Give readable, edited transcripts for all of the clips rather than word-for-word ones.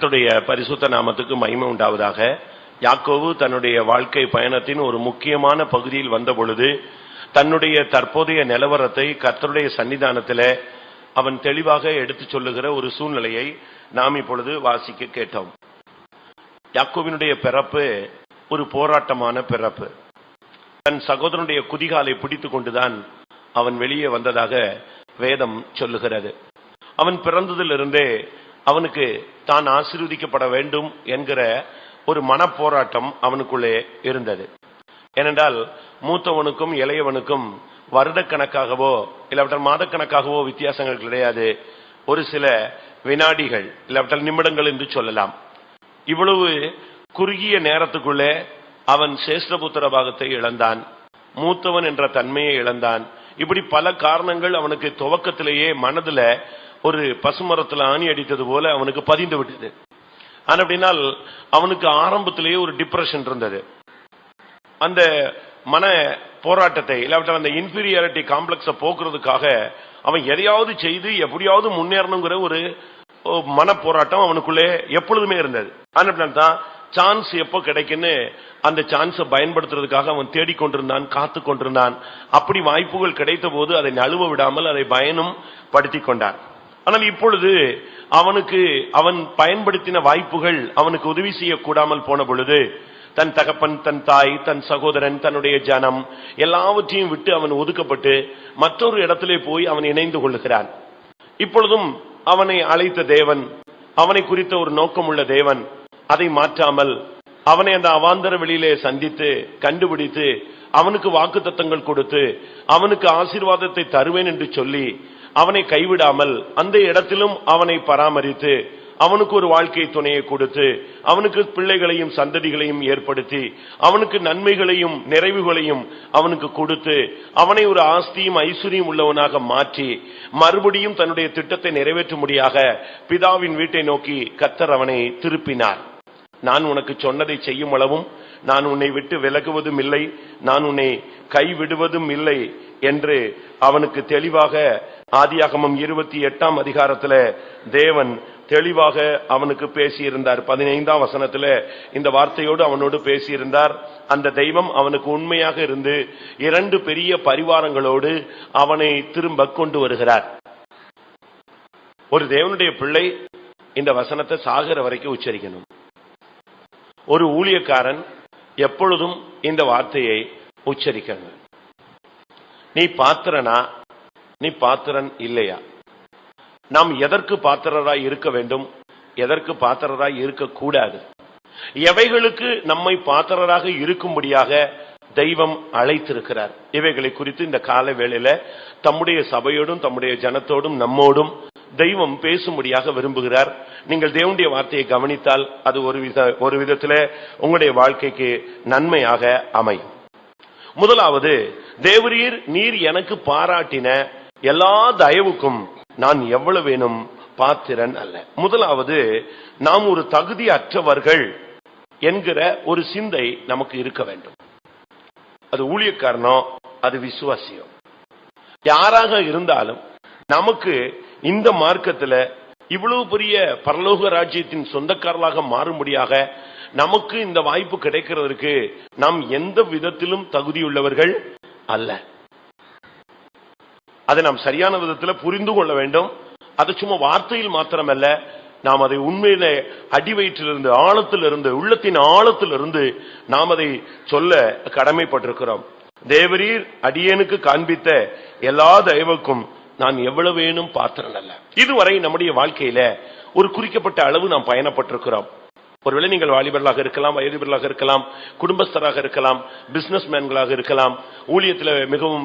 கர்த்தருடைய பரிசுத்த நாமத்துக்கு மகிமை உண்டாவதாக. யாக்கோபு தன்னுடைய வாழ்க்கை பயணத்தின் ஒரு முக்கியமான பகுதியில் வந்த பொழுது தன்னுடைய தற்போதைய நிலவரத்தை கர்த்தருடைய சன்னிதானத்திலே அவன் தெளிவாக எடுத்து சொல்லுகிற ஒரு சூழ்நிலையை நாம் இப்பொழுது வாசிக்க கேட்டோம். யாக்கோபினுடைய பிறப்பு ஒரு போராட்டமான பிறப்பு. தன் சகோதரனுடைய குதிகாலை பிடித்து கொண்டுதான் அவன் வெளியே வந்ததாக வேதம் சொல்லுகிறது. அவன் பிறந்ததிலிருந்தே அவனுக்கு தான் ஆசீர்வதிக்கப்பட வேண்டும் என்கிற ஒரு மனப்போராட்டம் அவனுக்குள்ளே இருந்தது. ஏனென்றால் மூத்தவனுக்கும் இளையவனுக்கும் வருடக்கணக்காகவோ இல்லாவிட்டால் மாதக்கணக்காகவோ வித்தியாசங்கள் கிடையாது. ஒரு சில வினாடிகள் இல்லாவிட்டால் நிமிடங்கள் என்று சொல்லலாம். இவ்வளவு குறுகிய நேரத்துக்குள்ளே அவன் சேஷ்டபுத்திர பாகத்தை இழந்தான், மூத்தவன் என்ற தன்மையை இழந்தான். இப்படி பல காரணங்கள் அவனுக்கு துவக்கத்திலேயே மனதுல ஒரு பசுமரத்தில் ஆணி அடித்தது போல அவனுக்கு பதிந்து விட்டது. ஆனா அப்படின்னால் அவனுக்கு ஆரம்பத்திலேயே ஒரு டிப்ரெஷன் இருந்தது. அந்த மன போராட்டத்தை இல்லாவிட்டால் அந்த இன்ஃபீரியாரிட்டி காம்ப்ளெக்ஸை போக்குறதுக்காக அவன் எதையாவது செய்து எப்படியாவது முன்னேறணுங்கிற ஒரு மன போராட்டம் அவனுக்குள்ளே எப்பொழுதுமே இருந்தது. ஆனால் தான் சான்ஸ் எப்போ கிடைக்குன்னு அந்த சான்ஸை பயன்படுத்துறதுக்காக அவன் தேடிக்கொண்டிருந்தான், காத்து கொண்டிருந்தான். அப்படி வாய்ப்புகள் கிடைத்த போது அதை நழுவ விடாமல் அதை பயனும் படுத்தி கொண்டான். ஆனால் இப்பொழுது அவனுக்கு அவன் பயன்படுத்தின வாய்ப்புகள் அவனுக்கு உதவி செய்யக்கூடாமல் போன பொழுது தன் தகப்பன், தன் தாய், தன் சகோதரன், தன்னுடைய ஜனம் எல்லாவற்றையும் விட்டு அவன் ஒதுக்கப்பட்டு மற்றொரு இடத்திலே போய் அவன் இணைந்து கொள்ளுகிறான். இப்பொழுதும் அவனை அழைத்த தேவன், அவனை குறித்த ஒரு நோக்கம் உள்ள தேவன் அதை மாற்றாமல் அவனை அந்த அவாந்தர வெளியிலே சந்தித்து கண்டுபிடித்து அவனுக்கு வாக்குத்தத்தங்கள் கொடுத்து அவனுக்கு ஆசீர்வாதத்தை தருவேன் என்று சொல்லி அவனை கைவிடாமல் அந்த இடத்திலும் அவனை பராமரித்து அவனுக்கு ஒரு வாழ்க்கை துணையை கொடுத்து அவனுக்கு பிள்ளைகளையும் சந்ததிகளையும் ஏற்படுத்தி அவனுக்கு நன்மைகளையும் நிறைவுகளையும் அவனுக்கு கொடுத்து அவனை ஒரு ஆஸ்தியும் ஐஸ்வர்யம் உள்ளவனாக மாற்றி மறுபடியும் தன்னுடைய திட்டத்தை நிறைவேற்றும்படியாக பிதாவின் வீட்டை நோக்கி கர்த்தர் அவனை திருப்பினார். நான் உனக்கு சொன்னதை செய்யும் அளவும் நான் உன்னை விட்டு விலகுவதும் இல்லை, நான் உன்னை கைவிடுவதும் இல்லை என்று அவனுக்கு தெளிவாக ஆதியாகமம் 28ஆம் அதிகாரத்தில் தேவன் தெளிவாக அவனுக்கு பேசியிருந்தார். 15ஆம் வசனத்தில் இந்த வார்த்தையோடு அவனோடு பேசியிருந்தார். அந்த தெய்வம் அவனுக்கு உண்மையாக இருந்து 2 பெரிய பரிவாரங்களோடு அவனை திரும்ப கொண்டு வருகிறார். ஒரு தேவனுடைய பிள்ளை இந்த வசனத்தை சாகிற வரைக்கும் உச்சரிக்கணும். ஒரு ஊழியக்காரன் எப்பொழுதும் இந்த வார்த்தையை உச்சரிக்கணும். நீ பாத்திரனா, நீ பாத்திரன் இல்லையா? நாம் எதற்கு பாத்திரராய் இருக்க வேண்டும், எதற்கு பாத்திரராய் இருக்கக்கூடாது, எவைகளுக்கு நம்மை பாத்திரராக இருக்கும்படியாக தெய்வம் அழைத்திருக்கிறார், இவைகளை குறித்து இந்த கால வேளையில தம்முடைய சபையோடும் தம்முடைய ஜனத்தோடும் நம்மோடும் தெய்வம் பேசும்படியாக விரும்புகிறார். நீங்கள் தேவனுடைய வார்த்தையை கவனித்தால் அது ஒரு விதத்தில் உங்களுடைய வாழ்க்கைக்கு நன்மையாக அமையும். முதலாவது, தேவரீர் நீர் எனக்கு பாராட்டின எல்லா தயவுக்கும் நான் எவ்வளவு வேணும் பாத்திரன் அல்ல. முதலாவது, நாம் ஒரு தகுதி அற்றவர்கள் என்கிற ஒரு சிந்தை நமக்கு இருக்க வேண்டும். அது ஊழியக்காரனோ அது விசுவாசியோ யாராக இருந்தாலும் நமக்கு இந்த மார்க்கத்தில் இவ்வளவு பெரிய பரலோக ராஜ்யத்தின் சொந்தக்காரர்களாக மாறும்படியாக நமக்கு இந்த வாய்ப்பு கிடைக்கிறதற்கு நாம் எந்த விதத்திலும் தகுதியுள்ளவர்கள் அல்ல. அதை நாம் சரியான விதத்தில் புரிந்து கொள்ள வேண்டும். அது சும்மா வார்த்தையில் மாத்திரமல்ல, நாம் அதை உண்மையில அடிவயிற்றிலிருந்து ஆழத்திலிருந்து உள்ளத்தின் ஆழத்திலிருந்து நாம் அதை சொல்ல கடமைப்பட்டிருக்கிறோம். தேவரீர் அடியேனுக்கு காண்பித்த எல்லா தயவுக்கும் நான் எவ்வளவு வேணும் பாத்திரன் அல்ல. இதுவரை நம்முடைய வாழ்க்கையில ஒரு குறிக்கப்பட்ட அளவு நாம் பயணப்பட்டிருக்கிறோம். ஒருவேளை நீங்கள் வாலிபர்களாக இருக்கலாம், வயதுபர்களாக இருக்கலாம், குடும்பஸ்தராக இருக்கலாம், பிசினஸ் மேன்களாக இருக்கலாம், ஊழியத்தில் மிகவும்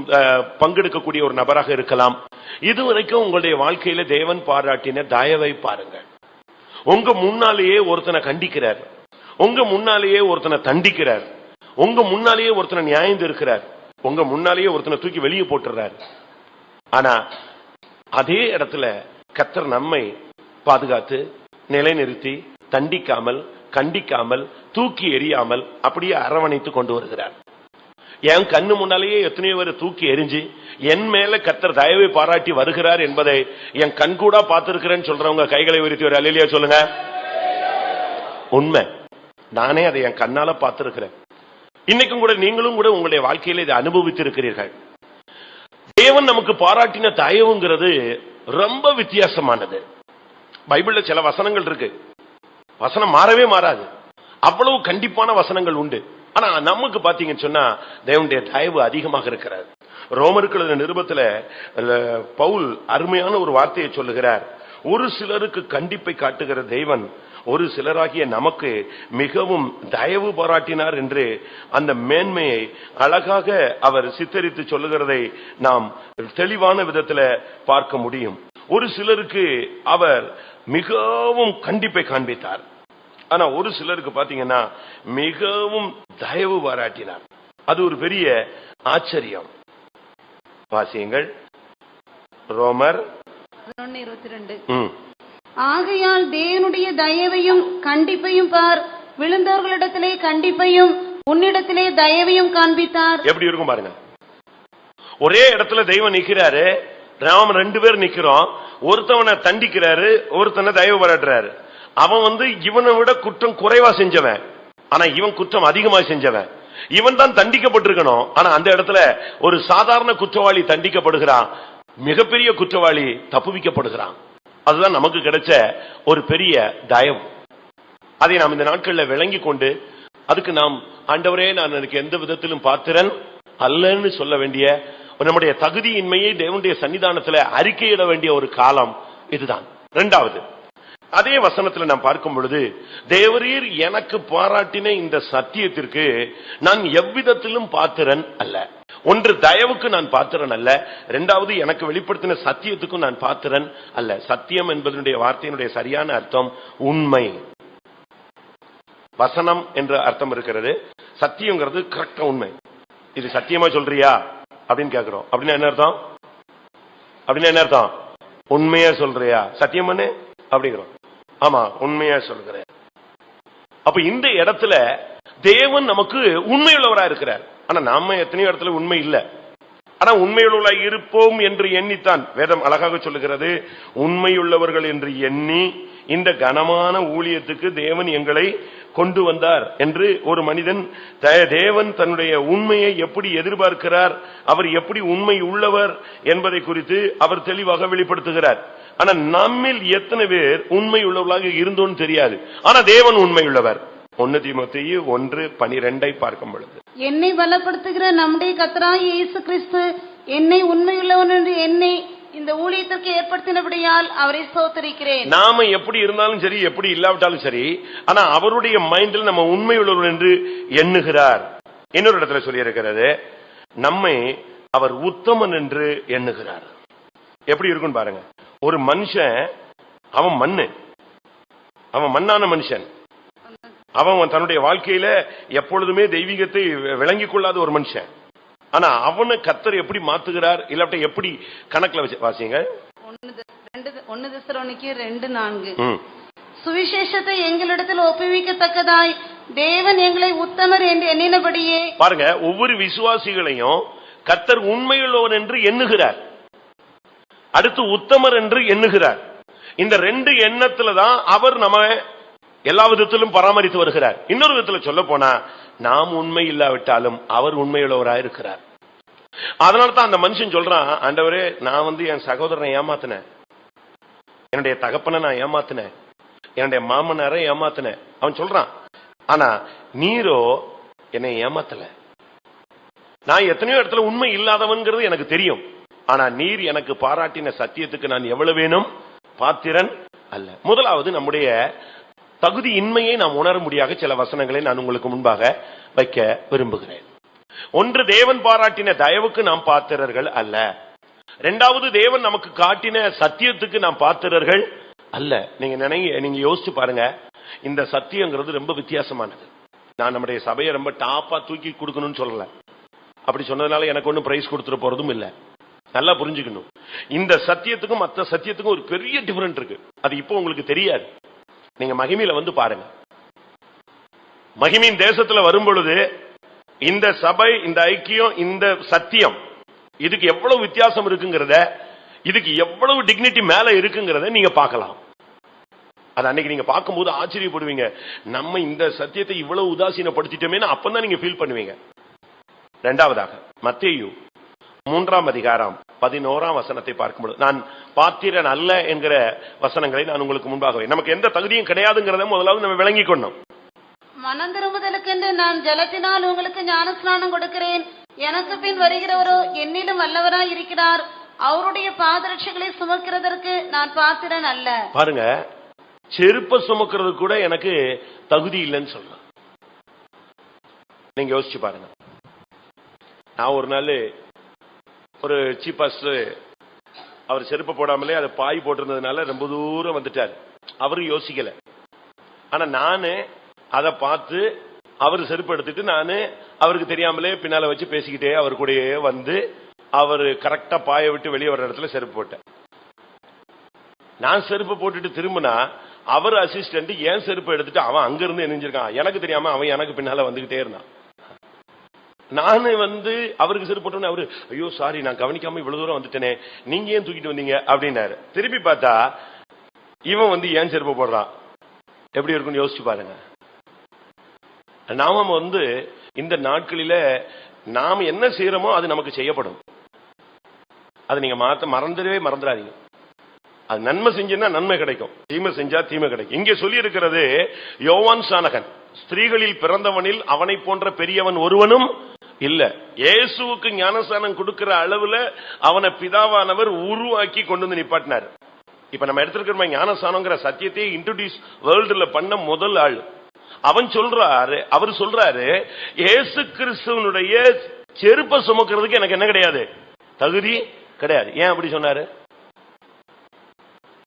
பங்கெடுக்கக்கூடிய ஒரு நபராக இருக்கலாம். இதுவரைக்கும் உங்களுடைய வாழ்க்கையில தேவன் பாராட்டின தயவை பாருங்கள். உங்க முன்னாலேயே ஒருத்தனை கண்டிக்கிறார், உங்க முன்னாலேயே ஒருத்தனை தண்டிக்கிறார், உங்க முன்னாலேயே ஒருத்தனை நியாயம் இருக்கிறார், உங்க முன்னாலேயே ஒருத்தனை தூக்கி வெளியே போட்டுறார். ஆனா அதே இடத்துல கர்த்தர் நம்மை பாதுகாத்து நிலைநிறுத்தி தண்டிக்காமல் கண்டிக்காமல் தூக்கி எறியாமல் அப்படியே அரவணைத்து கொண்டு வருகிறார். என் கண்ணு முன்னாலேயே எத்தனையோ பேர் தூக்கி எரிஞ்சு என் மேல கர்த்தர் தயவை பாராட்டி வருகிறார் என்பதை என் கண் கூட பார்த்திருக்கிறேன்னு சொல்றவங்க கைகளை உயர்த்தி ஒரு அல்லேலூயா சொல்லுங்க. உண்மை. நானே அதை என் கண்ணால பார்த்திருக்கிறேன். இன்னைக்கும் கூட நீங்களும் கூட உங்களுடைய வாழ்க்கையில இதை அனுபவித்திருக்கிறீர்கள். தேவன் நமக்கு பாராட்டின தயவுங்கிறது ரொம்ப வித்தியாசமானது. பைபிள்ல சில வசனங்கள் இருக்கு, வசனம் மாறவே மாறாது, அவ்வளவு கண்டிப்பான வசனங்கள் உண்டு. ஆனா நமக்கு பாத்தீங்கன்னு சொன்னா தேவனுடைய தயவு அதிகமாக இருக்கிறார். ரோமருக்கு நிருபத்துல பவுல் அருமையான ஒரு வார்த்தையை சொல்லுகிறார். ஒரு சிலருக்கு கண்டிப்பை காட்டுகிற தேவன் ஒரு சிலராகிய நமக்கு மிகவும் தயவு பாராட்டினார் என்று அந்த மேன்மையை அழகாக அவர் சித்தரித்து சொல்லுகிறதை நாம் தெளிவான விதத்தில் பார்க்க முடியும். ஒரு சிலருக்கு அவர் மிகவும் கண்டிப்பை காண்பித்தார், ஆனா ஒரு சிலருக்கு பாத்தீங்கன்னா மிகவும் தயவு பாராட்டினார். அது ஒரு பெரிய ஆச்சரியம். வாசியங்கள் ரோமர் 11:22. ஆகையால் தேவனுடைய தயவையும் கண்டிப்பையும் பார், விழுந்தவர்களிடத்திலே கண்டிப்பையும் உன்னிடத்திலே தயவையும் காண்பித்தார். எப்படி இருக்கும் பாருங்க. ஒரே இடத்துல தெய்வம் நிக்கிறாரு, நாம 2 பேர் நிக்கிறோம். ஒருத்தவனை தண்டிக்கிறாரு, ஒருத்தனை தயவு பாராட்டுறாரு. அவன் இவனை விட குற்றம் குறைவா செஞ்சவன், ஆனா இவன் குற்றம் அதிகமா செஞ்சவன். இவன் தான் தண்டிக்கப்பட்டிருக்கணும், ஆனா அந்த இடத்துல ஒரு சாதாரண குற்றவாளி தண்டிக்கப்படுகிறான், மிகப்பெரிய குற்றவாளி தப்புவிக்கப்படுகிறான். அதுதான் நமக்கு கிடைச்ச ஒரு பெரிய தயவு. அதை நாம் இந்த நாட்களில் விளங்கி கொண்டு அதுக்கு நாம் ஆண்டவரே நான் எனக்கு எந்த விதத்திலும் பாத்திரன் அல்லன்னு சொல்ல வேண்டிய நம்முடைய தகுதியின்மையை தேவனுடைய சன்னிதானத்தில் அறிக்கையிட வேண்டிய ஒரு காலம் இதுதான். இரண்டாவது, அதே வசனத்தில் நாம் பார்க்கும் பொழுது தேவரீர் எனக்கு பாராட்டின இந்த சத்தியத்திற்கு நான் எவ்விதத்திலும் பாத்திரன் அல்ல. ஒன்று, தயவுக்கு நான் பாத்திரன் அல்ல. இரண்டாவது, எனக்கு வெளிப்படுத்தின சத்தியத்துக்கும் நான் பாத்திரன் அல்ல. சத்தியம் என்பதனுடைய வார்த்தையினுடைய சரியான அர்த்தம் உண்மை. வசனம் என்ற அர்த்தம் இருக்கிறது, சத்தியங்கிறது கரெக்டா உண்மை. இது சத்தியமா சொல்றியா அப்படின்னு கேட்கிறோம். அப்படின்னா என்ன அர்த்தம்? அப்படின்னா என்ன அர்த்தம்? உண்மையா சொல்றியா? சத்தியம் பண்ணு அப்படிங்கிறோம். ஆமா, உண்மையா சொல்கிறேன். அப்ப இந்த இடத்துல தேவன் நமக்கு உண்மையுள்ளவரா இருக்கிறார். ஆனா நாம எத்தனையோ இடத்துல உண்மை இல்ல. ஆனா உண்மையுள்ள இருப்போம் என்று எண்ணித்தான் வேதம் அழகாக சொல்லுகிறது. உண்மையுள்ளவர்கள் என்று எண்ணி இந்த கனமான ஊழியத்துக்கு தேவன் எங்களை கொண்டு வந்தார் என்று ஒரு மனிதன் தேவன் தன்னுடைய உண்மையை எப்படி எதிர்பார்க்கிறார், அவர் எப்படி உண்மை உள்ளவர் என்பதை குறித்து அவர் தெளிவாக வெளிப்படுத்துகிறார். ஆனா நம்மில் எத்தனை பேர் உண்மை உள்ளவர்களாக இருந்தோன்னு தெரியாது. ஆனா தேவன் உண்மை உள்ளவர். 1 தீமோத்தேயு 1:12 பார்க்கும் பொழுது, என்னை பலப்படுத்துகிற நம்முடைய கர்த்தராகிய இயேசு கிறிஸ்து என்னை உண்மையுள்ளவன் என்று என்னை இந்த ஊழியத்திற்கு ஏற்படுத்தினபடியால் அவரை ஸ்தோத்திரிக்கிறேன். நாம எப்படி இருந்தாலும் சரி, எப்படி இல்லாவிட்டாலும் சரி, ஆனா அவருடைய மைண்டில் நம்ம உண்மை உள்ளவன் என்று எண்ணுகிறார். இன்னொரு இடத்துல சொல்லி இருக்கிறது, நம்மை அவர் உத்தமன் என்று எண்ணுகிறார். எப்படி இருக்குன்னு பாருங்க. ஒரு மனுஷன், அவன் மண்ணு, அவன் மண்ணான மனுஷன், அவன் தன்னுடைய வாழ்க்கையில எப்பொழுதுமே தெய்வீகத்தை விளங்கிக் கொள்ளாத ஒரு மனுஷன். ஆனா அவனை கர்த்தர் எப்படி மாத்துகிறார், இல்லாட்ட எப்படி கணக்குல வச்சு வாசிங்க. 1 தெசலோனிக்கேயர் 2:4. சுவிசேஷத்தை எங்களிடத்தில் ஒப்புவிக்கத்தக்கதாய் தேவன் எங்களை உத்தமர் என்று எண்ணினபடியே. பாருங்க, ஒவ்வொரு விசுவாசிகளையும் கர்த்தர் உண்மையுள்ளவர் என்று எண்ணுகிறார், அடுத்து உத்தமர் என்று எண்ணுகிறார். இந்த 2 எண்ணத்துலதான் அவர் நம்ம எல்லா விதத்திலும் பராமரித்து வருகிறார். இன்னொரு விதத்துல சொல்ல போனா, நாம் உண்மை இல்லாவிட்டாலும் அவர் உண்மையுள்ளவராக இருக்கிறார். அதனால்தான் அந்த மனுஷன் சொல்றான், ஆண்டவரே நான் என் சகோதரனை ஏமாத்தினேன், என்னுடைய தகப்பனை நான் ஏமாத்தினேன், என்னுடைய மாமனாரை ஏமாத்தினேன் அவன் சொல்றான். ஆனா நீரோ என்னை ஏமாத்தல. நான் எத்தனையோ இடத்துல உண்மை இல்லாதவன்கிறது எனக்கு தெரியும். ஆனா நீர் எனக்கு பாராட்டின சத்தியத்துக்கு நான் எவ்வளவு வேணும் பாத்திரன் அல்ல. முதலாவது, நம்முடைய தகுதியின்மையை நாம் உணர முடியாத சில வசனங்களை நான் உங்களுக்கு முன்பாக வைக்க விரும்புகிறேன். ஒன்று, தேவன் பாராட்டின தயவுக்கு நாம் பாத்திரர்கள் அல்ல. இரண்டாவது, தேவன் நமக்கு காட்டின சத்தியத்துக்கு நாம் பாத்திரர்கள் அல்ல. நீங்க யோசிச்சு பாருங்க, இந்த சத்தியங்கிறது ரொம்ப வித்தியாசமானது. நான் நம்முடைய சபையை ரொம்ப டாப்பா தூக்கி கொடுக்கணும்னு சொல்லல. அப்படி சொன்னதுனால எனக்கு ஒன்னும் பிரைஸ் கொடுத்துட்டு போறதும் இல்ல. நல்லா புரிஞ்சுக்கணும், இந்த சத்தியத்துக்கும் மற்ற சத்தியத்துக்கும் ஒரு பெரிய டிஃபரெண்ட் இருக்கு. அது இப்போ உங்களுக்கு தெரியாது. நீங்க மகிமையில பாருங்க. மகிமையின் தேசத்துல வரும் பொழுது இந்த சபை, இந்த ஐக்கியம், இந்த சத்தியம், இதுக்கு எவ்வளவு வித்தியாசம் இருக்குங்கிறத, இதுக்கு எவ்வளவு டிக்னிட்டி மேல இருக்குங்கிறத நீங்க பார்க்கலாம். அது அன்னைக்கு நீங்க பார்க்கும்போது ஆச்சரியப்படுவீங்க. நம்ம இந்த சத்தியத்தை இவ்வளவு உதாசீனப்படுத்திட்டோமே அப்பதான் நீங்க ஃபீல் பண்ணுவீங்க. இரண்டாவதாக மத்தேயு 3ஆம் அதிகாரம் 11ஆம் வசனத்தை பார்க்கும்போது, நான் பாத்திரன் அல்ல என்கிற வசனங்களை நான் உங்களுக்கு முன்பாகவே, நமக்கு எந்த தகுதியும் கிடையாதுங்கிறத முதலாவது நம்ம விளங்கிக் கொள்ளணும். மனம் திரும்புதலுக்கென்று நான் ஜலத்தினால் உங்களுக்கு ஞானஸ்நானம் கொடுக்கிறேன், எனக்கு பின் வருகிறவரோ என்னிலும் வல்லவராய் இருக்கிறார், அவருடைய பாதரட்சைகளை சுமக்கிறதற்கு நான் பாத்திரன் அல்ல. பாருங்க, செருப்ப சுமக்கிறது கூட எனக்கு தகுதி இல்லைன்னு சொல்றேன். நீங்க யோசிச்சு பாருங்க. நான் ஒரு நாள் ஒரு சீப்பாஸ் அவர் செருப்பு போடாமலே அதை பாய் போட்டிருந்ததுனால ரொம்ப தூரம் வந்துட்டார். அவரு யோசிக்கல. ஆனா நானு அதை பார்த்து அவரு செருப்பு எடுத்துட்டு நானு அவருக்கு தெரியாமலே பின்னால வச்சு பேசிக்கிட்டே அவர் கூடயே வந்து அவரு கரெக்டா பாய விட்டு வெளியே வர்ற இடத்துல செருப்பு போட்டேன். நான் செருப்பு போட்டுட்டு திரும்பினா அவர் அசிஸ்டன்ட் என் செருப்பு எடுத்துட்டு அவன் அங்க இருந்து எரிஞ்சிருக்கான். எனக்கு தெரியாம அவன் எனக்கு பின்னால வந்துகிட்டே இருந்தான். நானு அவருக்கு செருப்பு போட்டோன்னு அவரு, ஐயோ சாரி நான் கவனிக்காம இவ்வளவு தூரம் வந்துட்டேனே, நீங்க ஏன் தூக்கிட்டு வந்தீங்க அப்படின்னாரு. திருப்பி பார்த்தா இவன் ஏன் செருப்பு போடுறான். எப்படி இருக்குன்னு யோசிச்சு பாருங்க. நாம இந்த நாட்களில நாம என்ன செய்யறோமோ அது நமக்கு செய்யப்படும். அது நீங்க மறந்துடாதீங்க. அது நன்மை செஞ்சா நன்மை கிடைக்கும், தீமை செஞ்சா தீமை கிடைக்கும். இங்கே சொல்லி இருக்கிறது, யோவான் ஸ்நானகன் ஸ்திரீகளில் பிறந்தவனில் அவனை போன்ற பெரியவன் ஒருவனும் இல்ல. இயேசுவுக்கு ஞானஸ்நானம் கொடுக்கிற அளவுல அவனை பிதாவானவர் உருவாக்கி கொண்டு வந்து நிப்பாட்டினார். இப்ப நம்ம எடுத்திருக்கிற ஞானஸ்நானங்கிற சத்தியத்தை இன்ட்ரோடியூஸ் வேர்ல்டுல பண்ண முதல் ஆள் அவர் சொல்றாரு, இயேசு கிறிஸ்துவனுடைய செருப்பை சுமக்கிறதுக்கு எனக்கு என்ன கிடையாது, தகுதி கிடையாது. ஏன் அப்படி சொன்னாரு?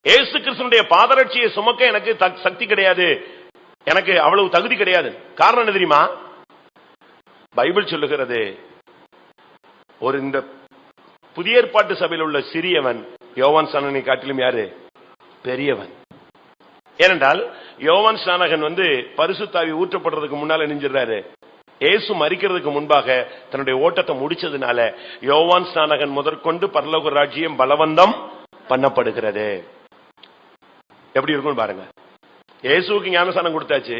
இயேசு கிறிஸ்துவனுடைய பாதரட்சியை சுமக்க எனக்கு சக்தி கிடையாது, எனக்கு அவ்வளவு தகுதி கிடையாது. காரணம் என்ன தெரியுமா? பைபிள் சொல்லுகிறது, இந்த புதிய ஏற்பாட்டு சபையில் உள்ள சிறியவன் யோவான் ஸ்நானனை காட்டிலும் யாரு பெரியவன். ஏனென்றால் யோவான் ஸ்நானகன் பரிசுத்தாவி ஊற்றப்படுறதுக்கு முன்னால நெஞ்சிடறாரு. இயேசு மரிக்கிறதுக்கு முன்பாக தன்னுடைய ஓட்டத்தை முடிச்சதுனால யோவான் ஸ்நானகன் முதற்கொண்டு பரலோக ராஜ்யம் பலவந்தம் பண்ணப்படுகிறது. எப்படி இருக்கும் பாருங்க. இயேசுவுக்கு ஞானஸ்நானம் கொடுத்தாச்சு.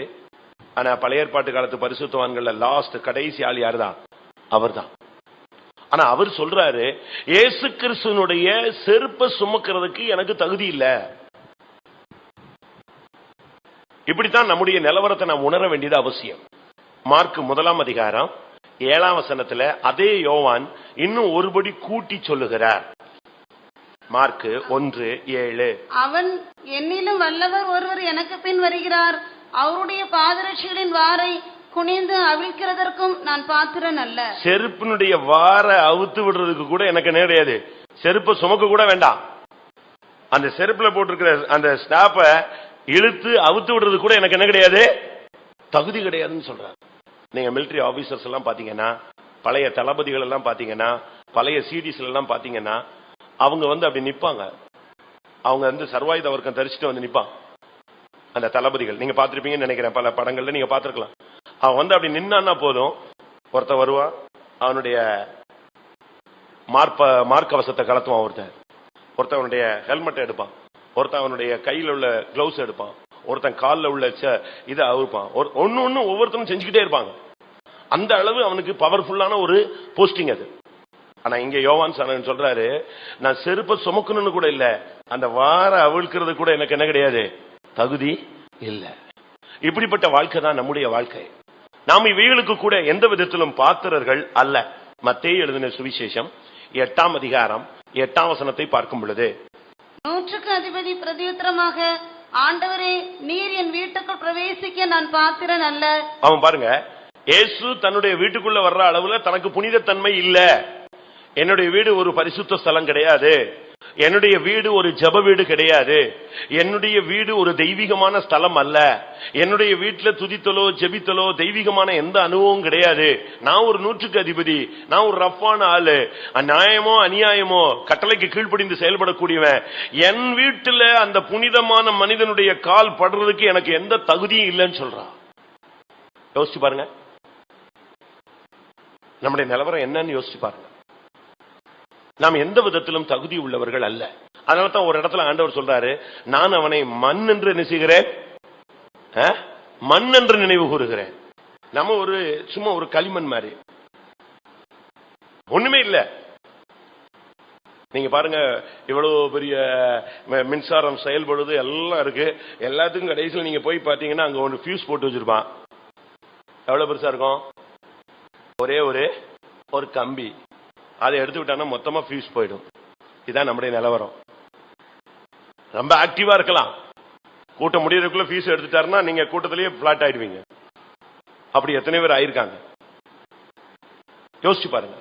ஆனா பழைய ஏற்பாட்டு காலத்து பரிசுத்தவான்கள் லாஸ்ட் கடைசி ஆள் யாருதான்? அவர்தான். ஆனா அவர் சொல்றாரு, இயேசு கிறிஸ்துவனுடைய செருப்பை சுமக்கிறதுக்கு எனக்கு தகுதி இல்ல. இப்படித்தான் நம்முடைய நிலவரத்தை நாம் உணர வேண்டியது அவசியம். மார்க் 1ஆம் அதிகாரம் 7ஆம் வசனத்துல அதே யோவான் இன்னும் ஒருபடி கூட்டி சொல்லுகிறார். மார்க் 1:7, அவன் என்னிலும் வல்லவர் ஒருவர் எனக்கு பின் வருகிறார், அவருடைய பாதரட்சிகளின் வாரை குனிந்து அவிழ்க்கிறதற்கும் நான் பாத்திரன் அல்ல. செருப்பினுடைய வார அவுத்து விடுறதுக்கு கூட எனக்கு என்ன கிடையாது, செருப்பை சுமக்க கூட வேண்டாம். அந்த செருப்புல போட்டிருக்கிற அந்த ஸ்டாப்ப இழுத்து அவுத்து விடுறது கூட எனக்கு என்ன கிடையாது, தகுதி கிடையாதுன்னு சொல்றாரு. நீங்க மிலிட்டரி ஆபீசர்ஸ் எல்லாம் பாத்தீங்கன்னா, பழைய தளபதிகள் எல்லாம் பாத்தீங்கன்னா, பழைய சிடிஸ் எல்லாம் பாத்தீங்கன்னா, அவங்க அப்படி நிப்பாங்க. அவங்க சர்வாயுத வர்க்கம் தரிசிட்டு நிப்பான். அந்த தளபதிகள் நீங்க பாத்திருப்பீங்கன்னு நினைக்கிறேன், பல படங்கள்ல நீங்க பாத்திருக்கலாம். அவன் அப்படி நின்னா போதும், ஒருத்த வருவான், அவனுடைய மார்க்கவசத்தை கலத்துவான், ஒருத்தன் அவனுடைய ஹெல்மெட்டை எடுப்பான், ஒருத்தன் அவனுடைய கையில் உள்ள கிளவுஸ் எடுப்பான், ஒருத்தன் காலில் உள்ள இதை அவுப்பான். ஒன்னு ஒவ்வொருத்தரும் செஞ்சுக்கிட்டே இருப்பாங்க. அந்த அளவு அவனுக்கு பவர்ஃபுல்லான ஒரு போஸ்டிங் அது. ஆனா இங்க யோவான் ஸ்நானகன் சொல்றாரு, நான் செருப்பை சுமக்கணும்னு கூட இல்ல, அந்த வார அவிழ்க்கிறது கூட எனக்கு என்ன கிடையாது, தகுதி இல்ல. இப்படிப்பட்ட வாழ்க்கை தான் நம்முடைய வாழ்க்கை. நாம் இவைகளுக்கு கூட எந்த விதத்திலும் பாத்திரர்கள் அல்ல. மத்தேயு எழுதின சுவிசேஷம் 8ஆம் அதிகாரம் 8ஆம் வசனத்தை பார்க்கும் பொழுது, 100க்கு அதிபதி பிரதியுத்தரமாக, ஆண்டவரே, நீர் என் வீட்டுக்குள் பிரவேசிக்க நான் பாத்திரன் அல்ல. அவன் பாருங்க, இயேசு தன்னுடைய வீட்டுக்குள்ள வர்ற அளவுல தனக்கு புனித தன்மை இல்ல. என்னுடைய வீடு ஒரு பரிசுத்த ஸ்தலம் கிடையாது, என்னுடைய வீடு ஒரு ஜப வீடு கிடையாது, என்னுடைய வீடு ஒரு தெய்வீகமான ஸ்தலம் அல்ல, என்னுடைய வீட்டுல துதித்தலோ ஜெபித்தலோ தெய்வீகமான எந்த அனுபவம் கிடையாது. நான் ஒரு 100க்கு அதிபதி, நான் ஒரு ரஃப்பான ஆளு, நியாயமோ அநியாயமோ கட்டளைக்கு கீழ்ப்படிந்து செயல்படக்கூடியவன். என் வீட்டுல அந்த புனிதமான மனிதனுடைய கால் படுறதுக்கு எனக்கு எந்த தகுதியும் இல்லைன்னு சொல்றான். யோசிச்சு பாருங்க, நம்முடைய நிலவரம் என்னன்னு யோசிச்சு பாருங்க. நாம் எந்த விதத்திலும் தகுதி உள்ளவர்கள் அல்ல. அதனாலதான் ஒரு இடத்துல ஆண்டவர் சொல்றாரு, நான் அவனை மண் என்று நினைச்சுகிறேன், மண் என்று நினைவு கூறுகிறேன். நம்ம ஒரு சும்மா ஒரு களிமண் மாதிரி, ஒண்ணுமே இல்ல. நீங்க பாருங்க, இவ்வளவு பெரிய மின்சாரம் செயல்படுது, எல்லாம் இருக்கு. எல்லாத்துக்கும் கடைசியில் நீங்க போய் பாத்தீங்கன்னா அங்க ஒன்று ஃபியூஸ் போட்டு வச்சிருப்பான். எவ்வளவு பெருசா இருக்கும்? ஒரே ஒரு கம்பி. அதை எடுத்து விட்டானா மொத்தமா ஃபியூஸ் போயிடும். இதுதான் நம்முடைய நிலவரம். ரொம்ப ஆக்டிவா இருக்கலாம், கூட்டம் முடியறதுக்குள்ள ஃபியூஸ் எடுத்துட்டாருன்னா நீங்க கூட்டத்திலேயே பிளாட் ஆயிடுவீங்க. அப்படி எத்தனை பேர் ஆயிருக்காங்க யோசிச்சு பாருங்க.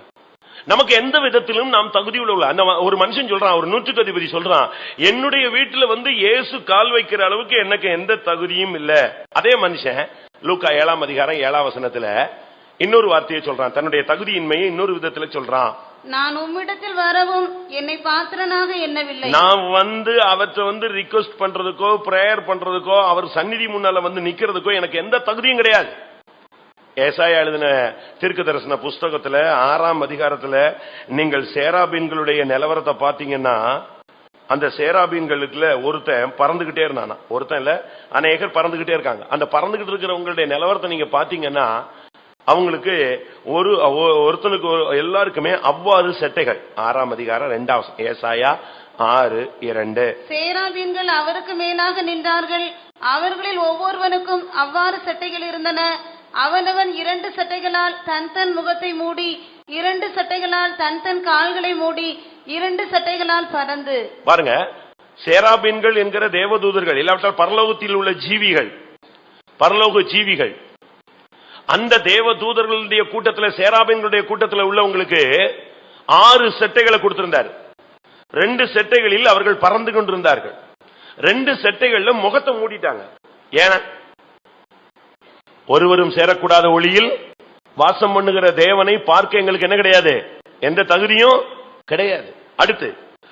நமக்கு எந்த விதத்திலும் நாம் தகுதி உள்ள அந்த ஒரு மனுஷன் சொல்றான், ஒரு நூற்றுக்கதிபதி சொல்றான், என்னுடைய வீட்டுல இயேசு கால் வைக்கிற அளவுக்கு எனக்கு எந்த தகுதியும் இல்ல. அதே மனுஷன் லூக்கா 7ஆம் அதிகாரம் 7ஆம் வசனத்துல இன்னொரு வார்த்தையை சொல்றான், தன்னுடைய தகுதியின்மையை இன்னொரு விதத்துல சொல்றான். நான் உம்மிடத்தில் வரவும் என்னை பாத்திரனாக எண்ணவில்லை. நான் அவற்றை ரிக்வெஸ்ட் பண்றதுக்கோ பிரேயர் பண்றதுக்கோ அவர் சந்நிதி முன்னால நிக்கிறதுக்கோ எனக்கு எந்த தகுதியும் கிடையாது. ஏசாயா எழுதின தீர்க்க தரிசன புஸ்தகத்துல 6ஆம் அதிகாரத்துல நீங்கள் சேராபீன்களுடைய நிலவரத்தை பாத்தீங்கன்னா, அந்த சேராபீன்களுக்குள்ள ஒருத்தன் பறந்துகிட்டே இருந்தானா, ஒருத்தன் இல்ல அநேகர் பறந்துகிட்டே இருக்காங்க. அந்த பறந்துகிட்டு இருக்கிறவங்களுடைய நிலவரத்தை நீங்க பாத்தீங்கன்னா, அவங்களுக்கு ஒருத்தனுக்கு எல்லாருக்குமே அவ்வாறு செட்டைகள். 6ஆம் அதிகாரம் 2ஆம் ஏசாயா 6:2. சேராபீன்கள் அவருக்கு மேலாக நின்றார்கள், அவர்களில் ஒவ்வொருவனுக்கும் அவ்வாறு செட்டைகள் இருந்தன. அவனவன் 2 சட்டைகளால் தன் தன் முகத்தை மூடி, 2 சட்டைகளால் தன் தன் கால்களை மூடி, 2 சட்டைகளால் பறந்து. பாருங்க, சேராபீன்கள் என்கிற தேவதூதர்கள், இல்லாவிட்டால் பரலோகத்தில் உள்ள ஜீவிகள், பரலோக ஜீவிகள். அந்த தேவதூதர்களுடைய கூட்டத்தில், சேராபீன்களுடைய கூட்டத்தில் உள்ளவங்களுக்கு 6 செட்டைகளை கொடுத்திருந்தார். 2 செட்டைகளில் அவர்கள் பறந்து கொண்டிருந்தார்கள். 2 செட்டைகள்ல முகத்தை மூடிட்டாங்க. ஏன்னா ஒருவரும் சேரக்கூடாத ஒளியில் வாசம் பண்ணுகிற தேவனை பார்க்க எங்களுக்கு என்ன கிடையாது, எந்த தகுதியும் கிடையாது. அடுத்து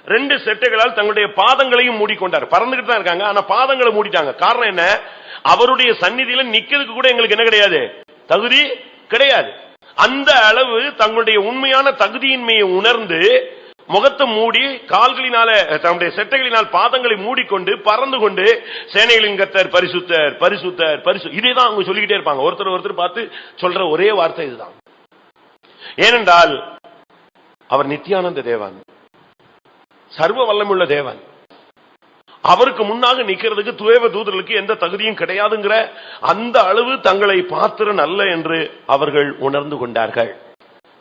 2 செட்டைகளால் தங்களுடைய பாதங்களையும் மூடிக்கொண்டார். பறந்துகிட்டு தான் இருக்காங்க, ஆனா பாதங்களை மூடிட்டாங்க. காரணம் என்ன? அவருடைய சந்நிதியில நிக்கிறதுக்கு கூட எங்களுக்கு என்ன கிடையாது, தகுதி கிடையாது. அந்த அளவு தங்களுடைய உண்மையான தகுதியின்மையை உணர்ந்து முகத்தை மூடி கால்களினால தன்னுடைய செட்டைகளினால் பாதங்களை மூடிக்கொண்டு பறந்து கொண்டு சேனைகளின் கர்த்தர் பரிசுத்தர் பரிசுத்தர் பரிசு, இதேதான் அவங்க சொல்லிக்கிட்டே இருப்பாங்க. ஒருத்தர் பார்த்து சொல்ற ஒரே வார்த்தை இதுதான். ஏனென்றால் அவர் நித்தியானந்த தேவன், சர்வ வல்லமுள்ள தேவன். அவருக்கு முன்னாக நிக்கிறதுக்கு துவேவ தூதர்களுக்கு எந்த தகுதியும் கிடையாதுங்கிற அந்த அளவு தங்களை பாத்திரன் அல்ல என்று அவர்கள் உணர்ந்து கொண்டார்கள்.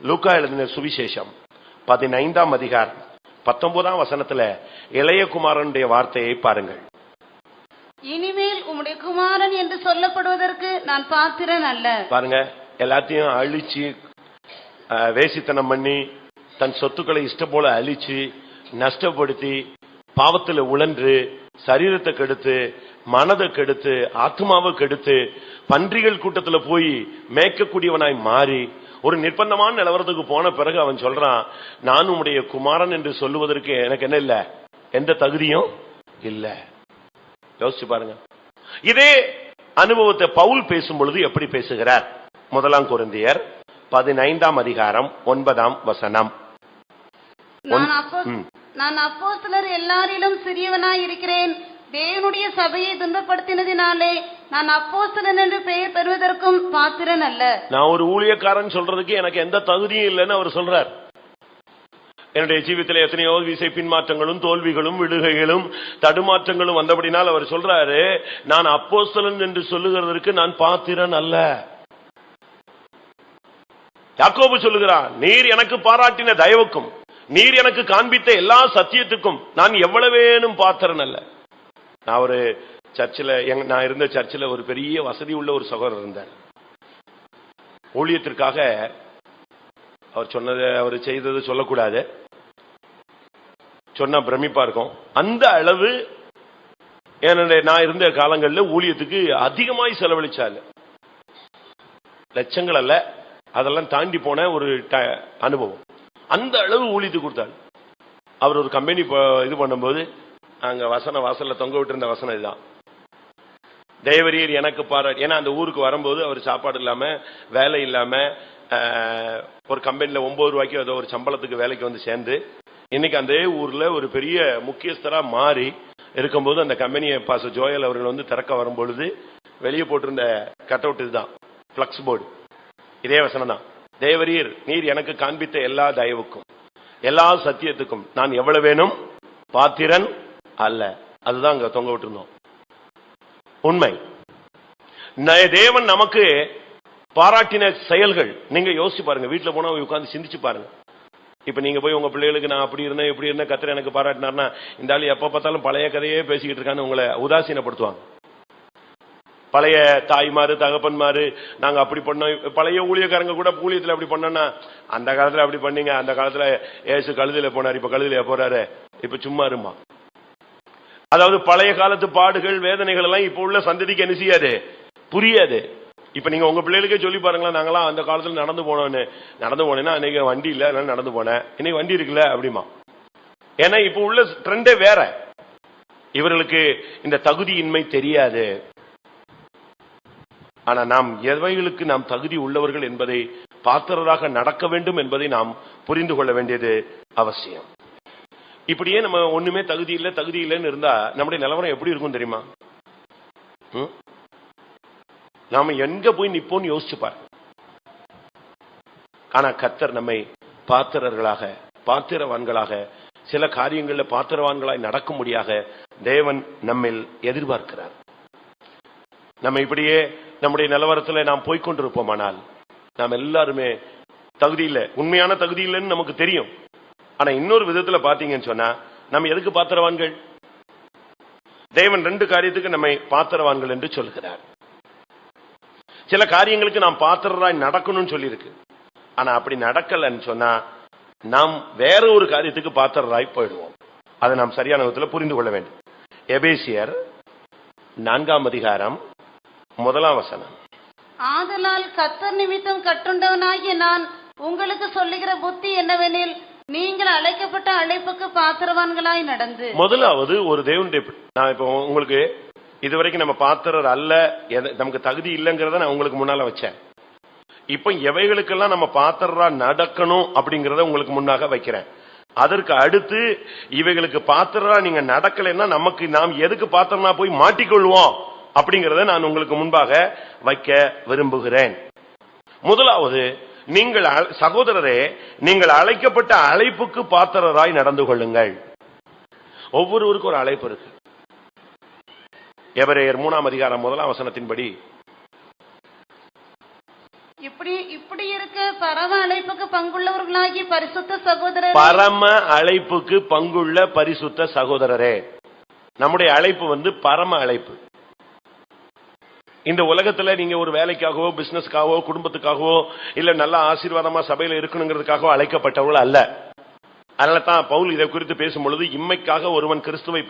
லூக்கா எழுதின சுவிசேஷம் 15ஆம் அதிகாரம் 19ஆம் வசனத்துல இளைய குமாரனுடைய வார்த்தையை பாருங்கள். இனிமேல் உம்முடைய குமாரன் என்று சொல்லப்படுவதற்கு நான் பாத்திரன் அல்ல. பாருங்க, எல்லாத்தையும் அழிச்சு வேசித்தனம் பண்ணி தன் சொத்துக்களை இஷ்ட போல அழிச்சு நஷ்டப்படுத்தி பாவத்தில் உழன்று சரீரத்தை கெடுத்து மனதை கெடுத்து ஆத்மாவை கெடுத்து பன்றிகள் கூட்டத்தில் போய் மேய்க்கக்கூடியவனாய் மாறி ஒரு நிர்பந்தமான நிலவரத்துக்கு போன பிறகு அவன் சொல்றான், நான் உம்முடைய குமாரன் என்று சொல்லுவதற்கு எனக்கு என்ன இல்ல, எந்த தகுதியும் இல்ல. யோசிச்சு பாருங்க. இதே அனுபவத்தை பவுல் பேசும் பொழுது எப்படி பேசுகிறார்? 1 கொரிந்தியர் 15ஆம் அதிகாரம் 9ஆம் வசனம். நான் அப்போஸ்தலர் எல்லாரிலும் சிறியவனாய் இருக்கிறேன். தேவனுடைய சபையை துன்பப்படுத்தினதினாலே நான் அப்போஸ்தலன் என்று பெயர் பெறுவதற்கும் பாத்திரன் அல்ல. நான் ஒரு ஊழியக்காரன் சொல்றதுக்கு எனக்கு எந்த தகுதியும் இல்லைன்னு அவர் சொல்றார். என்னுடைய ஜீவிதத்தில் எத்தனையோ விசை பின்மாற்றங்களும் தோல்விகளும் விடுகைகளும் தடுமாற்றங்களும் வந்தபடினால் அவர் சொல்றாரு, நான் அப்போஸ்தலன் என்று சொல்லுகிறதற்கு நான் பாத்திரன் அல்ல. யாக்கோபு சொல்லுகிறான், நீர் எனக்கு பாராட்டின தயவுக்கும் நீர் எனக்கு காண்பித்த எல்லா சத்தியத்துக்கும் நான் எவ்வளவேனும் பாத்திரன் அல்ல. நான் ஒரு சர்ச்சில், நான் இருந்த சர்ச்சில் ஒரு பெரிய வசதி உள்ள ஒரு சகோதரர் இருந்தார். ஊழியத்திற்காக அவர் சொன்னதை அவர் செய்தது சொல்லக்கூடாது, சொன்னா பிரமிப்பா இருக்கும். அந்த அளவு நான் இருந்த காலங்களில் ஊழியத்துக்கு அதிகமாய் செலவழிச்சாரு. லட்சங்கள் அல்ல, அதெல்லாம் தாண்டி போன ஒரு அனுபவம். அந்த அளவு ஊழியத்துக்கு கொடுத்தாரு. அவர் ஒரு கம்பெனி இது பண்ணும்போது அங்க வாசல்ல தொங்க விட்டு இருந்த வசனம் இதுதான், தேவரீர் எனக்கு பாராட்டு. ஏன்னா அந்த ஊருக்கு வரும்போது அவர் சாப்பாடு இல்லாம வேலை இல்லாம ஒரு கம்பெனில 9 ரூபாய்க்கு ஏதோ ஒரு சம்பளத்துக்கு வேலைக்கு வந்து சேர்ந்து இன்னைக்கு அந்த ஊர்ல ஒரு பெரிய முக்கியஸ்தரா மாறி இருக்கும்போது அந்த கம்பெனியை பாச ஜோயல் அவர்கள் வந்து திறக்க வரும்பொழுது வெளியே போட்டிருந்த கட் அவுட் இதுதான், பிளக்ஸ் போர்டு. இதே வசனம் தான். தேவரீர் நீர் எனக்கு காண்பித்த எல்லா தயவுக்கும் எல்லா சத்தியத்துக்கும் நான் எவ்வளவு வேணும் பாத்திரன் அல்ல. அதுதான் அங்க தொங்க விட்டுருந்தோம். உண்மை. தேவன் நமக்கு பாராட்டின செயல்கள் நீங்க யோசிச்சு பாருங்க. வீட்டுல போனா உட்கார்ந்து சிந்திச்சு பாருங்க. இப்ப நீங்க போய் உங்க பிள்ளைகளுக்கு நான் அப்படி இருந்தேன் இப்படி இருந்தேன் கர்த்தர் எனக்கு பாராட்டினார்னா, இந்த ஆளு எப்ப பார்த்தாலும் பழைய கதையே பேசிக்கிட்டு இருக்கான்னு உங்களை உதாசீனப்படுத்துவாங்க. பழைய தாய்மாரு தகப்பன்மாரு நாங்க அப்படி பண்ணோம், பழைய ஊழியக்காரங்க கூட ஊழியத்துல அப்படி பண்ணோம்னா, அந்த காலத்துல அப்படி பண்ணீங்க, அந்த காலத்துல ஏசு கழுதில போனார், இப்ப கழுதில போறாரு, இப்ப சும்மா இருமா. அதாவது பழைய காலத்து பாடுகள் வேதனைகள் எல்லாம் இப்ப உள்ள சந்ததிக்கு என்ன செய்யாது, புரியாது. இப்ப நீங்க உங்க பிள்ளைகளுக்கே சொல்லி பாருங்களா, நாங்களாம் அந்த காலத்துல நடந்து போனேன்னா அன்னைக்கு வண்டி இல்ல அதனால நடந்து போனேன், இன்னைக்கு வண்டி இருக்குல்ல அப்படிமா. ஏன்னா இப்ப உள்ள ட்ரெண்டே வேற. இவர்களுக்கு இந்த தகுதியின்மை தெரியாது. ஆனா நாம் எவைகளுக்கு நாம் தகுதி உள்ளவர்கள் என்பதை பாத்திரராக நடக்க வேண்டும் என்பதை நாம் புரிந்து கொள்ள வேண்டியது அவசியம். இப்படியே நம்ம ஒண்ணுமே தகுதி இல்லைன்னு இருந்தா நம்முடைய நிலவரம் எப்படி இருக்கும் தெரியுமா? நாம எங்க போய் நிப்போம்னு யோசிச்சு பாரு. ஆனா கர்த்தர் நம்மை பாத்திரவான்களாக சில காரியங்கள்ல பாத்திரவான்களாய் நடக்கும்படியாக தேவன் நம்மில் எதிர்பார்க்கிறார். நம்ம இப்படியே நம்முடைய நிலவரத்தில் நாம் போய்கொண்டிருப்போமானால் நாம் எல்லாருமே தகுதி இல்லை, உண்மையான தகுதி இல்லைன்னு நமக்கு தெரியும். ஆனா இன்னொரு விதத்துல பாத்தீங்கன்னு சொன்னா நம்ம எதுக்கு பாத்திரவான்கள்? தேவன் 2 காரியத்துக்கு நம்மை பாத்திரவான்கள் என்று சொல்கிறார். சில காரியங்களுக்கு நாம் பாத்திரராய் நடக்கணும்னு சொல்லி இருக்கு. ஆனா அப்படி நடக்கலன்னு சொன்னா நாம் வேற ஒரு காரியத்துக்கு பாத்திரராய் போயிடுவோம். அதை நாம் சரியான விதத்தில் புரிந்து கொள்ள வேண்டும். எபேசியர் 4ஆம் அதிகாரம் 1ஆம் வசனம். ஆதலால் கர்த்தர் நிமித்தம் கட்டுண்டவனாகிய நான் உங்களுக்கு சொல்லுகிற புத்தி என்னவெனில், நீங்கள் அழைக்கப்பட்ட அழைப்புக்கு பாத்திரவான்களாய் நடந்து. முதலாவது ஒரு தேவனுடைய, நான் இப்ப உங்களுக்கு இதுவரைக்கும் நம்ம பாத்திரர் அல்ல, நமக்கு தகுதி இல்லைங்கிறத நான் உங்களுக்கு முன்னால வச்சேன். இப்ப எவைகளுக்கெல்லாம் நம்ம பாத்திரரா நடக்கணும் அப்படிங்கறத உங்களுக்கு முன்னாக வைக்கிறேன். அதற்கு அடுத்து இவைகளுக்கு பாத்திரரா நீங்க நடக்கலைன்னா நாம் எதுக்கு பாத்திரனா போய் மாட்டிக்கொள்வோம் அப்படிங்கறத நான் உங்களுக்கு முன்பாக வைக்க விரும்புகிறேன். முதலாவது, நீங்கள் சகோதரரே நீங்கள் அழைக்கப்பட்ட அழைப்புக்கு பாத்திரராய் நடந்து கொள்ளுங்கள். ஒவ்வொருவருக்கும் ஒரு அழைப்பு இருக்கு. எபிரேயர் 3ஆம் அதிகாரம் 1ஆம் வசனத்தின்படி, இப்படி இருக்க பரம அழைப்புக்கு பங்குள்ளவர்களாகி பரிசுத்த சகோதரரே, பரம அழைப்புக்கு பங்குள்ள பரிசுத்த சகோதரரே. நம்முடைய அழைப்பு பரம அழைப்பு. இந்த உலகத்துல நீங்க ஒரு வேலைக்காகவோ பிசினஸ்க்காகவோ குடும்பத்துக்காகவோ இல்ல நல்ல ஆசீர்வாதமா சபையில இருக்கணுங்கிறதுக்காகவோ அழைக்கப்பட்டவர்கள் அல்ல. அதனால தான் பவுல் இதை குறித்து பேசும் பொழுது, இம்மைக்காக ஒருவன் கிறிஸ்துவை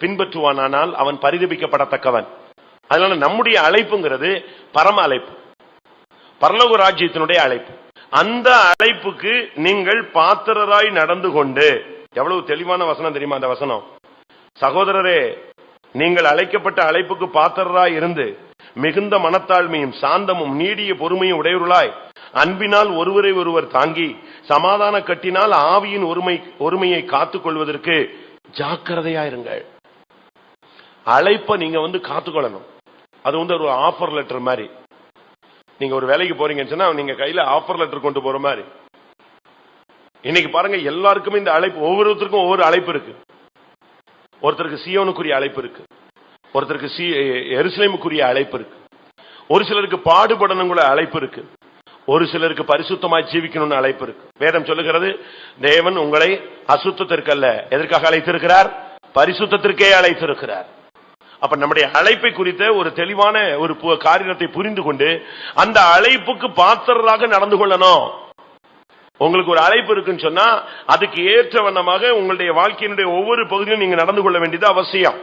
பின்பற்றுவானால் அவன் பரிதபிக்கப்படத்தக்கவன். அதனால நம்முடைய அழைப்புங்கிறது பரம அழைப்பு, பரலோக ராஜ்யத்தினுடைய அழைப்பு. அந்த அழைப்புக்கு நீங்கள் பாத்திரராய் நடந்து கொண்டு, எவ்வளவு தெளிவான வசனம் தெரியுமா அந்த வசனம்? சகோதரரே நீங்கள் அழைக்கப்பட்ட அழைப்புக்கு பாத்திரராய் இருந்து மிகுந்த மனத்தாழ்மையும் சாந்தமும் நீடிய பொறுமையும் உடையவர்களாய் அன்பினால் ஒருவரை ஒருவர் தாங்கி சமாதான கட்டினால் ஆவியின் ஒருமையை காத்துக் கொள்வதற்கு ஜாக்கிரதையாயிருங்கள். அழைப்ப நீங்க காத்துக்கொள்ளணும். அது ஒரு ஆஃபர் லெட்டர் மாதிரி. நீங்க ஒரு வேலைக்கு போறீங்கன்னு சொன்னா நீங்க கையில ஆஃபர் லெட்டர் கொண்டு போற மாதிரி. இன்னைக்கு பாருங்க, எல்லாருக்குமே இந்த அழைப்பு, ஒவ்வொருத்தருக்கும் ஒவ்வொரு அழைப்பு இருக்கு. ஒருத்தருக்கு சீயோனுக்குரிய அழைப்பு இருக்கு, ஒருத்தருக்கு எருசலேமுக்குரிய அழைப்பு இருக்கு, ஒரு சிலருக்கு பாடுபடணுங்கிற அழைப்பு இருக்கு, ஒரு சிலருக்கு பரிசுத்தமாய் ஜீவிக்கணும்னு அழைப்பு இருக்கு. வேதம் சொல்லுகிறது, தேவன் உங்களை அசுத்தத்திற்கு அல்ல, எதற்காக அழைத்திருக்கிறார்? பரிசுத்தத்திற்கே அழைத்திருக்கிறார். அப்ப நம்முடைய அழைப்பை குறித்த ஒரு தெளிவான ஒரு காரியத்தை புரிந்து கொண்டு அந்த அழைப்புக்கு பாத்திரராக நடந்து கொள்ளணும். உங்களுக்கு ஒரு அழைப்பு இருக்குன்னு சொன்னா அதுக்கு ஏற்ற வண்ணமாக உங்களுடைய வாழ்க்கையினுடைய ஒவ்வொரு பகுதியிலும் நீங்க நடந்து கொள்ள வேண்டியது அவசியம்.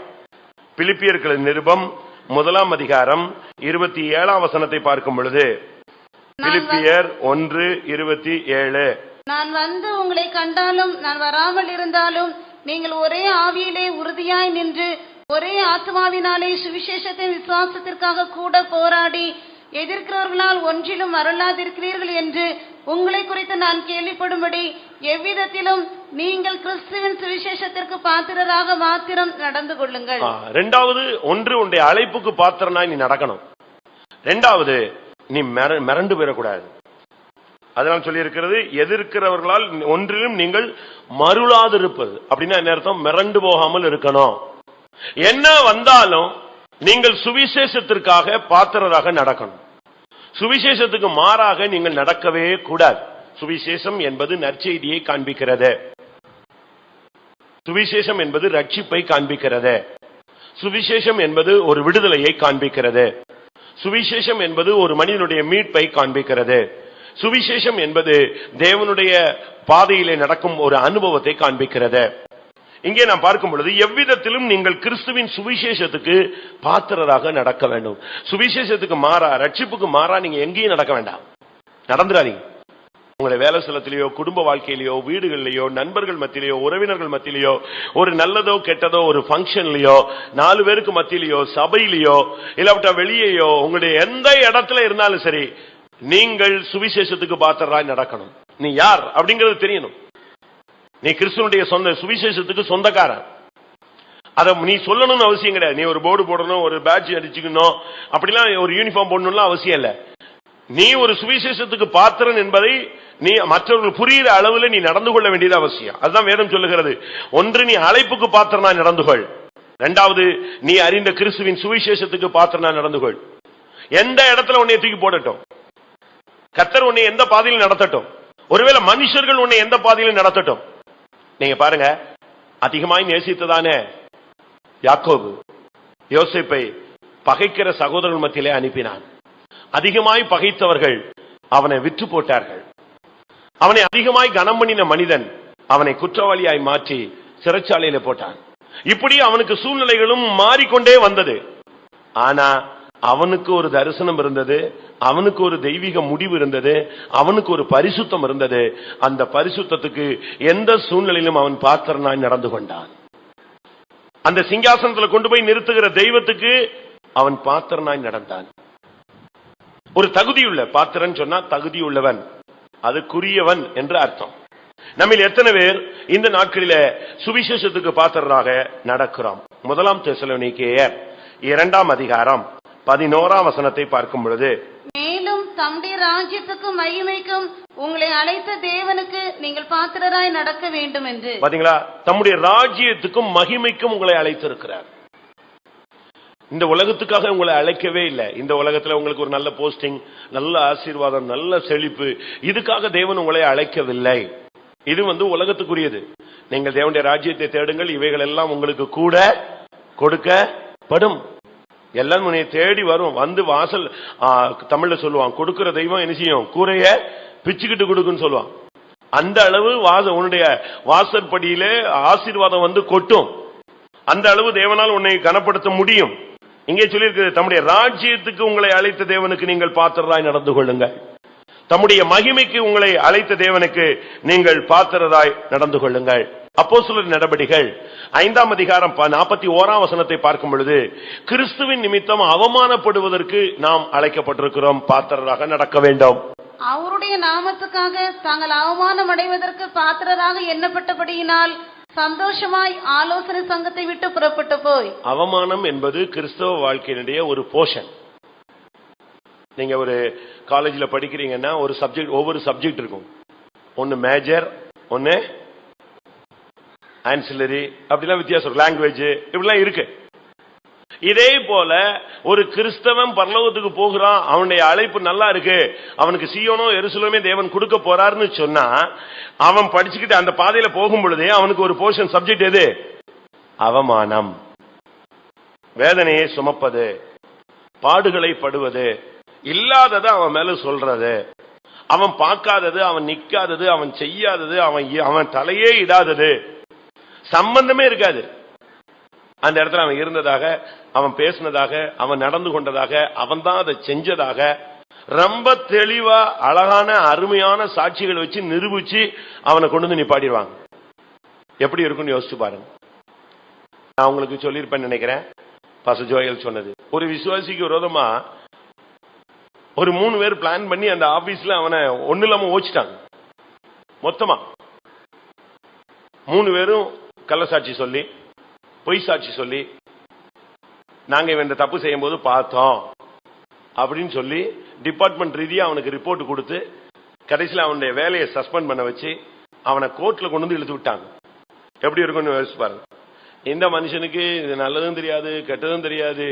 பிலிப்பியர்களின் நிருபம் 1ஆம் அதிகாரம் 27ஆம் வசனத்தை பார்க்கும் பொழுது, பிலிப்பியர் 1:27, நான் வந்து உங்களை கண்டாலும் நான் வராமல் இருந்தாலும் நீங்கள் ஒரே ஆவியிலே உறுதியாய் நின்று ஒரே ஆத்மாவினாலே சுவிசேஷத்தின் விசுவாசத்திற்காக கூட போராடி எதிர்க்கிறவர்களால் ஒன்றிலும் அருளாதிருக்கிறீர்கள் என்று உங்களை குறித்து நான் கேள்விப்படும்படி எவ்விதத்திலும் நீங்கள் கிறிஸ்துவின் சுவிசேஷத்திற்கு பாத்திரராக மாத்திரம் நடந்து கொள்ளுங்கள். இரண்டாவது, ஒன்று உன்னுடைய அழைப்புக்கு பாத்திரனாய் நீ நடக்கணும். இரண்டாவது, நீ மிரண்டு போயிடக்கூடாது. அதனால் சொல்லி இருக்கிறது, எதிர்க்கிறவர்களால் ஒன்றிலும் நீங்கள் மருளாதிருப்பது. அப்படின்னா என்ன அர்த்தம்? மிரண்டு போகாமல் இருக்கணும். என்ன வந்தாலும் நீங்கள் சுவிசேஷத்திற்காக பாத்திரராக நடக்கணும். சுவிசேஷத்துக்கு மாறாக நீங்கள் நடக்கவே கூடாது. சுவிசேஷம் என்பது நற்செய்தியை காண்பிக்கிறது. சுவிசேஷம் என்பது ரட்சிப்பை காண்பிக்கிறது. சுவிசேஷம் என்பது ஒரு விடுதலையை காண்பிக்கிறது. சுவிசேஷம் என்பது ஒரு மனிதனுடைய மீட்பை காண்பிக்கிறது. சுவிசேஷம் என்பது தேவனுடைய பாதையிலே நடக்கும் ஒரு அனுபவத்தை காண்பிக்கிறது. இங்கே நாம் பார்க்கும் பொழுது, எவ்விதத்திலும் நீங்கள் கிறிஸ்துவின் சுவிசேஷத்துக்கு பாத்திரராக நடக்க வேண்டும். சுவிசேஷத்துக்கு மாறா, ரட்சிப்புக்கு மாறா நீங்க எங்கேயும் நடக்க வேண்டாம். நடந்துடாதீங்க. உங்களுடைய வேலை ஸ்தலத்திலேயோ, குடும்ப வாழ்க்கையிலேயோ, வீடுகளிலேயோ, நண்பர்கள் மத்தியிலேயோ, உறவினர்கள் மத்தியிலேயோ, ஒரு நல்லதோ கெட்டதோ ஒரு பங்கன்லயோ, 4 பேருக்கு மத்தியிலேயோ, சபையிலேயோ, இல்லாவிட்டா வெளியேயோ, உங்களுடைய எந்த இடத்துல இருந்தாலும் சரி, நீங்கள் சுவிசேஷத்துக்கு பாத்திரராய் நடக்கணும். நீ யார் அப்படிங்கிறது தெரியணும். நீ கிறிஸ்துவனுடைய சொந்த சுவிசேஷத்துக்கு சொந்தக்காரன். அத நீ சொல்லணும்னு அவசியம் கிடையாது. நீ ஒரு போர்டு போடணும், ஒரு பேட்ஜ் அடிச்சுக்கணும், அப்படிலாம் ஒரு யூனிஃபார்ம் போடணும்லாம் அவசியம் இல்ல. நீ ஒரு சுவிசேஷத்துக்கு பாத்திரன் என்பதை நீ மற்றவர்கள் புரிகிற அளவில் நீ நடந்து கொள்ள வேண்டியது அவசியம். அதுதான் வேதம் சொல்லுகிறது. ஒன்று, நீ அழைப்புக்கு பாத்திரனா நடந்து கொள். இரண்டாவது, நீ அறிந்த கிறிஸ்துவின் சுவிசேஷத்துக்கு பாத்திரனா நடந்து கொள். எந்த இடத்துல உன்னை தூக்கி போடட்டும், கர்த்தர் உன்னை எந்த பாதையில் நடத்தட்டும், ஒருவேளை மனுஷர்கள் உன்னை எந்த பாதையில் நடத்தட்டும், நீங்க பாருங்க, அதிகமாய் நேசித்ததானே யாக்கோபு யோசேப்பை பகைக்கிற சகோதரர்கள் மத்தியிலே அனுப்பினான். அதிகமாய் பகைத்தவர்கள் அவனை விற்று போட்டார்கள். அவனை அதிகமாய் கனம் பண்ணின மனிதன் அவனை குற்றவாளியாய் மாற்றி சிறைச்சாலையில போட்டான். இப்படி அவனுக்கு சூழ்நிலைகளும் மாறிக்கொண்டே வந்தது. ஆனா அவனுக்கு ஒரு தரிசனம் இருந்தது, அவனுக்கு ஒரு தெய்வீக முடிவு இருந்தது, அவனுக்கு ஒரு பரிசுத்தம் இருந்தது. அந்த பரிசுத்தத்துக்கு எந்த சூழ்நிலையிலும் அவன் பாத்திரனாய் நடந்து கொண்டான். அந்த சிங்காசனத்தில் கொண்டு போய் நிறுத்துகிற தெய்வத்துக்கு அவன் பாத்திரனாய் நடந்தான். ஒரு தகுதியுள்ள பாத்திரன் சொன்னா தகுதியுள்ளவன், அதுக்குரியவன் என்று அர்த்தம். நம்மில் எத்தனை பேர் இந்த நாட்களில சுவிசேஷத்துக்கு பாத்திரராக நடக்கிறோம்? 1 தெசலோனிக்கேயர் 2 அதிகாரம் 11 வசனத்தை பார்க்கும் பொழுது, மேலும் தம்முடைய ராஜ்யத்துக்கும் மகிமைக்கும் உங்களை அழைத்த தேவனுக்கு நீங்கள் பாத்திரராய் நடக்க வேண்டும் என்று. பாத்தீங்களா? தம்முடைய ராஜ்யத்துக்கும் மகிமைக்கும் உங்களை அழைத்திருக்கிறார். இந்த உலகத்துக்காக உங்களை அழைக்கவே இல்லை. இந்த உலகத்துல உங்களுக்கு ஒரு நல்ல போஸ்டிங், நல்ல ஆசீர்வாதம், நல்ல செழிப்பு, இதுக்காக தேவன் உங்களை அழைக்கவில்லை. இது உலகத்துக்குரியது. நீங்கள் தேவனுடைய ராஜ்யத்தை தேடுங்கள், இவைகள் எல்லாம் உங்களுக்கு கூட கொடுக்கப்படும். எல்லாம் உன்னை தேடி வரும். வாசல் தமிழ்ல சொல்லுவான், கொடுக்கிற தெய்வம் என்ன செய்யும்? கூரைய பிச்சுக்கிட்டு கொடுக்குன்னு சொல்லுவான். அந்த அளவு உன்னுடைய வாசற்படியிலே ஆசீர்வாதம் கொட்டும். அந்த அளவு தேவனால் உன்னை கனப்படுத்த முடியும். இங்கே சொல்லியிருக்கிறது, தம்முடைய ராஜ்யத்துக்கு உங்களை அழைத்த தேவனுக்கு நீங்கள் பாத்திரராய் நடந்து கொள்ளுங்கள். தம்முடைய மகிமைக்கு உங்களை அழைத்த தேவனுக்கு நீங்கள் பாத்திரராய் நடந்து கொள்ளுங்கள். அப்போஸ்தலர் நடபடிகள் 5 அதிகாரம் 41 வசனத்தை பார்க்கும் பொழுது, கிறிஸ்துவின் நிமித்தம் அவமானப்படுவதற்கு நாம் அழைக்கப்பட்டிருக்கிறோம், பாத்திரராக நடக்க வேண்டும். அவருடைய நாமத்துக்காக தாங்கள் அவமானம் அடைவதற்கு பாத்திரராக எண்ணப்பட்டபடியினால் சந்தோஷமாய் ஆலோசனை சங்கத்தை விட்டு புறப்பட்டு போய். அவமானம் என்பது கிறிஸ்தவ வாழ்க்கையினுடைய ஒரு போர்ஷன். நீங்க ஒரு காலேஜ்ல படிக்கிறீங்கன்னா ஒரு சப்ஜெக்ட், ஒவ்வொரு சப்ஜெக்ட் இருக்கும். ஒன்னு மேஜர், ஒன்னு ஆன்சிலரி, அப்படிலாம் வித்தியாசம், லாங்குவேஜ் இப்படிலாம் இருக்கு. இதே போல ஒரு கிறிஸ்தவன் பரலோகத்துக்கு போகிறான், அவனுடைய அழைப்பு நல்லா இருக்கு, அவனுக்கு சீயோனோ எருசலேமே தேவன் கொடுக்க போறாருன்னு சொன்னா, அவன் படிச்சுக்கிட்டு அந்த பாதையில போகும் பொழுதே அவனுக்கு ஒரு போர்ஷன் சப்ஜெக்ட் எது? அவமானம், வேதனையை சுமப்பது, பாடுகளை படுவது, இல்லாததை அவன் மேல சொல்றது, அவன் பார்க்காதது, அவன் நிக்காதது, அவன் செய்யாதது, அவன் தலையே இடாதது, சம்பந்தமே இருக்காது. அந்த இடத்துல அவன் இருந்ததாக, அவன் பேசினதாக, அவன் நடந்து கொண்டதாக, அவன் தான் அதை செஞ்சதாக ரொம்ப தெளிவா அழகான அருமையான சாட்சிகள் வச்சு நிரூபிச்சு அவனை கொண்டு வந்து நிப்பாடிடுவாங்க. எப்படி இருக்குன்னு யோசிச்சு பாருங்க. நான் உங்களுக்கு சொல்லியிருப்பேன்னு நினைக்கிறேன், பாஸ்டர் ஜோயல் சொன்னது. ஒரு விசுவாசிக்கு விரோதமா ஒரு 3 பேர் பிளான் பண்ணி அந்த ஆபீஸ்ல அவனை ஒண்ணு இல்லாம ஓச்சிட்டாங்க மொத்தமா. 3 பேரும் கள்ளசாட்சி சொல்லி பொய் சாட்சி சொல்லி நாங்க இவன் தப்பு செய்யும் போது பார்த்தோம் அப்படின்னு சொல்லி டிபார்ட்மெண்ட் ரீதியா அவனுக்கு ரிப்போர்ட் கொடுத்து கடைசியில் அவனுடைய வேலையை சஸ்பெண்ட் பண்ண வச்சு அவனை கோர்ட்ல கொண்டு வந்து இழுத்து விட்டாங்க. எப்படி இருக்கும்னு யோசிச்சு பாருங்க. இந்த மனுஷனுக்கு இது நல்லதும் தெரியாது கெட்டதும் தெரியாது,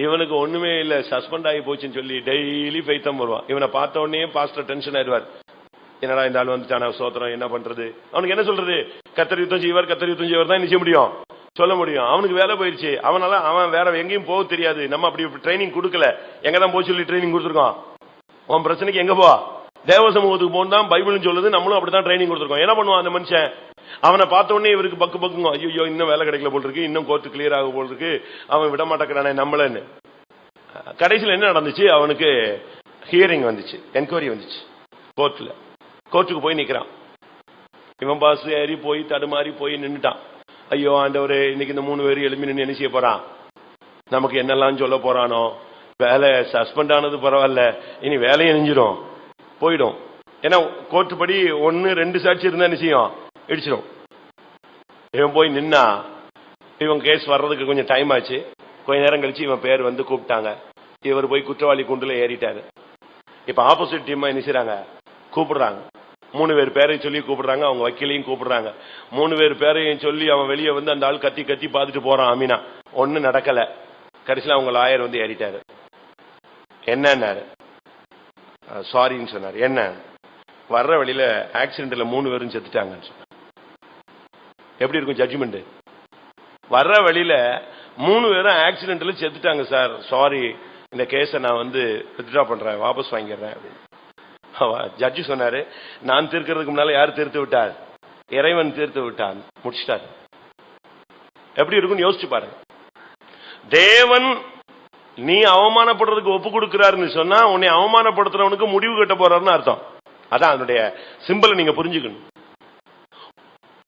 இவனுக்கு ஒண்ணுமே இல்ல, சஸ்பெண்ட் ஆகி போச்சுன்னு சொல்லி டெய்லி பைத்தம் வருவான். இவனை பார்த்த உடனே பாஸ்டர் டென்ஷன் ஆயிடுவார். என்னடா இந்த ஆள் வந்துட்டான சோத்திரம், என்ன பண்றது? அவனுக்கு என்ன சொல்றது? கத்தர் யுத்தம் செய்வார் தான் நிச்சய முடியும், சொல்ல முடியும். அவனுக்கு வேலை போயிடுச்சு. அவன் வேற எங்கேயும் போக தெரியாது. நம்ம அப்படி ட்ரைனிங் கொடுக்கல. எங்கதான் போய் சொல்லி ட்ரைனிங் கொடுத்துருக்கோம்? உன் பிரச்சனைக்கு எங்க போ, தேவ சமூகத்துக்கு போனா பைபிள்னு சொல்லுது. நம்மளும் அப்படித்தான் ட்ரைனிங் கொடுத்துருக்கோம். என்ன பண்ணுவான் அந்த மனுஷன்? அவனை பார்த்த உடனே இவருக்கு பக்குங்க, ஐயோ இன்னும் வேலை கிடைக்கல போல் இருக்கு, இன்னும் கோர்ட்டு கிளியர் ஆக போல் இருக்கு, அவன் விட மாட்டேங்கிறானே நம்மளன்னு. கடைசியில் என்ன நடந்துச்சு? அவனுக்கு ஹியரிங் வந்துச்சு, என்கொயரி வந்துச்சு கோர்ட்ல. கோர்ட்டுக்கு போய் நிக்கிறான். இவன் பாஸ் ஏறி போய் தடுமாறி போய் நின்றுட்டான். ஐயோ ஆண்டவரே, இன்னைக்கு இந்த 3 பேரும் எழுப்பி நின்று என்ன செய்ய போறான்? நமக்கு என்னெல்லாம் சொல்ல போறானோ? வேலை சஸ்பெண்ட் ஆனது பரவாயில்ல, இனி வேலையை நெஞ்சிடும் போயிடும். ஏன்னா கோர்ட்டு படி 1 2 சாட்சி இருந்தா என்ன செய்யும்? இடிச்சிடும். இவன் போய் நின்னா இவன் கேஸ் வர்றதுக்கு கொஞ்சம் டைம் ஆச்சு. கொஞ்ச நேரம் கழிச்சு இவன் பேர் வந்து கூப்பிட்டாங்க. இவர் போய் குற்றவாளி குண்டுல ஏறிட்டாரு. இப்ப ஆப்போசிட் டீம் என்ன செய்றாங்க? கூப்பிடுறாங்க. 3 பேர் பேரையும் சொல்லி கூப்பிடுறாங்க, அவங்க வக்கீலையும் கூப்பிடுறாங்க. 3 பேர் பேரையும் சொல்லி அவன் வெளியே வந்து அந்த ஆள் கத்தி கத்தி பார்த்துட்டு போறான். அமீனா ஒன்னும் நடக்கல. கடைசியில் அவங்க லாயர் வந்து ஏறிட்டாரு. என்னன்னாரு? சாரின்னு சொன்னார். என்ன? வர்ற வழியில ஆக்சிடென்ட்ல 3 பேரும் செத்துட்டாங்கன்னு சொன்னார். எப்படி இருக்கும் ஜட்ஜ்மெண்ட்? வர்ற வழியில 3 பேரும் ஆக்சிடென்ட்ல செத்துட்டாங்க சார், சாரி, இந்த கேஸை நான் வந்து வித்ட்ரா பண்றேன், வாபஸ் வாங்கிடுறேன். ஜட்ஜி சொன்னாரு, நான் தீர்க்கிறதுக்கு முன்னால யார் தீர்த்து விட்டார்? இறைவன் தீர்த்து விட்டான், முடிச்சிட்டார். எப்படி இருக்குன்னு யோசிச்சு பாருங்க. தேவன் நீ அவமானப்படுறதுக்கு ஒப்பு கொடுக்கிறாருன்னு சொன்னா உன்னை அவமானப்படுத்துறவனுக்கு முடிவு கட்ட போறாருன்னு அர்த்தம். அதான் அதனுடைய சிம்பலை நீங்க புரிஞ்சுக்கணும்.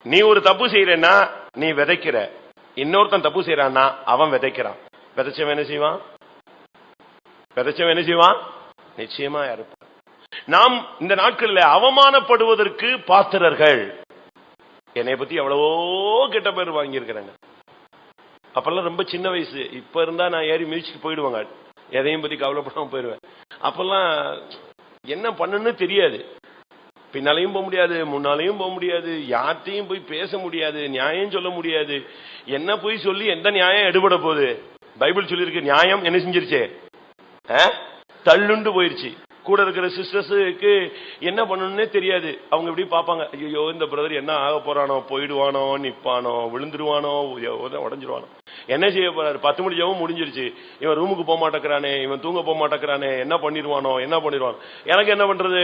நீ ஒரு தப்பு செய்யறன்னா நீ விதைக்கிற, இன்னொருத்தன் தப்பு செய்யறான்னா அவன் விதைக்கிறான். விதைச்சவன் என்ன செய்வான்? நிச்சயமா இருப்பான். நாம் இந்த நாட்கள்ல அவமானப்படுவதற்கு பாத்திரர்கள். என்னை பத்தி எவ்வளவோ கெட்ட பேர் வாங்கியிருக்கிறாங்க. அப்பெல்லாம் ரொம்ப சின்ன வயசு. இப்ப இருந்தா நான் ஏறி மிதிச்சுட்டு போயிடுவாங்க, எதையும் பத்தி கவலைப்படாம போயிடுவேன். அப்பெல்லாம் என்ன பண்ணுன்னு தெரியாது. பின்னாலையும் போக முடியாது, முன்னாலையும் போக முடியாது, யார்த்தையும் போய் பேச முடியாது, நியாயம் சொல்ல முடியாது. என்ன போய் சொல்லி எந்த நியாயம் எடுபட போகுது? பைபிள் சொல்லியிருக்கு, நியாயம் என்ன செஞ்சிருச்சு? தள்ளுண்டு போயிருச்சு. கூட இருக்கிற சிஸ்டர்ஸுக்கு என்ன பண்ணணும்னே தெரியாது. அவங்க இப்படி பார்ப்பாங்க, ஐயோ இந்த பிரதர் என்ன ஆக போறானோ, போயிடுவானோ, நிப்பானோ, விழுந்துருவானோ, உடஞ்சிருவானோ, என்ன செய்ய போறாரு? 10 மணி ஜெபம் முடிஞ்சிருச்சு, இவன் ரூமுக்கு போக மாட்டேங்கிறானே, இவன் தூங்க போக மாட்டேங்கிறானே, என்ன பண்ணிடுவானோ. எனக்கு என்ன பண்றது?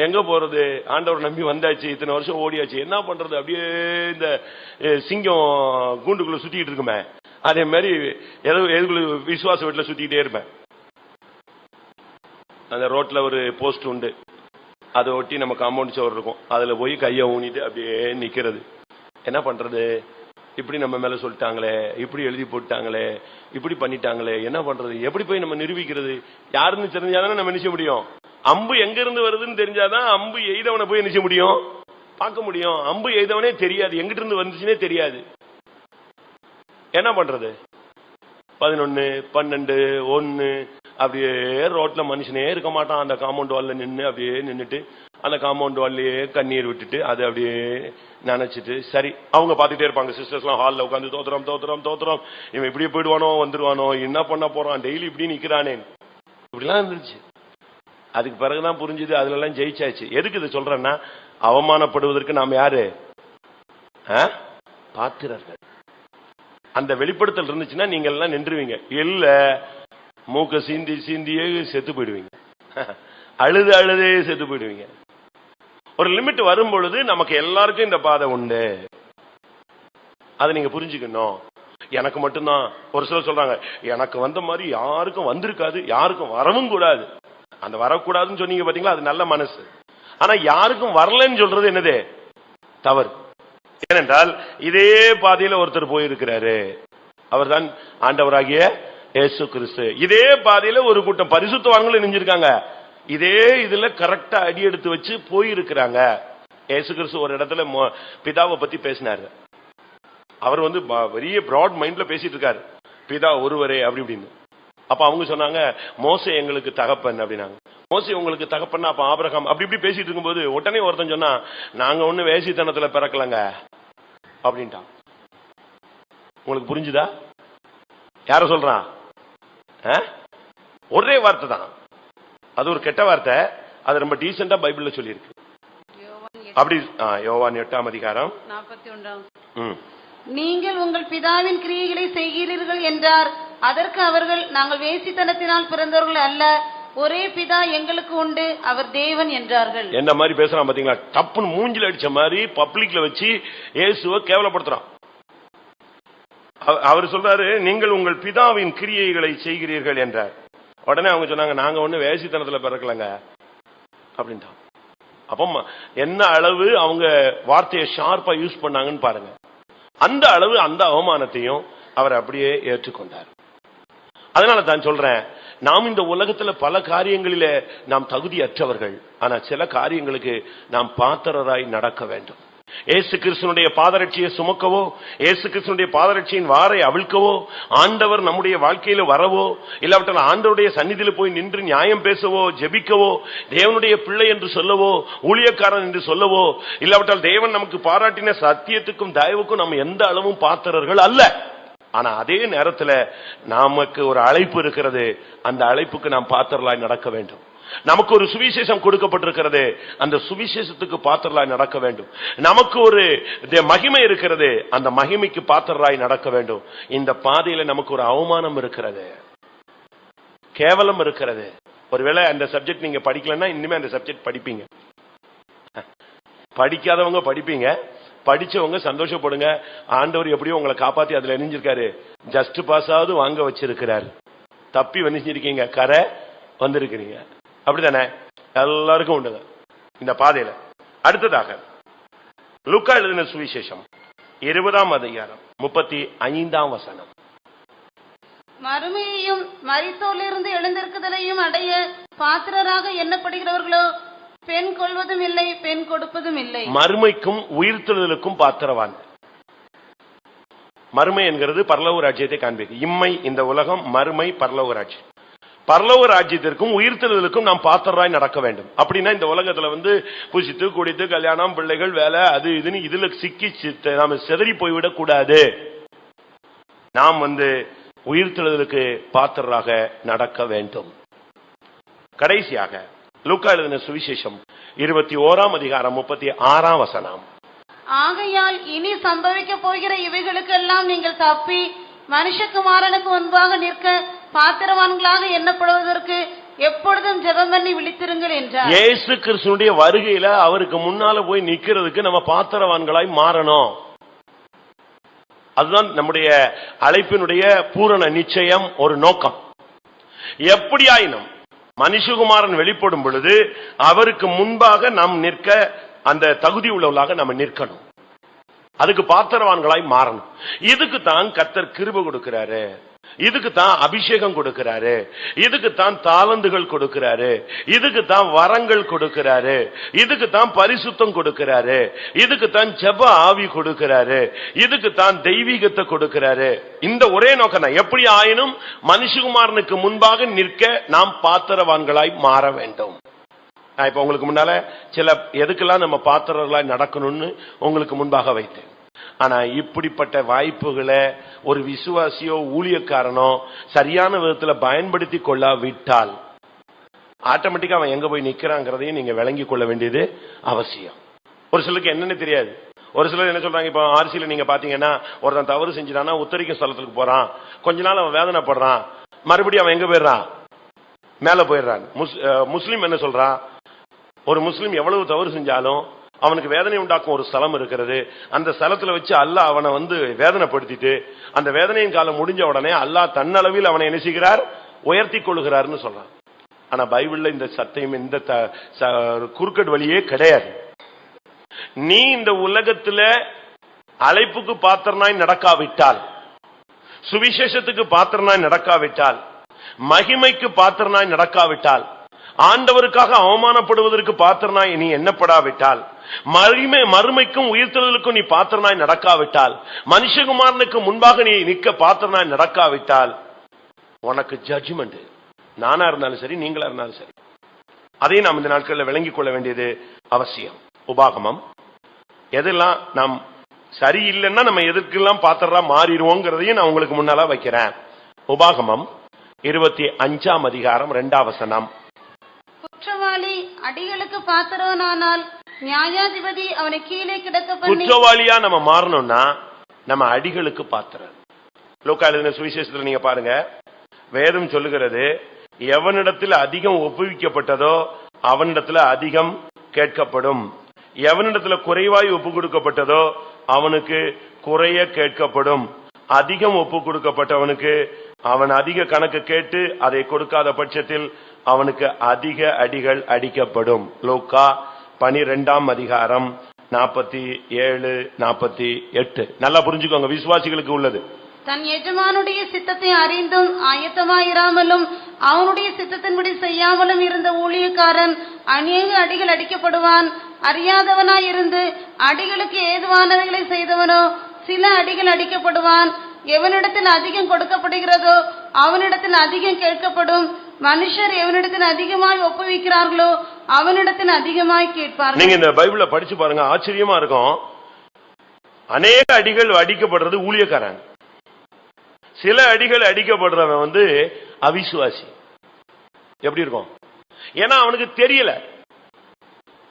எங்க போறது? ஆண்டவர் நம்பி வந்தாச்சு, இத்தனை வருஷம் ஓடியாச்சு, என்ன பண்றது? அப்படியே இந்த சிங்கம் கூண்டுக்குள்ள சுத்திக்கிட்டு இருக்குமே, அதே மாதிரி எதுக்குள்ள விசுவாச வீட்டுல சுத்திக்கிட்டே இருப்பேன். அந்த ரோட்ல ஒரு போஸ்ட் உண்டு, அதை ஒட்டி நம்ம காம்பவுண்ட் சுவர் இருக்கும், அதுல போய் கையை ஊனிட்டு அப்படியே நிக்கிறது. என்ன பண்றது? இப்படி நம்ம மேல சொல்லிட்டாங்களே, இப்படி எழுதி போட்டாங்களே, இப்படி பண்ணிட்டாங்களே, என்ன பண்றது? எப்படி போய் நம்ம நிரூபிக்கிறது? யாருன்னு தெரிஞ்சாதானே நம்ம நிச்சய முடியும். அம்பு எங்க இருந்து வருதுன்னு தெரிஞ்சாதான் அம்பு எய்தவனை போய் நிச்சய முடியும், பார்க்க முடியும். அம்பு எய்தவனே தெரியாது, எங்கிட்ட இருந்து வந்துச்சுன்னே தெரியாது. என்ன பண்றது? 11, 12, 1 அப்படியே ரோட்ல மனுஷனே இருக்க மாட்டான். அந்த காம்பவுண்ட் வால்ல நின்று அப்படியே நின்றுட்டு அந்த காம்பவுண்ட் வால்லையே கண்ணீர் விட்டுட்டு அதை அப்படியே நினைச்சிட்டு, சரி அவங்க பார்த்துட்டே இருப்பாங்க. சிஸ்டர்ஸ் எல்லாம் ஹாலில் உட்காந்து தோத்துறோம், இவன் இப்படியே போயிடுவானோ, வந்துருவானோ, என்ன பண்ண போறான், டெய்லி இப்படி நிக்கிறானே, இப்படிலாம் இருந்துச்சு. அதுக்கு பிறகுதான் புரிஞ்சுது, அதுல எல்லாம் ஜெயிச்சாச்சு. எதுக்கு இதை சொல்றேன்னா, அவமானப்படுவதற்கு நாம் யாரு? பாத்திரர்கள். அந்த வெளிப்படுத்தல் இருந்துச்சுன்னா நீங்க எல்லாம் நின்றுவீங்க. இல்ல மூக்க சிந்தியே செத்து போயிடுவீங்க, அழுதே செத்து போயிடுவீங்க. ஒரு லிமிட் வரும் பொழுது நமக்கு எல்லாருக்கும் இந்த பாதை உண்டு, அதை நீங்க புரிஞ்சுக்கணும். எனக்கு மட்டும்தான். ஒரு சிலர் சொல்றாங்க, எனக்கு வந்த மாதிரி யாருக்கும் வந்திருக்காது, யாருக்கும் வரவும் கூடாது. அந்த வரக்கூடாதுன்னு சொன்னீங்க பாத்தீங்களா, அது நல்ல மனசு. ஆனா யாருக்கும் வரலன்னு சொல்றது என்னது? தவறு. ஏனென்றால் இதே பாதையில ஒருத்தர் போயிருக்கிறாரு, அவர் தான் ஆண்டவராகிய இயேசு கிறிஸ்து. இதே பாதையில ஒரு கூட்டம் பரிசுத்தவான்கள் நெஞ்சிருக்காங்க, இதே இதுல கரெக்டா அடி எடுத்து வச்சு போயிருக்கிறாங்க. இயேசு கிறிஸ்து ஒரு இடத்துல பிதாவை பத்தி பேசினாரு. அவர் பெரிய பிராட் மைண்ட்ல பேசிட்டு இருக்காரு, பிதா ஒருவரே அப்படி இப்படின்னு. அப்ப அவங்க சொன்னாங்க, மோசே எங்களுக்கு தகப்பன் அப்படின்னாங்க. மோசே உங்களுக்கு தகப்பன் அப்ப ஆபிரகாம் அப்படி இப்படி பேசிட்டு இருக்கும்போது உடனே ஒருத்தன் சொன்னா, நாங்க ஒண்ணு வேசித்தனத்துல பிறக்கலங்க அப்படின்ட்டான். உங்களுக்கு புரிஞ்சுதா? யார சொல்றான்? ஒரே வார்த்தை தான், அது ஒரு கெட்ட வார்த்தை, அது ரொம்ப டீசெண்டா பைபிள்ல சொல்லி இருக்கு. அப்படி யோவான் 8ஆம் அதிகாரம் 41. நீங்கள் உங்கள் பிதாவின் கிரியைகளை செய்கிறீர்கள் என்றார். அதற்கு அவர்கள், நாங்கள் வேசித்தனத்தினால் பிறந்தவர்கள் அல்ல, ஒரே பிதா எங்களுக்கு உண்டு, அவர் தேவன் என்றார்கள். என்ன மாதிரி பேசுறான் பாத்தீங்களா? டப்புன்னு மூஞ்சில அடிச்ச மாதிரி பப்ளிக்ல வச்சு இயேசுவை கேவலப்படுத்துறான். அவர் சொல்றாரு, நீங்கள் உங்கள் பிதாவின் கிரியைகளை செய்கிறீர்கள் என்றார். உடனே அவங்க சொன்னாங்க, நாங்க ஒண்ணு வேசித்தனத்துல பிறக்கலங்க அப்படின்ட்டான். அப்ப என்ன அளவு அவங்க வார்த்தையை ஷார்ப்பா யூஸ் பண்ணாங்கன்னு பாருங்க. அந்த அளவு அந்த அவமானத்தையும் அவர் அப்படியே ஏற்றுக்கொண்டார். அதனால தான் சொல்றேன், நாம் இந்த உலகத்துல பல காரியங்களில நாம் தகுதியற்றவர்கள். ஆனா சில காரியங்களுக்கு நாம் பாத்திரராய் நடக்க வேண்டும். இயேசு கிறிஸ்துனுடைய பாதரட்சியை சுமக்கவோ, இயேசு கிறிஸ்துனுடைய பாதரட்சியின் வாரை அவிழ்க்கவோ, ஆண்டவர் நம்முடைய வாழ்க்கையில வரவோ, இல்லாவிட்டால் ஆண்டவருடைய சந்நிதியில போய் நின்று நியாயம் பேசவோ, ஜெபிக்கவோ, தேவனுடைய பிள்ளை என்று சொல்லவோ, ஊழியக்காரன் என்று சொல்லவோ, இல்லாவிட்டால் தேவன் நமக்கு பாராட்டின சத்தியத்துக்கும் தயவுக்கும் நம்ம எந்த அளவும் பாத்திரர்கள் அல்ல. ஆனா அதே நேரத்தில் நமக்கு ஒரு அழைப்பு இருக்கிறது, அந்த அழைப்புக்கு நாம் பாத்திரலாய் நடக்க வேண்டும். நமக்கு ஒரு சுவிசேஷம் கொடுக்கப்பட்டிருக்கிறது, அந்த சுவிசேஷத்துக்கு பாத்திரலாய் நடக்க வேண்டும். நமக்கு ஒரு மகிமை இருக்கிறது, அந்த மகிமைக்கு பாத்திரலாய் நடக்க வேண்டும். இந்த பாதையில நமக்கு ஒரு அவமானம் இருக்கிறது, கேவலம் இருக்கிறது. ஒருவேளை அந்த சப்ஜெக்ட் நீங்க படிக்கலன்னா இனிமே அந்த சப்ஜெக்ட் படிப்பீங்க. படிக்காதவங்க படிப்பீங்க, படிச்சவங்க சந்தோஷப்படுங்க. ஆண்டவர் எப்படியோ உங்களை காப்பாத்தி அதுல இணைஞ்சிருக்காரு. ஜஸ்ட் பாஸ் ஆவது வாங்க வச்சிருக்கிறார். தப்பி வந்திருக்கீங்க, கரை வந்திருக்கிறீங்க, அப்படித்தானே? எல்லாருக்கும் உண்டு இந்த பாதையில. அடுத்ததாக லூக்கா எழுதின சுவிசேஷம் 20ஆம் அதிகாரம் 35ஆம் வசனம். மறுமையையும் மரித்தோரிலிருந்து எழுந்திருக்குதலையும் அடைய பாத்திரராக எண்ணப்படுகிறவர்களோ பெண் கொள்வதும் இல்லை, பெண் கொடுப்பதும் இல்லை. மறுமைக்கும் உயிர்த்தெழுதலுக்கும் பாத்திரவான். மறுமை என்கிறது பரலோக ராஜ்யத்தை காண்பிக்கு. இம்மை இந்த உலகம், மறுமை பரலோக ராஜ்யம். பரலோக ராஜ்யத்திற்கும் உயிர்த்தெழுதலுக்கும் நாம் பாத்திரராய் நடக்க வேண்டும். அப்படின்னா இந்த உலகத்துல புசித்து குடித்து கல்யாணம் பிள்ளைகள் வேலை அது இதுன்னு இதுல சிக்கி நாம சிதறி போய்விடக் கூடாது. நாம் உயிர்த்தெழுதலுக்கு பாத்திரராக நடக்க வேண்டும். கடைசியாக லூக்கா எழுதின சுவிசேஷம் 21ஆம் அதிகாரம் 36ஆம் வசனம். ஆகையால் இனி சம்பவிக்க போகிற இவைகளுக்கெல்லாம் நீங்கள் தப்பி மனுஷகுமாரனுக்கு முன்பாக நிற்க பாத்திரவான்களாக எண்ணப்படுவதற்கு எப்பொழுதும் ஜெபம் பண்ணி விழித்திருங்கள் என்றார். இயேசு கிறிஸ்துனுடைய வருகையில அவருக்கு முன்னால போய் நிக்கிறதுக்கு நம்ம பாத்திரவான்களாய் மாறணும். அதுதான் நம்முடைய அழைப்பினுடைய பூரண நிச்சயம், ஒரு நோக்கம். எப்படியாயினும் மனுஷகுமாரன் வெளிப்படும் பொழுது அவருக்கு முன்பாக நாம் நிற்க அந்த தகுதி உள்ளவர்களாக நம்ம நிற்கணும். அதுக்கு பாத்திரவான்களாய் மாறணும். இதுக்கு தான் கர்த்தர் கிருபை கொடுக்கிறாரு, இதுக்கு தான் அபிஷேகம் கொடுக்கிறாரு, இதுக்கு தான் தாளந்துகள் கொடுக்கிறாரு, இதுக்கு தான் வரங்கள் கொடுக்கிறாரு, இதுக்கு தான் பரிசுத்தம் கொடுக்கிறாரு, இதுக்கு தான் ஜெப ஆவி கொடுக்கிறாரு, இதுக்கு தான் தெய்வீகத்தை கொடுக்கிறாரு. இந்த ஒரே நோக்கம் தான். எப்படி ஆயினும் மனுஷகுமாரனுக்கு முன்பாக நிற்க நாம் பாத்திரவான்களாய் மாற வேண்டும். நான் இப்ப உங்களுக்கு முன்னால சில எதுக்கெல்லாம் நம்ம பாத்திரங்களாய் நடக்கணும்னு உங்களுக்கு முன்பாக வைத்தேன். ஆனா இப்படிப்பட்ட வாய்ப்புகளை ஒரு விசுவாசியோ ஊழியக்காரனோ சரியான விதத்துல பயன்படுத்தி கொள்ளாவிட்டால் ஆட்டோமேட்டிக்கா அவன் எங்க போய் நிக்கிறாங்கிறதையும் நீங்க விளங்கி கொள்ள வேண்டியது அவசியம். ஒரு சிலருக்கு என்னன்னு தெரியாது. ஒரு சிலர் என்ன சொல்றாங்க, இப்ப ஆர்சியில நீங்க பாத்தீங்கன்னா ஒருத்தன் தவறு செஞ்சிட்டானா உத்தரிக்கும் ஸ்தலத்துக்கு போறான், கொஞ்ச நாள் அவன் வேதனைப்படுறான், மறுபடியும் அவன் எங்க போயிடுறான், மேல போயிடுறான். முஸ்லீம் என்ன சொல்றான், ஒரு முஸ்லீம் எவ்வளவு தவறு செஞ்சாலும் அவனுக்கு வேதனை உண்டாக்கும் ஒரு ஸ்தலம் இருக்கிறது. அந்த ஸ்தலத்துல வச்சு அல்லாஹ் அவனை வேதனைப்படுத்திட்டு அந்த வேதனையின் காலம் முடிஞ்ச உடனே அல்லாஹ் தன்னளவில் அவனை என்ன செய்கிறார், உயர்த்தி கொள்கிறார்னு சொல்றான். ஆனா பைபிள்ல இந்த சத்தியம், இந்த குறுக்கட் வழியே கிடையாது. நீ இந்த உலகத்துல அழைப்புக்கு பாத்திரனாய் நடக்காவிட்டால், சுவிசேஷத்துக்கு பாத்திரனாய் நடக்காவிட்டால், மகிமைக்கு பாத்திரனாய் நடக்காவிட்டால், ஆண்டவருக்காக அவமானப்படுவதற்கு பாத்திரனாய் நீ எண்ணப்படாவிட்டால், மறுமைக்கும் உயிர்த்தெழுதலுக்கும் நீ பாத்திரனாய் நடக்காவிட்டால், மனுஷகுமாரனுக்கு முன்பாக நீ நிற்க பாத்திரனாய் நடக்காவிட்டால், உனக்கு ஜட்ஜ்மெண்ட். நானா இருந்தாலும் சரி, நீங்களா இருந்தாலும் சரி. அதையும் நாம் இந்த நாட்களில் விளங்கிக் கொள்ள வேண்டியது அவசியம். உபாகமம் எதெல்லாம் நாம் சரியில்லைன்னா நம்ம எதற்கெல்லாம் பாத்திரா மாறிடுவோங்கிறதையும் நான் உங்களுக்கு முன்னால வைக்கிறேன். உபாகமம் 25ஆம் அதிகாரம் 2ஆம் வசனம். குற்றவாளி அடிகளுக்கு பாத்திரனானால் நியாயாதிபதி அவனை கீழே கிடக்க பண்ணி. குற்றவாளியா நம்ம மாறணும்னா நம்ம அடிகளுக்கு பாத்திரம். லூக்கா எழுதின சுவிசேஷத்துல நீங்க பாருங்க, வேதம் சொல்லுகிறது, எவனிடத்தில் அதிகம் ஒப்புவிக்கப்பட்டதோ அவனிடத்துல அதிகம் கேட்கப்படும், எவனிடத்துல குறைவாய் ஒப்பு கொடுக்கப்பட்டதோ அவனுக்கு குறைய கேட்கப்படும். அதிகம் ஒப்பு கொடுக்கப்பட்டவனுக்கு அவன் அதிக கணக்கு கேட்டு அதை கொடுக்காத பட்சத்தில் அவனுக்கு அதிக அடிகள் அடிக்கப்படும். லூக்கா 12ஆம் அதிகாரம் 47, 48. நல்லா புரிஞ்சுக்கோங்க, விசுவாசிகளுக்கு உள்ளது. தன் எஜமானுடைய சித்தத்தை அறிந்தும் ஆயத்தமாயிராமலும் அவனுடைய சித்தத்தின்படி செய்யாமலும் இருந்த ஊழியக்காரன் அநேக அடிகள் அடிக்கப்படுவான். அறியாதவனாயிருந்து அடிகளுக்கு ஏதுவானவைகளை செய்தவனோ சில அடிகள் அடிக்கப்படுவான். எவனிடத்தில் அதிகம் கொடுக்கப்படுகிறதோ அவனிடத்தில் அதிகம் கேட்கப்படும். மனுஷர் எவனிடத்தில் அதிகமாய் ஒப்புவிக்கிறார்களோ அவனிடத்தில் அதிகமாய் கேட்பார்கள். நீங்க இந்த பைபிள படிச்சு பாருங்க, ஆச்சரியமா இருக்கும். அநேக அடிகள் அடிக்கப்படுறது ஊழியக்காரன், சில அடிகள் அடிக்கப்படுறவன் அவிசுவாசி. எப்படி இருக்கும்? ஏன்னா அவனுக்கு தெரியல.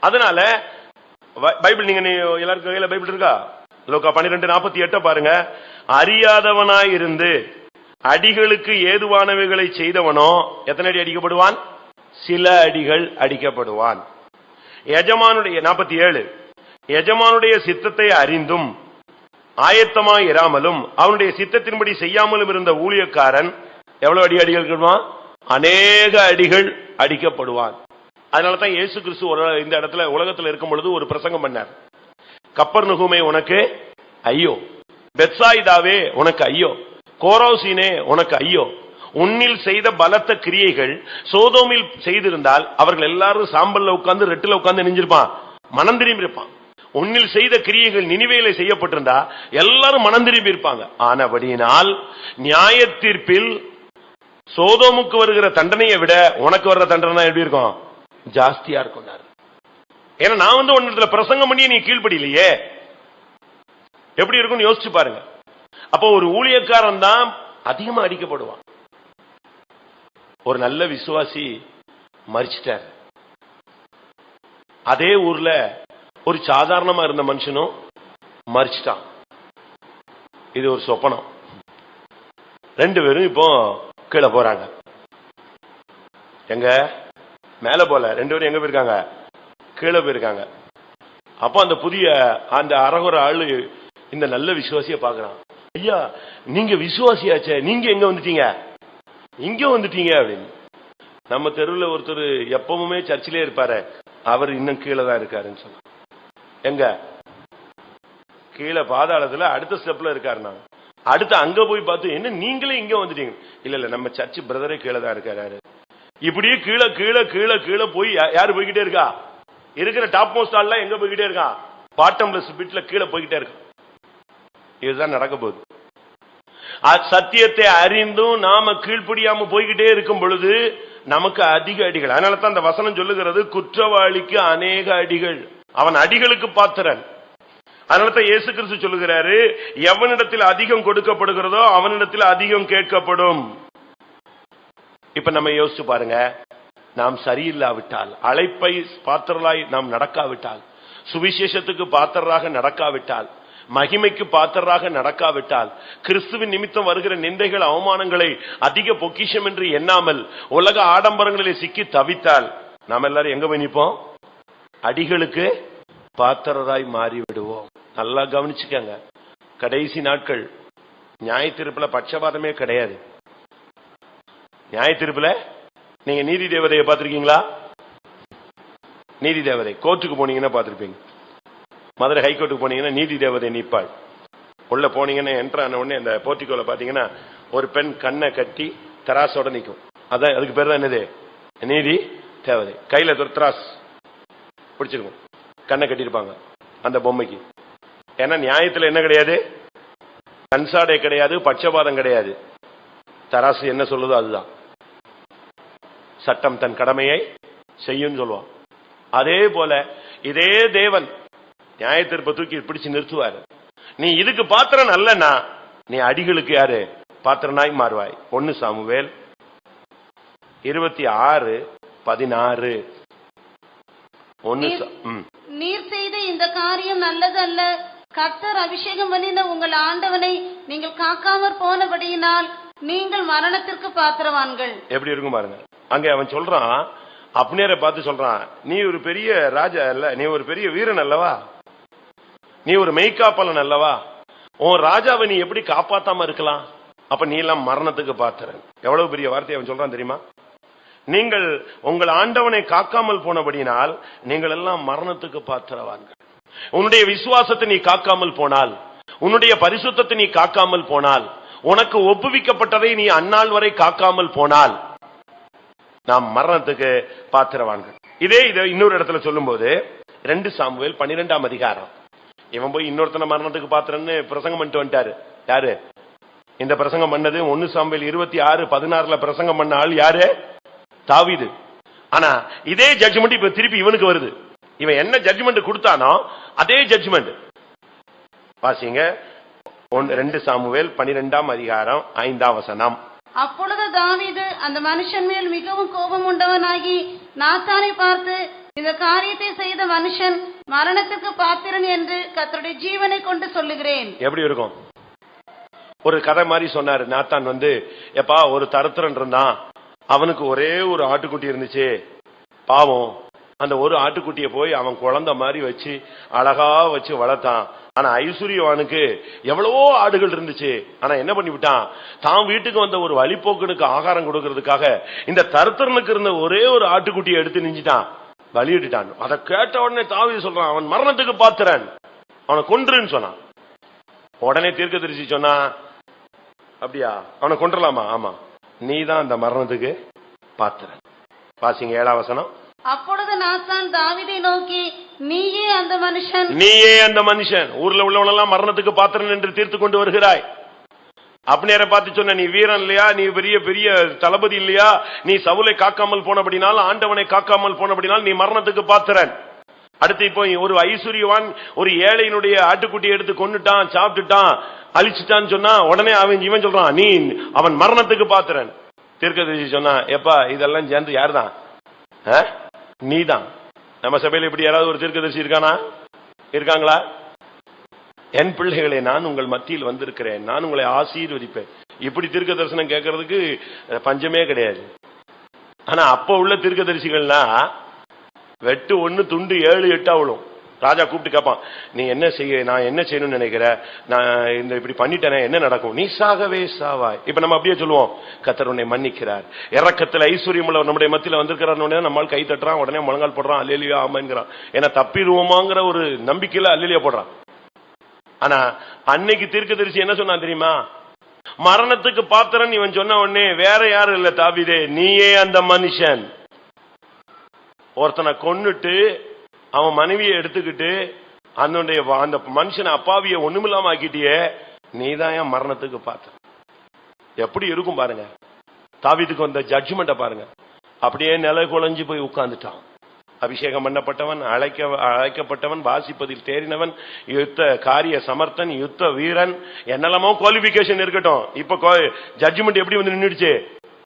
அதனால பைபிள், நீங்க எல்லாருக்கும் கையில பைபிள் இருக்கா? லூக்கா 12:48 பாருங்க. அறியாதவனாயிருந்து அடிகளுக்கு ஏதுவானவைகளை செய்தவனோ எத்தனை அடி அடிக்கப்படுவான்? சில அடிகள் அடிக்கப்படுவான். எஜமானுடைய 47, எஜமானுடைய சித்தத்தை அறிந்தும் ஆயத்தமாய் இராமலும் அவனுடைய சித்தத்தின்படி செய்யாமலும் இருந்த ஊழியக்காரன் எவ்வளவு அடிக்கப்படுவான்? அநேக அடிகள் அடிக்கப்படுவான். அதனாலதான் இயேசு கிறிஸ்து இந்த இடத்துல உலகத்தில் இருக்கும் பொழுது ஒரு பிரசங்கம் பண்ணார். கப்பர்நகூமே உனக்கு ஐயோ, பெத்சாயிதாவே உனக்கு ஐயோ, கோராசீனே உனக்கு ஐயோ, உன்னில் செய்த பலத்த கிரியைகள் சோதோமில் செய்திருந்தால் அவர்கள் எல்லாரும் சாம்பல்ல உட்கார்ந்து ரெட்டில உட்கார்ந்து நெஞ்சிருப்பான், மனம் திரும்பி இருப்பான். உன்னில் செய்த கிரியைகள் நினிவேல செய்யப்பட்டிருந்தா எல்லாரும் மனம் திரும்பி இருப்பாங்க. ஆனபடியினால் நியாய தீர்ப்பில் சோதோமுக்கு வருகிற தண்டனையை விட உனக்கு வர்ற தண்டனை எப்படி இருக்கும்? ஜாஸ்தியா இருக்கும். ஏன்னா நான் ஒன்னுல பிரசங்கம் பண்ணி நீ கீழ்படியிலையே, எப்படி இருக்கும்னு யோசிச்சு பாருங்க. அப்போ ஒரு ஊழியக்காரன் தான் அதிகமா அடிக்கப்படுவான். ஒரு நல்ல விசுவாசி மரிச்சிட்டார். அதே ஊர்ல ஒரு சாதாரணமா இருந்த மனுஷனும் மரிச்சிட்டான். இது ஒரு சொப்பனம். 2 பேரும் இப்போ கீழே போறாங்க. எங்க மேல போல, 2 பேரும் எங்க போயிருக்காங்க? கீழே போயிருக்காங்க. அப்போ அந்த புதிய அந்த அரகுற ஆளு இந்த நல்ல விசுவாசிய பாக்குறான். ஐயா, நீங்க விசுவாசியாச்சே, நீங்க எங்க வந்துட்டீங்க? இங்க வந்துட்டீங்க அப்படின்னு. நம்ம தெருவில் ஒருத்தர் எப்பவுமே சர்ச்சிலே இருப்பாரு, அவர் இன்னும் கீழே தான் இருக்காருன்னு சொன்ன. எங்க? கீழே பாதாளத்துல அடுத்த ஸ்டெப்ல இருக்காரு. நான் அடுத்து அங்க போய் பார்த்து, என்ன நீங்களே இங்க வந்துட்டீங்க? இல்ல நம்ம சர்ச் பிரதரே கீழே தான் இருக்காரு. இப்படியே கீழே கீழே கீழே கீழே போய் யாரு போய்கிட்டே இருக்கா? இருக்கிற டாப் மோஸ்ட் ஆள் எங்க போய்கிட்டே இருக்கான்? பாட்டம்லெஸ் பிட்ல கீழே போய்கிட்டே இருக்கான். இதுதான் நடக்க போகுது. சத்தியத்தை அறிந்தும் நாம கீழ்ப்படியாம போய்கிட்டே இருக்கும் பொழுது நமக்கு அதிக அடிகள். அதனால தான் அந்த வசனம் சொல்லுகிறது, குற்றவாளிக்கு அநேக அடிகள், அவன் அடிகளுக்கு பாத்திரன். அதனால தான் இயேசு கிறிஸ்து சொல்லுகிறாரு, எவனிடத்தில் அதிகம் கொடுக்கப்படுகிறதோ அவனிடத்தில் அதிகம் கேட்கப்படும். இப்ப நம்ம யோசிச்சு பாருங்க, நாம் சரியில்லாவிட்டால், அழைப்பை பாத்திரலாய் நாம் நடக்காவிட்டால், சுவிசேஷத்துக்கு பாத்திரராக நடக்காவிட்டால், மகிமைக்கு பாத்திரராக நடக்காவிட்டால், கிறிஸ்துவின் நிமித்தம் வருகிற நிந்தைகள் அவமானங்களை அதிக பொக்கிஷம் என்று எண்ணாமல் உலக ஆடம்பரங்களிலே சிக்கி தவித்தால் நாம் எல்லாரும் எங்க போய் நிற்போம்? அடிகளுக்கு பாத்திரராய் மாறிவிடுவோம். நல்லா கவனிச்சுக்கங்க. கடைசி நாட்கள் நியாய தீர்ப்புல பட்சபாதமே கிடையாது. நியாய தீர்ப்புல நீங்க நீதி தேவதையை பார்த்திருக்கீங்களா? நீதி தேவதை கோர்ட்டுக்கு போனீங்கன்னா பார்த்திருப்பீங்க. மதுரை ஹைகோர்ட்டுக்கு போனீங்கன்னா நீதி தேவதை நிற்பாள். உள்ள போனீங்கன்னா என்ட்ரு ஆன உடனே அந்த போர்ட்டிகோல பாத்தீங்கன்னா ஒரு பெண் கண்ணை கட்டி தராசோட நிற்கும். அதான் அதுக்கு பேர் தான் என்னது? நீதி தேவதை. கையில துரத்ராஸ் பிடிச்சிருக்கும், கண்ணை கட்டிருப்பாங்க அந்த பொம்மைக்கு. ஏன்னா நியாயத்துல என்ன கிடையாது, கன்சாடை கிடையாது, பட்சபாதம் கிடையாது. தராசு என்ன சொல்லுதோ அதுதான். சட்டம் தன் கடமையை செய்யும் சொல்லுவான். அதே போல இதே தேவன் நியாயத்தீர்ப்பை தூக்கி பிடிச்சு நிறுத்துவாரு. நீ இதுக்கு பாத்திரம் அல்லனா நீ அடிகளுக்கு யாரு பாத்திரனாய் மாறுவாய். 1 சாமுவேல் 26:16. நீர் செய்த இந்த காரியம் நல்லது அல்ல. கர்த்தர் அபிஷேகம் பண்ணின உங்கள் ஆண்டவனை நீங்கள் காக்காமற் போனபடியினால் நீங்கள் மரணத்திற்கு பாத்திரவான்கள். எப்படி இருக்கும் பாருங்க. அங்க அவன் சொல்றான், அப்னேரை பார்த்து சொல்றான், நீ ஒரு பெரிய ராஜா அல்ல, நீ ஒரு பெரிய வீரன் அல்லவா, நீ ஒரு மெய்காப்பலன் அல்லவா, உன் ராஜாவை நீ எப்படி காப்பாத்தாம இருக்கலாம், அப்ப நீ எல்லாம் மரணத்துக்கு பாத்திரன். எவ்வளவு பெரிய வார்த்தை அவன் சொல்றான் தெரியுமா? நீங்கள் உங்கள் ஆண்டவனை காக்காமல் போனபடினால் நீங்கள் எல்லாம் மரணத்துக்கு பாத்திரவான்கள். உன்னுடைய விசுவாசத்தை நீ காக்காமல் போனால், உன்னுடைய பரிசுத்தத்தை நீ காக்காமல் போனால், உனக்கு ஒப்புவிக்கப்பட்டதை நீ அந்நாள் வரை காக்காமல் போனால் நாம் மரணத்துக்கு பாத்திரவான்கள். இதே இதை இன்னொரு இடத்துல சொல்லும் போது 2 சாமுவேல் 12ஆம் அதிகாரம். இவன் போய் இன்னொருத்தனை மரணத்துக்கு பாத்திரன்னு பிரசங்கம் பண்ணிட்டு வந்துட்டாரு. யாரு இந்த பிரசங்கம் பண்ணது? 1 சாமுவேல் 26:16 பிரசங்கம் பண்ண ஆள் யாரு? தாவீது. ஆனா இதே ஜட்ஜ்மெண்ட் இப்ப திருப்பி இவனுக்கு வருது. இவன் என்ன ஜட்ஜ்மெண்ட் கொடுத்தானோ அதே ஜட்ஜ்மெண்ட் வாசிங்க. 2 சாமுவேல் 12ஆம் அதிகாரம் 5ஆம் வசனம். அப்பொழுது தாவீது அந்த மனுஷன் மேல் மிகவும் கோபம் உண்டவனாகி நாத்தானை பார்த்து, இந்த காரியத்தை செய்த மனுஷன் மரணத்துக்கு பாத்திரன் என்று கர்த்தருடைய ஜீவனை கொண்டு சொல்லுகிறேன். எப்படி இருக்கும்? ஒரு கதை மாதிரி சொன்னாரு. நாத்தான் எப்பா ஒரு தருத்திரன் இருந்தான், அவனுக்கு ஒரே ஒரு ஆட்டுக்குட்டி இருந்துச்சு, பாவம் அந்த ஒரு ஆட்டுக்குட்டியை போய் அவன் குழந்தை மாதிரி வச்சு அழகா வச்சு வளர்த்தான். ஆனா ஐஸ்வர்யவானுக்கு எவ்வளவோ ஆடுகள் இருந்துச்சு. ஆனா என்ன பண்ணிவிட்டான், தான் வீட்டுக்கு வந்த ஒரு வழிபோக்கனுக்கு ஆகாரம் கொடுக்கறதுக்காக இந்த தருத்திரனுக்கு இருந்த ஒரே ஒரு ஆட்டுக்குட்டியை எடுத்து நிஞ்சிட்டான், பலியிட்டான். அதை கேட்ட உடனே தாவீது சொல்றான், அவன் மரணத்துக்கு பாத்திரன், அவனை கொன்றுன்னு சொன்னான். உடனே தீர்க்கதரிசி சொன்னா, அப்படியா அவனை கொன்றலாமா? ஆமா, நீதான் அந்த மரணத்துக்கு பாத்திரன். வாசிங்க 7ஆம் வசனம். அப்பொழுது நாத்தான் தாவீதை நோக்கி, நீயே அந்த மனுஷன், நீயே அந்த மனுஷன், ஊர்ல உள்ளவனெல்லாம் மரணத்துக்கு பாத்திரன் என்று தீர்த்து கொண்டு வருகிறாய். அப்னேரை பார்த்து சொன்ன, நீ வீரன் இல்லையா, நீ பெரிய பெரிய தளபதி இல்லையா, நீ சவுலை காக்காமல் போனபடினால், ஆண்டவனை காக்காமல் போனபடினால் நீ மரணத்துக்கு பாத்திரன். அடுத்து இப்போ ஒரு ஐஸ்வர்யவான் ஒரு ஏழையினுடைய ஆட்டுக்குட்டியை எடுத்து கொண்டுட்டான், சாப்பிட்டுட்டான், அழிச்சுட்டான்னு சொன்னா உடனே இவன் சொல்றான், நீ அவன் மரணத்துக்கு பாத்திரன். தீர்க்கதரிசி சொன்னா, எப்பா இதெல்லாம் சேர்ந்து யாருதான்? நீதான். நம்ம சபையில இப்படி யாராவது ஒரு தீர்க்கதரிசி இருக்கானா? இருக்காங்களா? என் பிள்ளைகளை நான் உங்கள் மத்தியில் வந்திருக்கிறேன், நான் உங்களை ஆசீர்வதிப்பேன். இப்படி தீர்க்க தரிசனம் கேட்கறதுக்கு பஞ்சமே கிடையாது. ஆனா அப்ப உள்ள தீர்க்கதரிசிகள்னா வெட்டு 1 துண்டு 7 8 விழும். ராஜா கூப்பிட்டு கேட்பான், நீ என்ன செய்ய, நான் என்ன செய்யணும்னு நினைக்கிற, நான் இந்த இப்படி பண்ணிட்டேனே என்ன நடக்கும்? நீ சாகவே சாவாய். இப்ப நம்ம அப்படியே சொல்லுவோம், கர்த்தர் உன்னை மன்னிக்கிறார், இறக்கத்தில் ஐஸ்வர்யம் உள்ள நம்முடைய மத்தியில வந்திருக்கிறார். நம்மால் கை தட்டுறான், உடனே முழங்கால் போடுறான், அல்லேலியா ஆமென்கிறான். ஏன்னா தப்பிடுவோமாங்கிற ஒரு நம்பிக்கையில அல்லேலியா போடுறான். ஆனா அன்னைக்கு தீர்க்கதரிசி என்ன சொன்னான் தெரியுமா? மரணத்துக்கு பாத்திரன் இவன் சொன்ன உடனே வேற யாரும் இல்ல, தாவீதே நீயே அந்த மனுஷன். ஒருத்தனை கொன்னுட்டு அவன் மனைவியை எடுத்துக்கிட்டு அந்த மனுஷனை அப்பாவிய ஒண்ணுமில்லாம ஆக்கிட்டியே, நீதான் என் மரணத்துக்கு பாத்திரம். எப்படி இருக்கும் பாருங்க. தாவீதுக்கு வந்த ஜட்ஜ்மெண்ட பாருங்க. அப்படியே நிலை குலைஞ்சு போய் உட்கார்ந்துட்டான். அபிஷேகம் பண்ணப்பட்டவன், அழைக்கப்பட்டவன், வாசிப்பதில் தேறினவன், யுத்த காரிய சமர்த்தன், யுத்த வீரன், என்னெல்லாமோ குவாலிபிகேஷன் இருக்கட்டும். இப்ப ஜட்ஜ்மெண்ட் எப்படி வந்து நின்றுடுச்சு?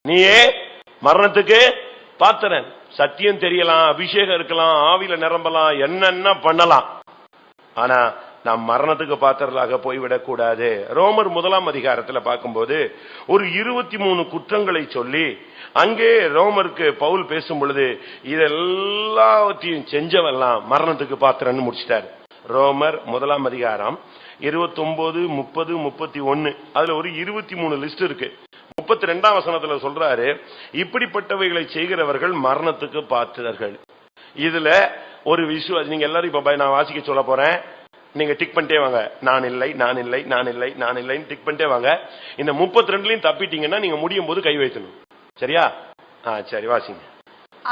நீயே மரணத்துக்கு பாத்திரன். சத்தியம் தெரியலாம், அபிஷேகம் இருக்கலாம், ஆவியில நிரம்பலாம், என்னென்ன பண்ணலாம், ஆனா நாம் மரணத்துக்கு பாத்திரலாக போய்விடக் கூடாது. ரோமர் 1ஆம் அதிகாரத்துல பார்க்கும்போது ஒரு 23 குற்றங்களை சொல்லி அங்கே ரோமருக்கு பவுல் பேசும் பொழுது இதெல்லாத்தையும் செஞ்சவெல்லாம் மரணத்துக்கு பாத்திரன்னு முடிச்சிட்டாரு. ரோமர் 1ஆம் அதிகாரம் 29, 30, 31 அதுல ஒரு 23 லிஸ்ட் இருக்கு. 32ஆம் வசனத்துல சொல்றாரு, இப்படிப்பட்டவைகளை செய்கிறவர்கள் மரணத்துக்கு பாத்திரர்கள். இதுல ஒரு விசுவாசி, நீங்க எல்லாரும் இப்ப நான் வாசிக்க சொல்ல போறேன், நீங்க டிக் பண்ணிட்டே வாங்க. நான் இல்லை, நான் இல்லை, நான் இல்லை, நான் இல்லைன்னு டிக் பண்ணிட்டே வாங்க. இந்த 32லயும் தப்பிட்டீங்கன்னா நீங்க முடியும் போது கை வைக்கணும். சரியா? சரி வாசிங்க.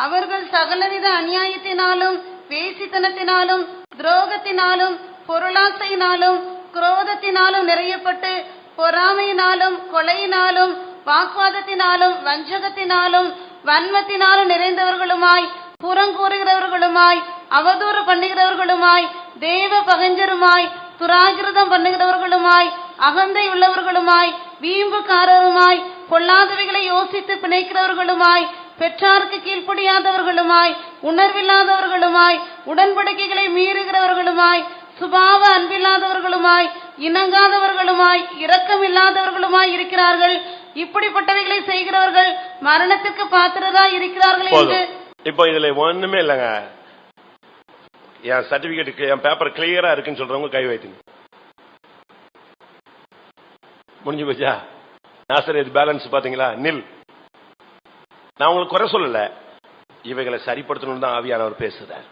அவர்கள் சகலவித அநியாயத்தினாலும் வேசித்தனத்தினாலும் துரோகத்தினாலும் பொருளாசையினாலும் குரோதத்தினாலும் நிறையப்பட்டு பொறாமையினாலும் கொலையினாலும் வாக்குவாதத்தினாலும் வஞ்சகத்தினாலும் வன்மத்தினாலும் நிறைந்தவர்களுமாய் புறங்கூறுகிறவர்களுமாய் அவதூறு பண்ணுகிறவர்களுமாய் தேவ பகஞ்சருமாய் துராகிருதம் பண்ணுகிறவர்களுமாய் அகந்தை உள்ளவர்களுமாய் வீம்புக்காரருமாய் பொல்லாதவைகளை யோசித்து பிணைக்கிறவர்களுமாய் பெற்றாருக்கு கீழ்ப்படியாதவர்களுமாய் உணர்வில்லாதவர்களுமாய் உடன்படிக்கைகளை மீறுகிறவர்களுமாய் சுபாவ அன்பில்லாதவர்களுமாய் இணங்காதவர்களுமாய் இரக்கமில்லாதவர்களுமாய் இருக்கிறார்கள். இப்படிப்பட்டவைகளை செய்கிறவர்கள் மரணத்துக்கு பாத்திரராய் இருக்கிறார்கள் என்று. இப்போ இதுல ஒண்ணுமே இல்லைங்க. என் சர்டிபிகேட் என் பேப்பர் கிளியரா இருக்குன்னு சொல்றவங்க கை வைத்துங்க. முடிஞ்சு போச்சா? நாசரேத் பேலன்ஸ் பாத்தீங்களா? நில். நான் உங்களுக்கு குறை சொல்லல, இவைகளை சரிப்படுத்தணும் தான் ஆவியானவர் பேசுறார்.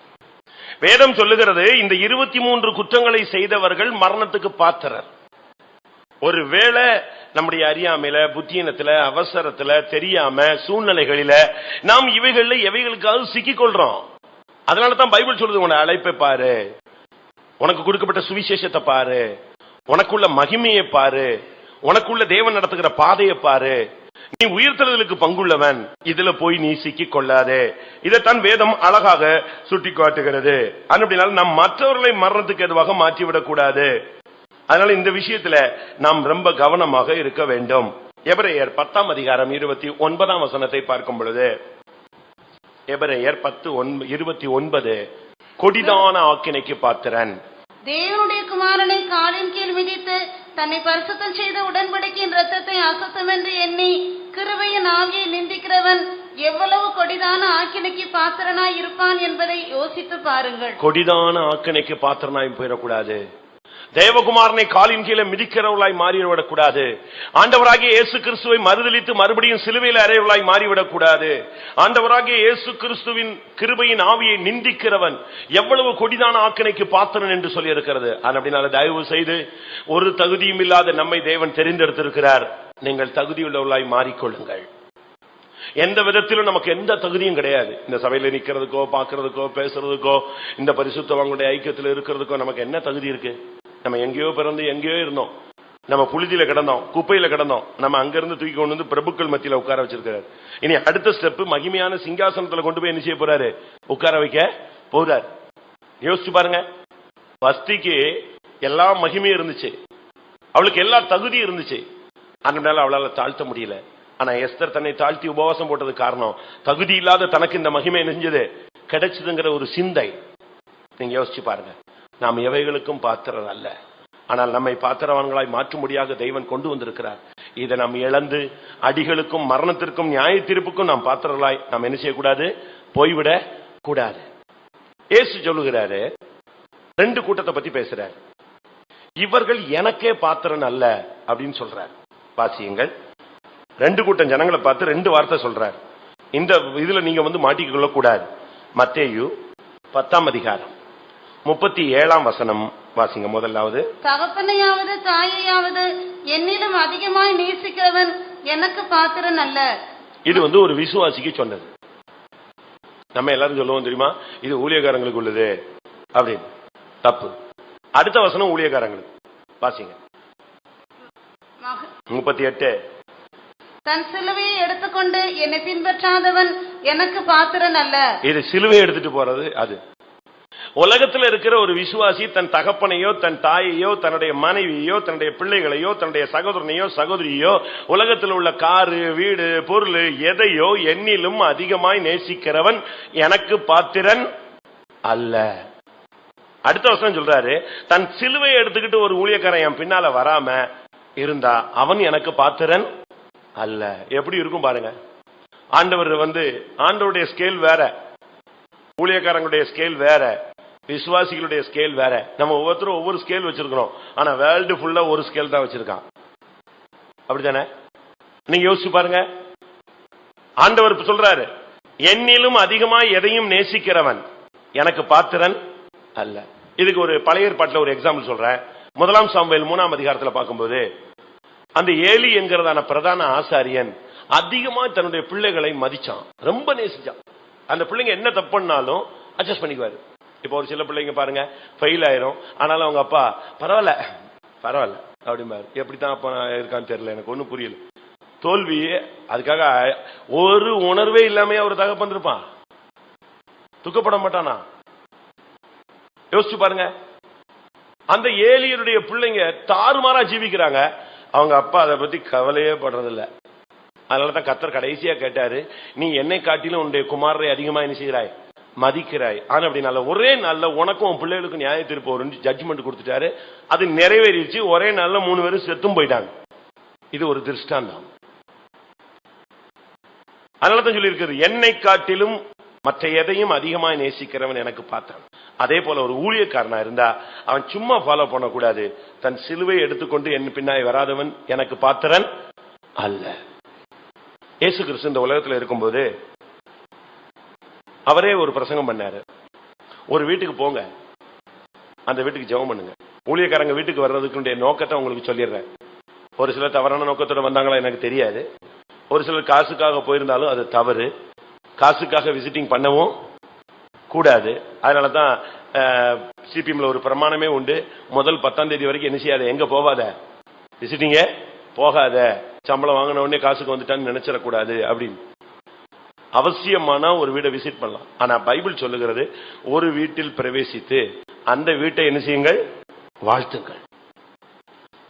வேதம் சொல்லுகிறது இந்த 23 குற்றங்களை செய்தவர்கள் மரணத்துக்கு பாத்திரர். ஒருவேளை நம்முடைய அறியாமையில, புத்தியினத்துல, அவசரத்துல, தெரியாம சூழ்நிலைகளில நாம் இவைகள்ல எவைகளுக்காக சிக்கிக் கொள்றோம். அதனால தான் பைபிள் சொல்லுது, உன்னை அழைப்பை பாரு, உனக்கு கொடுக்கப்பட்ட சுவிசேஷத்தை பாரு, உனக்குள்ள மகிமையை பாரு, உனக்குள்ள தேவன் நடத்துகிற பாதையை பாரு, நீ உயிர்த்தெழுதலுக்கு பங்குள்ளவன், இதுல போய் நீ சிக்கிக் கொள்ளாதே. இதைத்தான் வேதம் அழகாக சுட்டி காட்டுகிறது. அப்படினால நாம் மற்றவர்களை மரணத்துக்கு எதுவாக மாற்றிவிடக் கூடாது. அதனால இந்த விஷயத்துல நாம் ரொம்ப கவனமாக இருக்க வேண்டும். எபிரேயர் 10 அதிகாரம் 29 வசனத்தை பார்க்கும் பொழுது, எபிரேயர் 10:29, கொடிதான ஆக்கினைக்கு பாத்திரன், தேவனுடைய குமாரனை காலின் கீழ் மிதித்து தன்னை பரிசுத்தம் செய்த உடன்படிக்கையின் இரத்தத்தை அசுத்தம் என்று எண்ணி கிருபையின் ஆவியை நிந்திக்கிறவன் எவ்வளவு கொடிதான ஆக்கினைக்கு பாத்திரனாய் இருப்பான் என்பதை யோசித்து பாருங்கள். கொடிதான ஆக்கினைக்கு பாத்திரனாய் போயிடக்கூடாது. தேவகுமாரனை காலின் கீழே மிதிக்கிறவர்களாய் மாறிவிடக்கூடாது. ஆண்டவராகிய இயேசு கிறிஸ்துவை மறுதலித்து மறுபடியும் சிலுவையில் அறையவர்களாய் மாறிவிடக்கூடாது. ஆண்டவராகிய இயேசு கிறிஸ்துவின் கிருபையின் ஆவியை நிந்திக்கிறவன் எவ்வளவு கொடிதான ஆக்கினைக்கு பாத்திரன் என்று சொல்லி இருக்கிறது. அப்படினால தயவு செய்து, ஒரு தகுதியும் இல்லாத நம்மை தேவன் தெரிந்தெடுத்திருக்கிறார். நீங்கள் தகுதியுள்ளவர்களாய் மாறிக்கொள்ளுங்கள். எந்த விதத்திலும் நமக்கு எந்த தகுதியும் கிடையாது. இந்த சபையில நிக்கிறதுக்கோ, பாக்குறதுக்கோ, பேசுறதுக்கோ, இந்த பரிசுத்தவான்களுடைய ஐக்கியத்தில் இருக்கிறதுக்கோ நமக்கு என்ன தகுதி இருக்கு? நம்ம எங்கேயோ பிறந்து எங்கேயோ இருந்தோம். நம்ம புழுதியில கிடந்தோம், குப்பையில கிடந்தோம். நம்ம அங்கிருந்து தூக்கி கொண்டு வந்து பிரபுக்கள் மத்தியில உட்கார வச்சிருக்காரு. இனி அடுத்த ஸ்டெப், மகிமையான சிங்காசனத்துல கொண்டு போய் என்ன செய்ய போறாரு? உட்கார வைக்க போறாரு. யோசிச்சு பாருங்க. வஸ்திக்கு எல்லா மகிமையும் இருந்துச்சு, அவளுக்கு எல்லா தகுதியும் இருந்துச்சு. அதனால அவளால தாழ்த்த முடியல. ஆனா எஸ்தர் தன்னை தாழ்த்தி உபவாசம் போட்டது காரணம், தகுதி இல்லாத தனக்கு இந்த மகிமை நெஞ்சது கிடைச்சதுங்கிற ஒரு சிந்தை. நீங்க யோசிச்சு பாருங்க. நாம் எவைகளுக்கும் பாத்திரர் அல்ல, ஆனால் நம்மை பாத்திரவான்களாய் மாற்றும்படியாக தெய்வன் கொண்டு வந்திருக்கிறார். இதை நாம் இழந்து அடிகளுக்கும் மரணத்திற்கும் நியாய தீர்ப்புக்கும் நாம் பாத்திரர்களாய் நாம் என்ன செய்யக்கூடாது? போய்விட கூடாது. இயேசு சொல்லுகிறாரு, 2 கூட்டத்தை பத்தி பேசுறார். இவர்கள் எனக்கே பாத்திரன் அல்ல அப்படின்னு சொல்றார். வாசியுங்கள். 2 கூட்டம் ஜனங்களை பார்த்து 2 வார்த்தை சொல்றார். இந்த இதுல நீங்க மாட்டிக்கொள்ள கூடாது. மத்தேயு 10 அதிகாரம் 37 வசனம் வாசிங்க. முதலாவது, தகப்பனையாவது தாயையாவது என்னிலும் அதிகமாய் நேசிக்கிறவன் எனக்கு பாத்திரன் அல்ல. இது ஒரு விசுவாசிக்கு சொன்னது. நம்ம எல்லாரும் சொல்லுவோம் தெரியுமா, இது ஊழியக்காரங்களுக்கு உள்ளது அப்படின்னு. தப்பு. அடுத்த வசனம் ஊழியக்காரங்களுக்கு. வாசிங்க. 38, தன் சிலுவையை எடுத்துக்கொண்டு என்னை பின்பற்றாதவன் எனக்கு பாத்திரன் அல்ல. இது சிலுவையை எடுத்துட்டு போறது. அது உலகத்தில் இருக்கிற ஒரு விசுவாசி தன் தகப்பனையோ, தன் தாயையோ, தன்னுடைய மனைவியோ, தன்னுடைய பிள்ளைகளையோ, தன்னுடைய சகோதரனையோ சகோதரியோ, உலகத்தில் உள்ள காரு, வீடு, பொருள் எதையோ என்னிலும் அதிகமாய் நேசிக்கிறவன் எனக்கு பாத்திரன் அல்ல. அடுத்த வசனம் சொல்றாரு, தன் சிலுவையை எடுத்துக்கிட்டு ஒரு ஊழியக்காரன் என் பின்னால வராம இருந்தா அவன் எனக்கு பாத்திரன் அல்ல. எப்படி இருக்கும் பாருங்க. ஆண்டவர் ஆண்டவருடைய ஸ்கேல் வேற, ஊழியக்காரங்களுடைய ஸ்கேல் வேற, விசுவாசிகளுடைய ஸ்கேல் வேற. நம்ம ஒவ்வொருத்தரும் ஒவ்வொரு ஸ்கேல் வச்சிருக்கிறோம். ஆனா வேர்ல்டு ஃபுல்லா ஒரு ஸ்கேல் தான் வச்சிருக்கான். அப்படித்தானே? நீங்க யோசிச்சு பாருங்க. ஆண்டவர் சொல்றாரு, என்னிலும் அதிகமாய் எதையும் நேசிக்கிறவன் எனக்கு பாத்திரன் அல்ல. இதுக்கு ஒரு பழைய ஏற்பாட்டில் ஒரு எக்ஸாம்பிள் சொல்றேன். 1 சாமுவேல் 3 அதிகாரத்தில் பார்க்கும்போது, அந்த ஏலி என்கிறதான பிரதான ஆசாரியன் அதிகமா தன்னுடைய பிள்ளைகளை மதிச்சான், ரொம்ப நேசிச்சான். அந்த பிள்ளைங்க என்ன தப்பு பண்ணாலும் அட்ஜஸ்ட் பண்ணிக்குவாரு. இப்போ ஒரு சில பிள்ளைங்க பாருங்க ஃபெயில் ஆயிரும், ஆனாலும் அவங்க அப்பா பரவாயில்ல பரவாயில்ல அப்படிம்பாரு. எப்படித்தான் அப்பா இருக்கான்னு தெரியல, எனக்கு ஒன்னும் புரியல. தோல்வியே அதுக்காக ஒரு உணர்வே இல்லாம ஒரு தகப்பன் இருப்பான், துக்கப்பட மாட்டானா? யோசிச்சு பாருங்க. அந்த ஏலியருடைய பிள்ளைங்க தாறுமாறா ஜீவிக்கிறாங்க, அவங்க அப்பா அதை பத்தி கவலையே படுறதில்ல. அதனாலதான் கர்த்தர் கடைசியா கேட்டாரு, நீ என்னை காட்டிலும் உன்னுடைய குமாரரை அதிகமா என்ன செய்கிறாய், மதிக்கிறாய். ஆனா அப்படி நல்ல ஒரே நாள்ல உனக்கும் உன் பிள்ளைகளுக்கும் நியாய தீர்ப்பு ஒரு ஜட்ஜ்மெண்ட் கொடுத்துட்டாரு. அது நிறைவேறிச்சு. ஒரே நாள்ல 3 பேரும் செத்தும் போயிட்டாங்க. இது ஒரு திருஷ்டாந்தம். அதனாலதான் சொல்லி இருக்கிறது, என்னை காட்டிலும் மற்ற எதையும் அதிகமாக நேசிக்கிறவன் எனக்கு பார்த்தான். அதே போல ஒரு ஊழியக்காரனா இருந்தா அவன் சும்மா ஃபாலோ பண்ணக்கூடாது. தன் சிலுவை எடுத்துக்கொண்டு என் பின்னாய் வராதவன் எனக்கு பாத்திரன் அல்ல. இயேசு கிறிஸ்து இந்த உலகத்தில் இருக்கும்போது அவரே ஒரு பிரசங்கம் பண்ணாரு. ஒரு வீட்டுக்கு போங்க, அந்த வீட்டுக்கு ஜெபம் பண்ணுங்க. ஊழியக்காரங்க வீட்டுக்கு வர்றதுக்கு நோக்கத்தை உங்களுக்கு சொல்லிடுறேன். ஒரு சிலர் தவறான நோக்கத்தோட வந்தாங்களா எனக்கு தெரியாது. ஒரு சிலர் காசுக்காக போயிருந்தாலும் அது தவறு. காசுக்காக விசிட்டிங் பண்ணவும் கூடாது. அதனாலதான் சிபிஎம்ல ஒரு பிரமாணமே உண்டு, முதல் 10ஆம் தேதி வரைக்கும் என்ன செய்யாத, எங்க போகாத, விசிட்டிங்க போகாத, சம்பளம் வாங்கின உடனே காசுக்கு வந்துட்டான்னு நினைச்சிடக்கூடாது அப்படின்னு. அவசியமான ஒரு வீடை விசிட் பண்ணலாம். ஆனா பைபிள் சொல்லுகிறது, ஒரு வீட்டில் பிரவேசித்து அந்த வீட்டை என்ன செய்யுங்கள், வாழ்த்துங்கள்.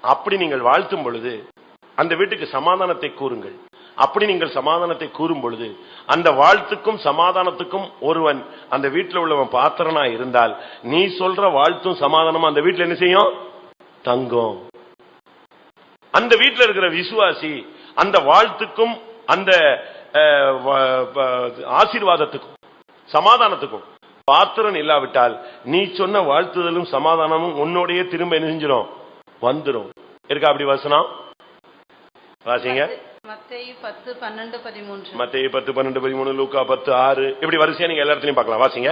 அப்படி நீங்கள் வாழ்த்தும் பொழுது அந்த வீட்டுக்கு சமாதானத்தை கூறுங்கள். அப்படி நீங்கள் சமாதானத்தை கூறும் பொழுது அந்த வாழ்த்துக்கும் சமாதானத்துக்கும் ஒருவன் அந்த வீட்டில் உள்ளவன் பாத்திரனா இருந்தால் நீ சொல்ற வாழ்த்தும் சமாதானமும் அந்த வீட்டில் என்ன செய்யும், தங்கும். அந்த வீட்டில் இருக்கிற விசுவாசி அந்த வாழ்த்துக்கும் அந்த ஆசீர்வாதத்துக்கும் சமாதானத்துக்கும் பாத்திரன் இல்லாவிட்டால் நீ சொன்ன வாழ்த்துதலும் சமாதானமும் உன்னோடைய திரும்ப என்ன செஞ்சிடும், வந்துடும். இருக்கா அப்படி வசனம்? வாசிங்க. மத்தேயு 10:12-13. மத்தேயு 10:12-13, லூக்கா 10:6. இப்படி வரிசையா நீங்க எல்லா இடத்துலயும் பார்க்கலாம். வாசிங்க.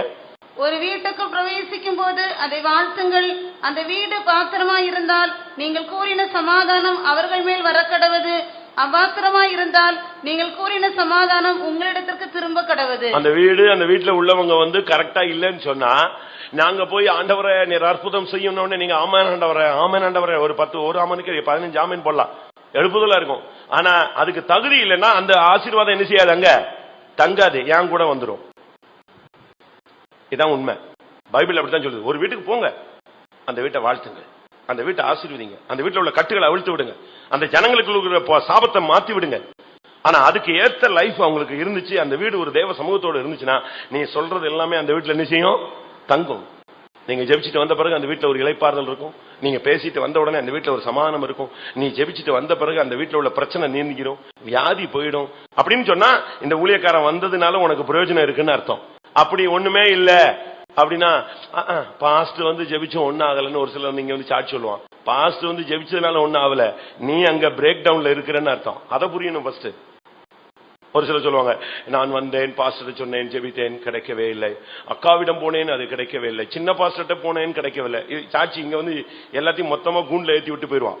ஒரு வீட்டுக்கு பிரவேசிக்கும் போது அதை வாழ்த்துங்கள். அந்த வீடு பாத்திரமாய் இருந்தால் நீங்கள் கூறின சமாதானம் அவர்கள் மேல் வரக்கடவது. அபாத்திரமாய் இருந்தால் நீங்கள் கூறின சமாதானம் உங்களிடத்திற்கு திரும்ப கடவது. அந்த வீட்டுல உள்ளவங்க வந்து கரெக்டா இல்லன்னு சொன்னா நாங்க போய் ஆண்டவரை நீர் அற்புதம் செய்யணும்னு நீங்க ஆமேன் ஆண்டவரை ஒரு ஆமனுக்கு 15 ஆமேன் போடலாம், எழுப்புதலா இருக்கும். ஆனா அதுக்கு தகுதி இல்லைன்னா அந்த ஆசீர்வாதம் என்ன செய்யாது, அங்க தங்காது, ஏன் கூட வந்துடும். இதான் உண்மை. பைபிள் அப்படித்தான் சொல்லுது. ஒரு வீட்டுக்கு போங்க, அந்த வீட்டை வாழ்த்துங்க, அந்த வீட்டை ஆசீர்வதிங்க, அந்த வீட்டில் உள்ள கட்டுகளை அவிழ்த்து விடுங்க, அந்த ஜனங்களுக்கு இருக்கிற சாபத்தை மாத்தி விடுங்க. ஆனா அதுக்கு ஏற்ற லைஃப் அவங்களுக்கு இருந்துச்சு, அந்த வீடு ஒரு தேவ சமூகத்தோடு இருந்துச்சுன்னா நீ சொல்றது எல்லாமே அந்த வீட்டுல என்ன செய்யும், தங்கும். நீங்க ஜெபிச்சுட்டு வந்த பிறகு அந்த வீட்டில் ஒரு இளைப்பாறுதல் இருக்கும். நீங்க பேசிட்டு வந்த உடனே அந்த வீட்டில் ஒரு சமாதானம் இருக்கும். நீ ஜெபிச்சுட்டு வந்த பிறகு அந்த வீட்டில் உள்ள பிரச்சனை நீங்கிரும், வியாதி போயிடும். அப்படின்னு சொன்னா இந்த ஊழியக்காரன் வந்ததுனால உனக்கு பிரயோஜனம் இருக்குன்னு அர்த்தம். அப்படி ஒண்ணுமே இல்ல அப்படின்னா பாஸ்ட் வந்து ஜெபிச்சும் ஒன்னும் ஆகலன்னு ஒரு சிலர் நீங்க வந்து சாட்சி சொல்லுவான். பாஸ்ட் வந்து ஜெபிச்சதுனால ஒன்னும் ஆகல, நீ அங்க பிரேக் டவுன்ல இருக்கிறன்னு அர்த்தம். அதை புரியணும் ஃபர்ஸ்ட். ஒரு சிலர் சொல்லுவாங்க, நான் வந்தேன், பாஸ்டர் சொன்னேன், ஜெபித்தேன், கிடைக்கவே இல்லை. அக்காவிடம் போனேன், அது கிடைக்கவே இல்லை. சின்ன பாஸ்டர்ட்ட போனேன், கிடைக்கவில்லை. சாட்சி இங்க வந்து எல்லாத்தையும் மொத்தமா கூண்டுல ஏற்றி விட்டு போயிடுவான்.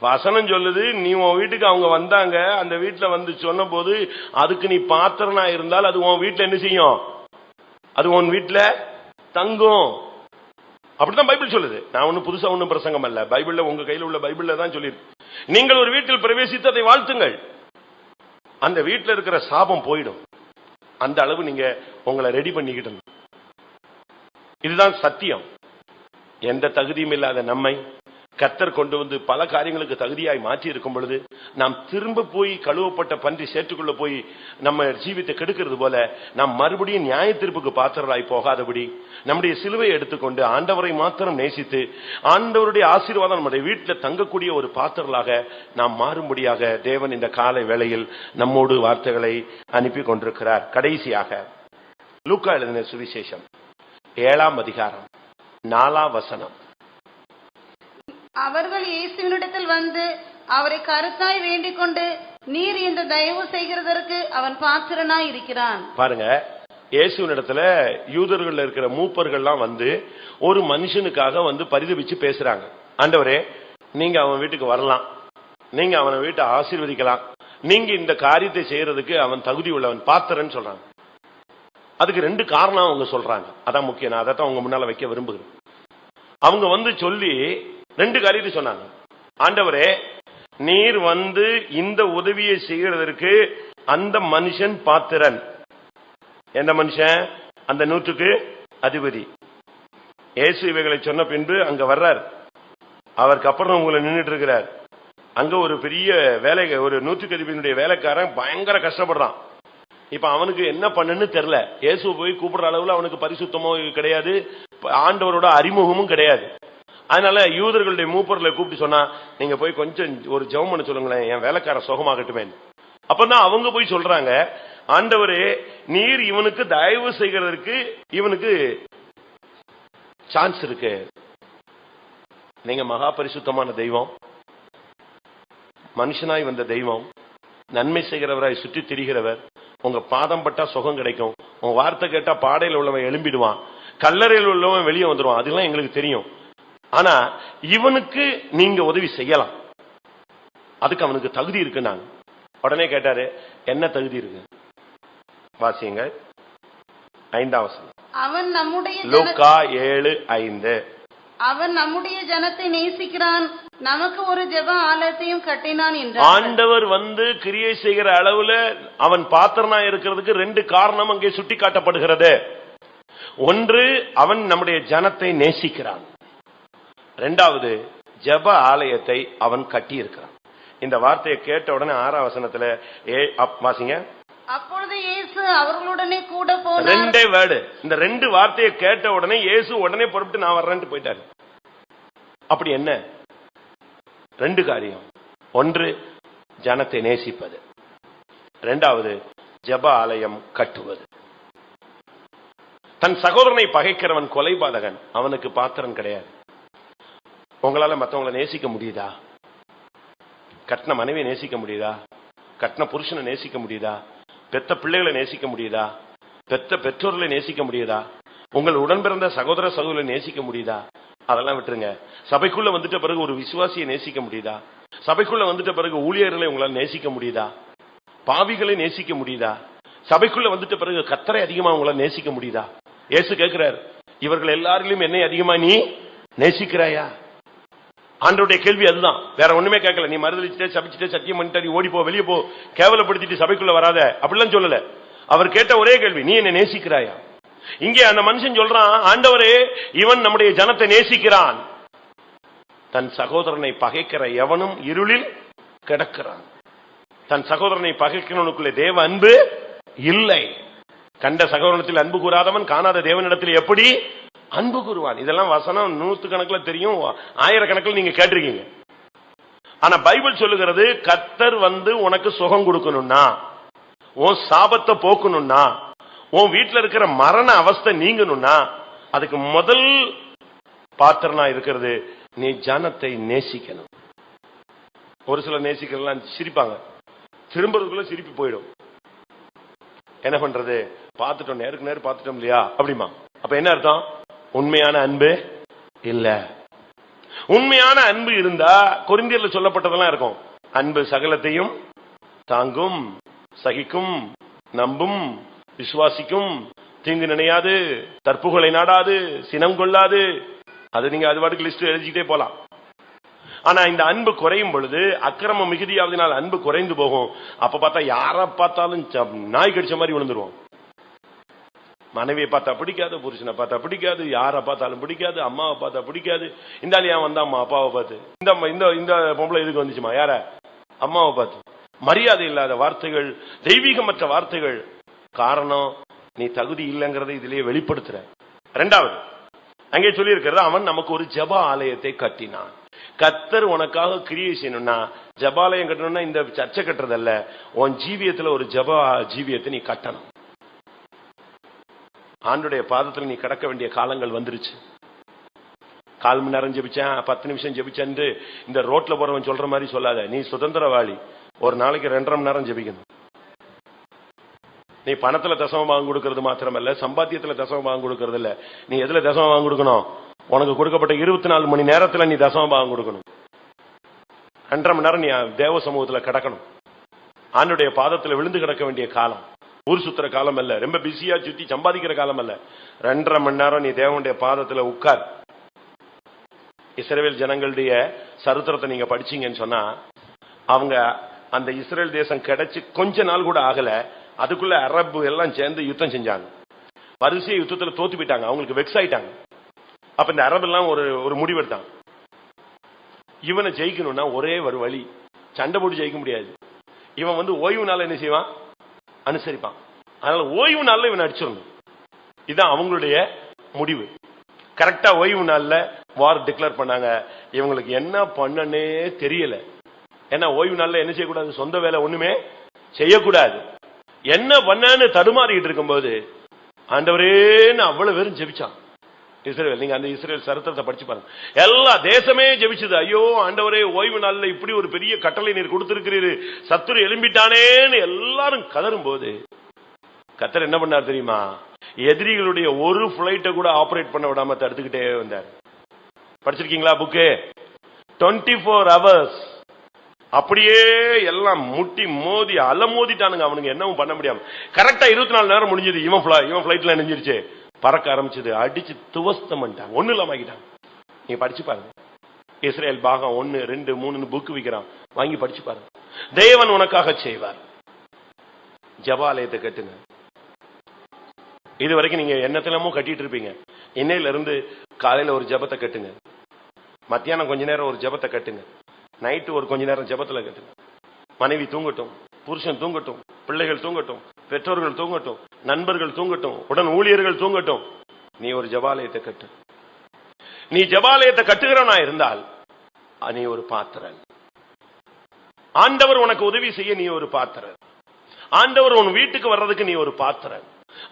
வசனம் சொல்லுது, நீ உன் வீட்டுக்கு அவங்க வந்தாங்க, அந்த வீட்டுல வந்து சொன்ன போது அதுக்கு நீ பாத்திரனா இருந்தால் அது உன் வீட்டுல என்ன செய்யும், அது உன் வீட்டுல தங்கும். அப்படித்தான் பைபிள் சொல்லுது. நான் ஒன்னும் புதுசா ஒன்னும் பிரசங்கம் அல்ல, பைபிள்ல உங்க கையில் உள்ள பைபிள்ல தான் சொல்லியிருக்கு. நீங்கள் ஒரு வீட்டில் பிரவேசித்து அதை வாழ்த்துங்கள், அந்த வீட்டில் இருக்கிற சாபம் போயிடும். அந்த அளவு நீங்க உங்களை ரெடி பண்ணிக்கிட்டு. இதுதான் சத்தியம். எந்த தகுதியும் இல்லாத நம்மை கர்த்தர் கொண்டு வந்து பல காரியங்களுக்கு தகுதியாய் மாற்றி இருக்கும் பொழுது நாம் திரும்ப போய் கழுவப்பட்ட பன்றி சேற்றுக்குள்ள போய் நம்ம ஜீவித்தை கெடுக்கிறது போல நாம் மறுபடியும் நியாய தீர்ப்புக்கு பாத்திரராய் போகாதபடி நம்முடைய சிலுவை எடுத்துக்கொண்டு ஆண்டவரை மாத்திரம் நேசித்து ஆண்டவருடைய ஆசீர்வாதம் நம்முடைய வீட்டில் தங்கக்கூடிய ஒரு பாத்திரலாக நாம் மாறும்படியாக தேவன் இந்த காலை வேளையில் நம்மோடு வார்த்தைகளை அனுப்பி கொண்டிருக்கிறார். கடைசியாக லூக்கா எழுதின சுவிசேஷம் 7ஆம் அதிகாரம் 4ஆம் வசனம். அவர்கள் இயேசுவினிடத்தில் வந்து அவரை கருத்தாய் வேண்டிக் கொண்டு, நீர் இந்த தயவு செய்கிறதற்கு அவன் பாத்திரனாய் இருக்கிறான். பாருங்க, இயேசுவினிடத்துல யூதர்கள் இருக்கிற மூப்பர்கள்லாம் வந்து ஒரு மனுஷனுக்காக வந்து பரிதபிச்சு பேசுறாங்க. ஆண்டவரே, நீங்க அவன் வீட்டுக்கு வரலாம், நீங்க அவனை வீட்டை ஆசீர்வதிக்கலாம், நீங்க இந்த காரியத்தை செய்யறதுக்கு அவன் தகுதி உள்ளவன் பாத்திரன்னு சொல்றாங்க. அதுக்கு 2 காரணம் அவங்க சொல்றாங்க. அதான் முக்கியம். நான் அதைத்தான் உங்க முன்னால வைக்க விரும்புகிறேன். அவங்க சொல்லி 2 காரியத்தை சொன்னாங்க. ஆண்டவரே, நீர் இந்த உதவியை செய்யறதற்கு அந்த மனுஷன் பாத்திரன். எந்த மனுஷன்? அந்த 100க்கு அதிபதி. இயேசு இவைகளை சொன்ன பின்பு அங்க வர்றார். அவருக்கு அப்புறம் உங்களை நின்றுட்டு இருக்கிறார். அங்க ஒரு பெரிய வேலை, ஒரு 100க்கு அதிபதியினுடைய வேலைக்காரன் பயங்கர கஷ்டப்படுறான். இப்ப அவனுக்கு என்ன பண்ணுன்னு தெரியல. இயேசு போய் கூப்பிடுற அளவுல அவனுக்கு பரிசுத்தமும் கிடையாது, ஆண்டவரோட அறிமுகமும் கிடையாது. அதனால யூதர்களுடைய மூப்பர்களை கூப்பிட்டு சொன்னா, நீங்க போய் கொஞ்சம் ஒரு ஜெபம் பண்ண சொல்லுங்களேன், என் வேலைக்கார சுகமாகட்டுமே. அப்பதான் அவங்க போய் சொல்றாங்க, ஆண்டவரே, நீர் இவனுக்கு தயவு செய்கிறதற்கு இவனுக்கு சான்ஸ் இருக்கு. நீங்க மகா பரிசுத்தமான தெய்வம், மனுஷனாய் வந்த தெய்வம், நன்மை செய்கிறவராய் சுற்றி திரிகிறவர். உங்க பாதம் பட்டா சுகம் கிடைக்கும். உங்க வார்த்தை கேட்டா பாடையில் உள்ளவன் எழும்பிடுவான், கல்லறையில் உள்ளவன் வெளியே வந்துடுவான். அதெல்லாம் எங்களுக்கு தெரியும். ஆனா இவனுக்கு நீங்க உதவி செய்யலாம், அதுக்கு அவனுக்கு தகுதி இருக்குன்னாங்க. உடனே கேட்டாரு, என்ன தகுதி இருக்கு? வாசிங்க 5ஆம் வசனம். அவன் நம்முடைய லூக்கா 7:5. அவன் நம்முடைய ஜனத்தை நேசிக்கிறான், நமக்கு ஒரு ஜெப ஆலயத்தையும் கட்டினான் என்றார். ஆண்டவர் கிரியை செய்கிற அளவுல அவன் பாத்திரனா இருக்கிறதுக்கு 2 காரணம் அங்கே சுட்டி காட்டப்படுகிறது. ஒன்று, அவன் நம்முடைய ஜனத்தை நேசிக்கிறான். 2வது, ஜெப ஆலயத்தை அவன் கட்டி இருக்கிறான். இந்த வார்த்தையை கேட்ட உடனே 6ஆம் வசனத்துல வாசிங்க. அப்பொழுது இயேசு அவர்களுடனே கூட போனார். 2 வேர்டு. இந்த 2 வார்த்தையை கேட்ட உடனே இயேசு உடனே புறப்பட்டு நான் வர்றேன்ட்டு போயிட்டாரு. அப்படி என்ன? 2 காரியம். ஒன்று, ஜனத்தை நேசிப்பது. 2வது, ஜெப ஆலயம் கட்டுவது. தன் சகோதரனை பகைக்கிறவன் கொலைபாதகன், அவனுக்கு பாத்திரன் கிடையாது. உங்களால மற்றவங்களை நேசிக்க முடியுதா? கட்டின மனைவியை நேசிக்க முடியுதா? கட்டின புருஷனை நேசிக்க முடியுதா? பெத்த பிள்ளைகளை நேசிக்க முடியுதா? பெத்த பெற்றோர்களை நேசிக்க முடியுதா? உங்கள் உடன் பிறந்த சகோதர சகோதரரை நேசிக்க முடியுதா? அதெல்லாம் விட்டுருங்க. சபைக்குள்ள வந்துட்ட பிறகு ஒரு விசுவாசியை நேசிக்க முடியுதா? சபைக்குள்ள வந்துட்ட பிறகு ஊழியர்களை உங்களால் நேசிக்க முடியுதா? பாவிகளை நேசிக்க முடியுதா? சபைக்குள்ள வந்துட்ட பிறகு கர்த்தரை அதிகமா உங்களால் நேசிக்க முடியுதா? இயேசு கேட்கிறார், இவர்கள் எல்லாரிலும் என்னை அதிகமா நீ நேசிக்கிறாயா? ஆண்டவருடைய கேள்வி அதுதான், வேற ஒண்ணுமே கேட்கல. நீ மறுதலிச்சுட்டே சபிச்சுட்டே சத்தியம் பண்ணிட்டு நீ ஓடி போ, வெளியே போ, கேவலப்படுத்திட்டு சபைக்குள்ள வராத அப்படிலாம் சொல்லல. அவர் கேட்ட ஒரே கேள்வி, நீ என்னை நேசிக்கிறாயா? இங்கே அந்த மனுஷன் சொல்றான், ஆண்டவரே, இவன் நம்முடைய ஜனத்தை நேசிக்கிறான், தன் சகோதரனை பகைக்கிற எவனும் இருளில் கிடக்கிறான். தன் சகோதரனை பகைக்கிறவனுக்குள்ளே தேவ அன்பு இல்லை. கண்ட சகோதரத்தில் அன்பு கூறாதவன் காணாத தேவனிடத்தில் எப்படி அன்பு கூறுவான்? இதெல்லாம் வசனம் 100 கணக்கில் தெரியும், 1000 கணக்கில் நீங்க கேட்டிருக்கீங்க. ஆனா பைபிள் சொல்லுகிறது, கர்த்தர் உனக்கு சுகம் கொடுக்கணும்னா, உன் சாபத்தை போக்கணும்னா, உன் வீட்டில் இருக்கிற மரண அவஸ்தை நீங்கணும்னா, அதுக்கு முதல் பாத்திரனா இருக்கிறது நீ ஜனத்தை நேசிக்கணும். ஒரு சிலர் நேசிக்கலாம் சிரிப்பாங்க, திரும்புறதுக்குள்ள சிரிப்பு போயிடும். என்ன பண்றது? பார்த்துட்டோம், நேருக்கு நேரம் பார்த்துட்டோம் இல்லையா அப்படிமா. அப்ப என்ன அர்த்தம்? உண்மையான அன்பு இல்ல. உண்மையான அன்பு இருந்தா கொரிந்தியர்ல சொல்லப்பட்டதெல்லாம் இருக்கும். அன்பு சகலத்தையும் தாங்கும், சகிக்கும், நம்பும், விசுவாசிக்கும், தீங்கு நினையாது, தற்புகளை நாடாது, சினம் கொள்ளாது. அது நீங்க அது பாட்டுக்கு லிஸ்ட் எழுதிக்கிட்டே போலாம். ஆனா இந்த அன்பு குறையும் பொழுது, அக்கிரம மிகுதியாவதினால் அன்பு குறைந்து போகும். அப்ப பார்த்தா யார பார்த்தாலும் நாய் கடிச்ச மாதிரி விழுந்துருவோம். மனைவியை பார்த்தா பிடிக்காது, புருஷனை பார்த்தா பிடிக்காது, யாரை பார்த்தாலும் பிடிக்காது, அம்மாவை பார்த்தா பிடிக்காது. இந்த ஆளியா வந்தா அம்மா அப்பாவை பார்த்து, இந்த பொம்பளை இதுக்கு வந்துச்சுமா, யார? அம்மாவை பார்த்து. மரியாதை இல்லாத வார்த்தைகள், தெய்வீகமற்ற வார்த்தைகள். காரணம், நீ தகுதி இல்லைங்கிறத இதிலேயே வெளிப்படுத்துற. 2வது, அங்கே சொல்லி இருக்கிறது, அவன் நமக்கு ஒரு ஜெப ஆலயத்தை கட்டினான். கர்த்தர் உனக்காக கிரியை செய்யணும்னா, ஜெபாலயம் கட்டணும்னா இந்த சர்ச்சை கட்டுறதல்ல, உன் ஜீவியத்துல ஒரு ஜெப ஜீவியத்தை நீ கட்டணும். ஆண்டுடைய பாதத்தில் நீ கடக்க வேண்டிய காலங்கள் வந்துருச்சு. 4 மணி நேரம் ஜெபிச்சேன், 10 நிமிஷம் ஜெபிச்சேன்னு இந்த ரோட்ல போறவன் சொல்ற மாதிரி சொல்லாத. நீ சுதந்திரவாளி, ஒரு நாளைக்கு 2.5 மணி நேரம் ஜெபிக்கணும். நீ பணத்துல தசம பாகம் கொடுக்கறது மாத்திரமல்ல, சம்பாத்தியத்துல தசம பாகம் கொடுக்கறது இல்ல. நீ எதுல தசம பாகம் கொடுக்கணும்? உனக்கு கொடுக்கப்பட்ட 24 மணி நேரத்துல நீ தசம பாகம் கொடுக்கணும். 2.5 மணி நேரம் நீ தேவ சமூகத்துல கடக்கணும். ஆண்டுடைய பாதத்துல விழுந்து கிடக்க வேண்டிய காலம், ஊர் சுத்துற காலம் அல்ல, ரொம்ப பிஸியா சுத்தி சம்பாதிக்கிற காலம் அல்ல. 2.5 மணி நேரம் நீ தேவனுடைய பாதத்துல உட்கார். இஸ்ரவேல் ஜனங்களுடைய சரித்திரத்தை நீங்க படிச்சீங்கன்னு சொன்னா, அவங்க அந்த இஸ்ரேல் தேசம் கிடைச்சு கொஞ்ச நாள் கூட ஆகல, அதுக்குள்ள அரபு எல்லாம் சேர்ந்து யுத்தம் செஞ்சாங்க. வரிசைய யுத்தத்துல தோத்து போயிட்டாங்க, அவங்களுக்கு வெக்ஸ் ஆயிட்டாங்க. அப்ப இந்த அரபு எல்லாம் ஒரு முடிவெடுத்தாங்க, இவனை ஜெயிக்கணும்னா ஒரே ஒரு வழி, சண்டை போட்டு ஜெயிக்க முடியாது. இவன் ஓய்வு நாள் என்ன செய்வான், அனுசரிப்பான். அதனால ஓய்வு நாள்ல இவன் அடிச்சிடணும். இதுதான் அவங்களுடைய முடிவு. கரெக்டா ஓய்வு நாள்ல வார் டிக்ளேர் பண்ணாங்க. இவங்களுக்கு என்ன பண்ணனே தெரியல. ஏன்னா ஓய்வு நாள்ல என்ன செய்யக்கூடாது, சொந்த வேலை ஒண்ணுமே செய்யக்கூடாது. என்ன பண்ணு தடுமாறிட்டு இருக்கும்போது ஆண்டவரேன்னு அவ்வளவு பேரும் ஜெபிச்சான் இஸ்ரவேல். நீங்க அந்த இஸ்ரவேல் சரித்திரத்தை படிச்சு பாருங்க. எல்லா தேசமே ஜெபிச்சது, ஐயோ ஆண்டவரே ஓய்வு நாள்ல இப்படி ஒரு பெரிய கட்டளை நீர் கொடுத்திருக்கிறீரு, சத்துரு எழும்பிட்டானேன்னு எல்லாரும் கதரும் போது கர்த்தர் என்ன பண்ணார் தெரியுமா, எதிரிகளுடைய ஒரு பிளைட்டை கூட ஆபரேட் பண்ண விடாம தடுத்துக்கிட்டே வந்தார். படிச்சிருக்கீங்களா புக்கு? 24 hours அப்படியே எல்லாம் முட்டி மோதி அலமோதிட்டானுங்க. அவனுக்கு என்னவும் பண்ண முடியாம கரெக்டா 24 நேரம் முடிஞ்சது. இவன் பிளைட்ல நெஞ்சிருச்சு, பறக்க ஆரம்பிச்சது, அடிச்சு துவஸ்தம் பண்ணிட்டாங்க, ஒண்ணு இல்லாம ஆகிட்டாங்க. நீங்க படிச்சு பாருங்க. இஸ்ரேல் பாகம் 1, 2, 3 புக்கு விற்கிறான், வாங்கி படிச்சு பாருங்க. தேவன் உனக்காக செய்வார். ஜெபாலயத்தை கட்டுங்க. இது வரைக்கும் நீங்க என்னத்திலமோ கட்டிட்டு இருப்பீங்க. இன்னையில இருந்து காலையில ஒரு ஜெபத்தை கட்டுங்க, மத்தியானம் கொஞ்ச நேரம் ஒரு ஜெபத்தை கட்டுங்க, நைட்டு ஒரு கொஞ்ச நேரம் ஜெபத்துல கட்டுங்க. மனைவி தூங்கட்டும், புருஷன் தூங்கட்டும், பிள்ளைகள் தூங்கட்டும், பெற்றோர்கள் தூங்கட்டும், நண்பர்கள் தூங்கட்டும், உடன் ஊழியர்கள் தூங்கட்டும். நீ ஒரு ஜெபாலயத்தை கட்டு. நீ ஜெபாலயத்தை கட்டுகிறவனா இருந்தால் நீ ஒரு பாத்திரன். ஆண்டவர் உனக்கு உதவி செய்ய நீ ஒரு பாத்திரன். ஆண்டவர் உன் வீட்டுக்கு வர்றதுக்கு நீ ஒரு பாத்திரன்.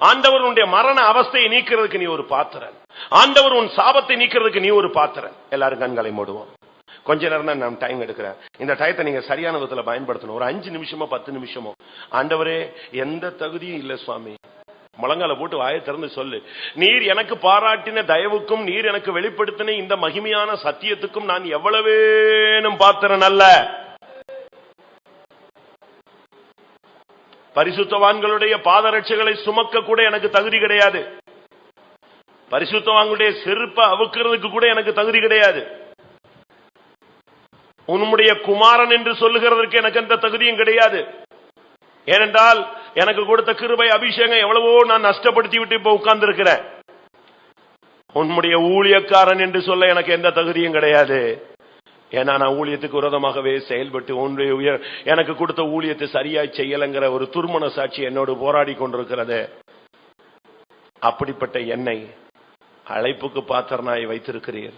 ஆண்டவர் உன்னுடைய மரண அவஸ்தையை நீக்கிறதுக்கு நீ ஒரு பாத்திரன். ஆண்டவர் உன் சாபத்தை நீக்கிறதுக்கு நீ ஒரு பாத்திரன். எல்லாரும் கண்களை மூடுவோம். கொஞ்ச நேரம் தான் நான் டைம் எடுக்கிறேன். இந்த டயத்தை நீங்க சரியான விதத்துல பயன்படுத்தணும். ஒரு 5 நிமிஷமோ 10 நிமிஷமோ, ஆண்டவரே எந்த தகுதியும் இல்ல சுவாமி, முழங்கால போட்டு வாயை திறந்து சொல்லு, நீர் எனக்கு பாராட்டின தயவுக்கும் நீர் எனக்கு வெளிப்படுத்தின இந்த மகிமையான சத்தியத்துக்கும் நான் எவ்வளவேனும் பாத்திரன் அல்ல. பரிசுத்தவான்களுடைய பாதரட்சைகளை சுமக்க கூட எனக்கு தகுதி கிடையாது. பரிசுத்தவான்களுடைய செருப்பை அவுக்கிறதுக்கு கூட எனக்கு தகுதி கிடையாது. உன்னுடைய குமாரன் என்று சொல்லுகிறதற்கு எனக்கு எந்த தகுதியும் கிடையாது. ஏனென்றால் எனக்கு கொடுத்த கிருபை அபிஷேகம் எவ்வளவோ நான் நஷ்டப்படுத்தி விட்டு இப்ப உட்கார்ந்து இருக்கிறேன். உன்னுடைய ஊழியக்காரன் என்று சொல்ல எனக்கு எந்த தகுதியும் கிடையாது. ஏன்னா நான் ஊழியத்துக்கு விரோதமாகவே செயல்பட்டு எனக்கு கொடுத்த ஊழியத்தை சரியாய் செய்யலங்கிற ஒரு துர்மன சாட்சி என்னோடு போராடி கொண்டிருக்கிறது. அப்படிப்பட்ட என்னை அழைப்புக்கு பாத்திரனாய் வைத்திருக்கிறீர்,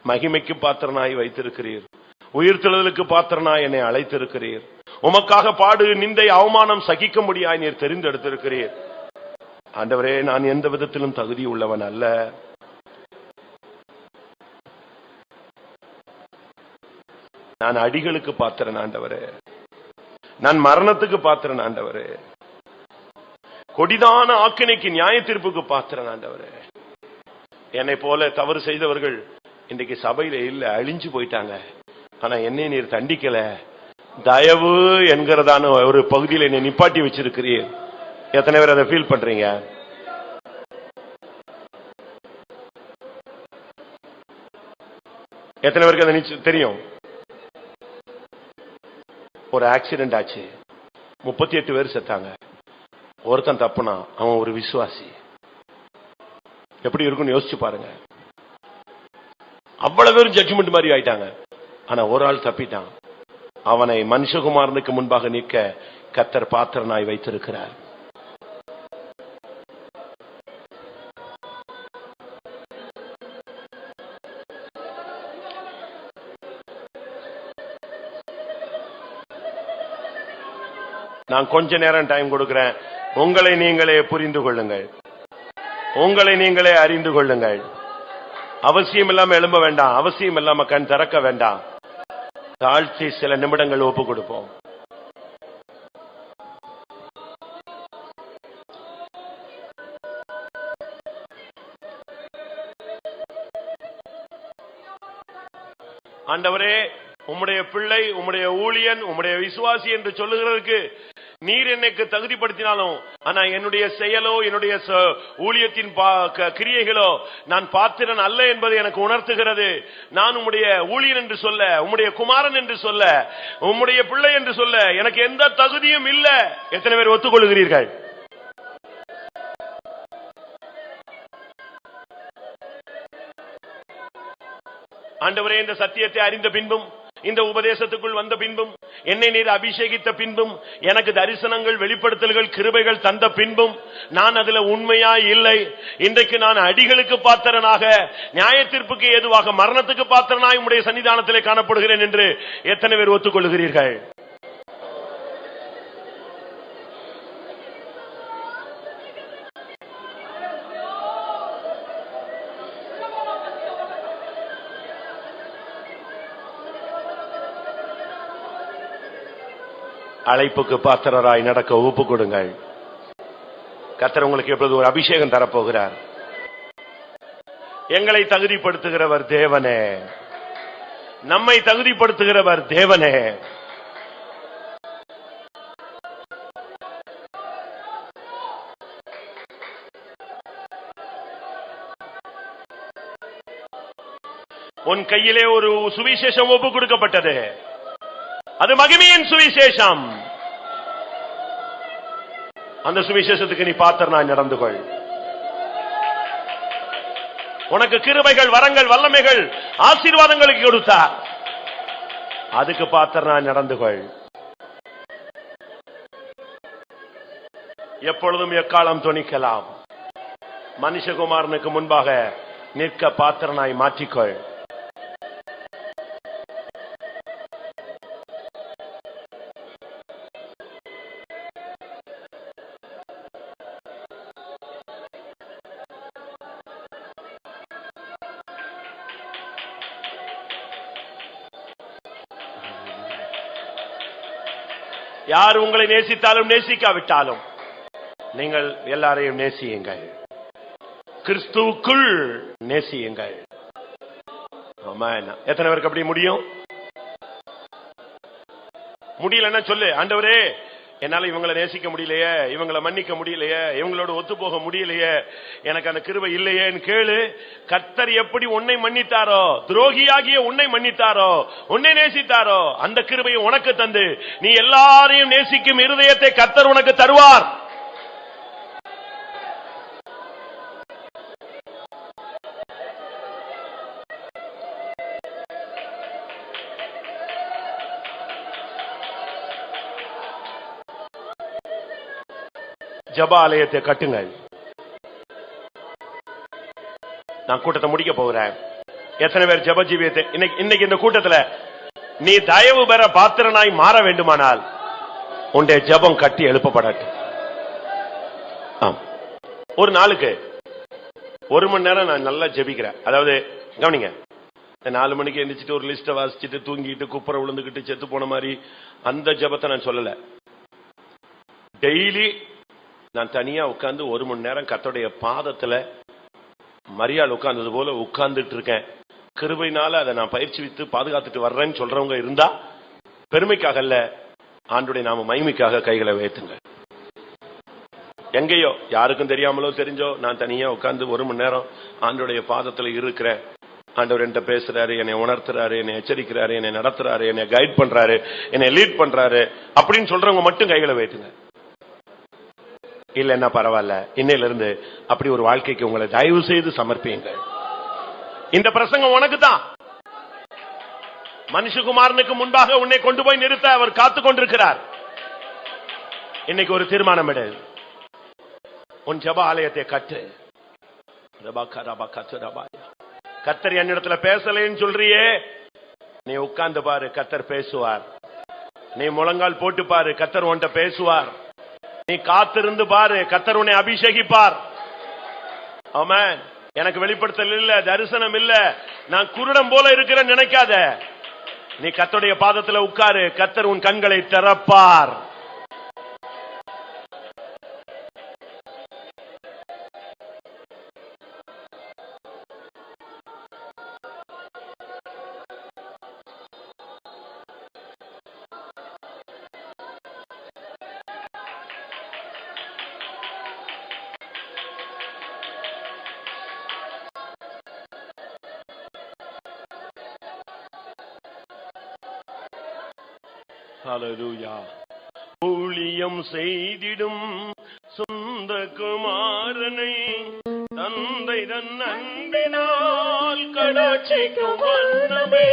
மகிமைக்கு பாத்திரனாய் வைத்திருக்கிறீர், உயிர்த்தெழுதலுக்கு பாத்திரனாய் என்னை அழைத்திருக்கிறீர். உமக்காக பாடு நிந்தை அவமானம் சகிக்க முடியாய் நீர் தெரிந்தெடுத்திருக்கிறீர். ஆண்டவரே நான் எந்த விதத்திலும் தகுதி உள்ளவன் அல்ல. நான் அடிகளுக்கு பாத்திரன் ஆண்டவரே, நான் மரணத்துக்கு பாத்திரன் ஆண்டவரே, கொடிதான ஆக்கினைக்கு நியாய தீர்ப்புக்கு பாத்திரன் ஆண்டவரே. என்னை போல தவறு செய்தவர்கள் இன்றைக்கு சபையில இல்ல, அழிஞ்சு போயிட்டாங்க. ஆனா என்னை நீர் தண்டிக்கல. தயவு என்கிறதான ஒரு பகுதியில் என்னை நிப்பாட்டி வச்சிருக்கிறீர். எத்தனை பேர் அதை ஃபீல் பண்றீங்க? எத்தனை பேருக்கு அதை தெரியும்? ஒரு ஆக்சிடென்ட் ஆச்சு, 38 பேர் செத்தாங்க. ஒருத்தன் தப்புனா அவன் ஒரு விசுவாசி. எப்படி இருக்கும்னு யோசிச்சு பாருங்க. அவ்வளவு பேரும் ஜட்ஜ்மெண்ட் மாதிரி ஆயிட்டாங்க. ஆனா ஒரு ஆள் தப்பிட்டான். அவனை மனுஷகுமாரனுக்கு முன்பாக நிற்க கர்த்தர் பாத்திரனாய் வைத்திருக்கிறார். நான் கொஞ்ச நேரம் டைம் கொடுக்கிறேன். உங்களை நீங்களே புரிந்து கொள்ளுங்கள், உங்களை நீங்களே அறிந்து கொள்ளுங்கள். அவசியம் இல்லாம எழும்ப வேண்டாம், அவசியம் இல்லாம கண் திறக்க வேண்டாம். தாழ்த்தி சில நிமிடங்கள் ஒப்பு கொடுப்போம். ஆண்டவரே உம்முடைய பிள்ளை, உம்முடைய ஊழியன், உம்முடைய விசுவாசி என்று சொல்லுகிறதுக்கு நீர் எனக்கு தகுதிப்படுத்தினாலும், ஆனா என்னுடைய செயலோ என்னுடைய ஊழியத்தின் கிரியைகளோ நான் பாத்திரன் அல்ல என்பதை எனக்கு உணர்த்துகிறது. நான் உம்முடைய ஊழியன் என்று சொல்ல, உம்முடைய குமாரன் என்று சொல்ல, உம்முடைய பிள்ளை என்று சொல்ல எனக்கு எந்த தகுதியும் இல்ல. எத்தனை பேர் ஒத்துக்கொள்கிறீர்கள்? ஆண்டவரே, இந்த சத்தியத்தை அறிந்த பின்பும், இந்த உபதேசத்துக்குள் வந்த பின்பும், என்னை நீர் அபிஷேகித்த பின்பும், எனக்கு தரிசனங்கள், வெளிப்படுத்தல்கள், கிருபைகள் தந்த பின்பும் நான் அதுல உண்மையா இல்லை. இன்றைக்கு நான் அடிகளுக்கு பாத்திரனாக, நியாய தீர்ப்புக்கு ஏதுவாக, மரணத்துக்கு பாத்திரனாய் உம்முடைய சன்னிதானத்திலே காணப்படுகிறேன் என்று எத்தனை பேர் ஒத்துக்கொள்கிறீர்கள்? அழைப்புக்கு பாத்திரராய் நடக்க ஒப்பு கொடுங்கள். கர்த்தர் உங்களுக்கு எப்பொழுது ஒரு அபிஷேகம் தரப்போகிறார். எங்களை தகுதிப்படுத்துகிறவர் தேவனே, நம்மை தகுதிப்படுத்துகிறவர் தேவனே. உன் கையிலே ஒரு சுவிசேஷம் ஒப்பு கொடுக்கப்பட்டது. அது மகிமையின் சுவிசேஷம். அந்த சுவிசேஷத்துக்கு நீ பாத்திரனாய் நடந்து கொள். உனக்கு கிருபைகள், வரங்கள், வல்லமைகள், ஆசீர்வாதங்களுக்கு கொடுத்தார். அதுக்கு பாத்திரனாய் நடந்து கொள். எப்பொழுதும் எக்காலம் தொனிக்கலாம். மனுஷகுமாரனுக்கு முன்பாக நிற்க பாத்திரனாய் மாற்றிக்கொள். யார் உங்களை நேசித்தாலும் நேசிக்காவிட்டாலும் நீங்கள் எல்லாரையும் நேசியுங்கள். கிறிஸ்துவுக்குள் நேசியுங்கள். ஆமென். எத்தனை பேருக்கு அப்படி முடியும்? முடியலன்னா சொல்லு, ஆண்டவரே என்னால இவங்களை நேசிக்க முடியலையே, இவங்களை மன்னிக்க முடியலையே, இவங்களோட ஒத்து போக முடியலையே, எனக்கு அந்த கிருபை இல்லையேன்னு கேளு. கர்த்தர் எப்படி உன்னை மன்னித்தாரோ, துரோகியாகிய உன்னை மன்னித்தாரோ, உன்னை நேசித்தாரோ, அந்த கிருபையை உனக்கு தந்து நீ எல்லாரையும் நேசிக்கும் இருதயத்தை கர்த்தர் உனக்கு தருவார். ஜப ஆலயத்தை கட்டுங்கள். நான் கூட்டத்தை முடிக்க போகிறேன். எத்தனை பேர் ஜப ஜீவியத்தை இன்னைக்கு இந்த கூட்டத்தில் நீ தயவு பெற பாத்திரனாய் மாற வேண்டுமானால் உன்னுடைய ஜபம் கட்டி எழுப்பப்படட்டும். ஒரு நாளுக்கு 1 மணி நேரம் நான் நல்லா ஜபிக்கிறேன். அதாவது கவனிங்க, 4 மணிக்கு எந்திரிச்சிட்டு ஒரு லிஸ்ட வாசிச்சுட்டு தூங்கிட்டு குப்புற விழுந்துகிட்டு செத்து போன மாதிரி அந்த ஜபத்தை நான் சொல்லல. டெய்லி நான் தனியா உட்கார்ந்து 1 மணி நேரம் கர்த்தருடைய பாதத்துல மரியாள் உட்கார்ந்தது போல உட்கார்ந்துட்டு இருக்கேன். கிருபையினால அதை நான் பயிற்சி வித்து பாதுகாத்துட்டு வர்றேன்னு சொல்றவங்க இருந்தா பெருமைக்காக அல்ல, ஆண்டுடைய நாம மகிமைக்காக கைகளை உயர்த்துங்க. எங்கேயோ யாருக்கும் தெரியாமலோ தெரிஞ்சோ நான் தனியா உட்கார்ந்து 1 மணி நேரம் ஆண்டுடைய பாதத்துல இருக்கிறேன். ஆண்டவர் என்கிட்ட பேசுறாரு, என்னை உணர்த்துறாரு, என்னை எச்சரிக்கிறாரு, என்னை நடத்துறாரு, என்னை கைட் பண்றாரு, என்னை லீட் பண்றாரு அப்படின்னு சொல்றவங்க மட்டும் கைகளை வைத்துங்க. இல்லன்னா பரவாயில்ல, இன்னையில இருந்து அப்படி ஒரு வாழ்க்கைக்கு உங்களை தயவு செய்து சமர்ப்பியுங்கள். இந்த பிரசங்கம் உனக்கு தான். மனுஷகுமாரனுக்கு முன்பாக உன்னை கொண்டு போய் நிறுத்த அவர் காத்துக் கொண்டிருக்கிறார். இன்னைக்கு ஒரு தீர்மானம் எடு. உன் ஜப ஆலயத்தை கட்டு. கர்த்தர் என்னிடத்துல பேசலைன்னு சொல்றியே, நீ உட்கார்ந்து பாரு, கர்த்தர் பேசுவார். நீ முழங்கால் போட்டு பாரு, கர்த்தர் உன்கிட்ட பேசுவார். நீ காத்திருந்து பாரு, கர்த்தர் உன்னை அபிஷேகிப்பார். ஆமென். எனக்கு வெளிப்படுத்தல் இல்ல, தரிசனம் இல்ல, நான் குருடம் போல இருக்கிறேன்னு நினைக்காத. நீ கர்த்தருடைய பாதத்துல உட்காரு, கர்த்தர் உன் கண்களை திறப்பார். ஹல்லேலூயா. ஊழியம் செய்திடும் சொந்த குமாரனை தந்தை தன் அன்பினால் கடாட்சிக்கும் வண்ணமே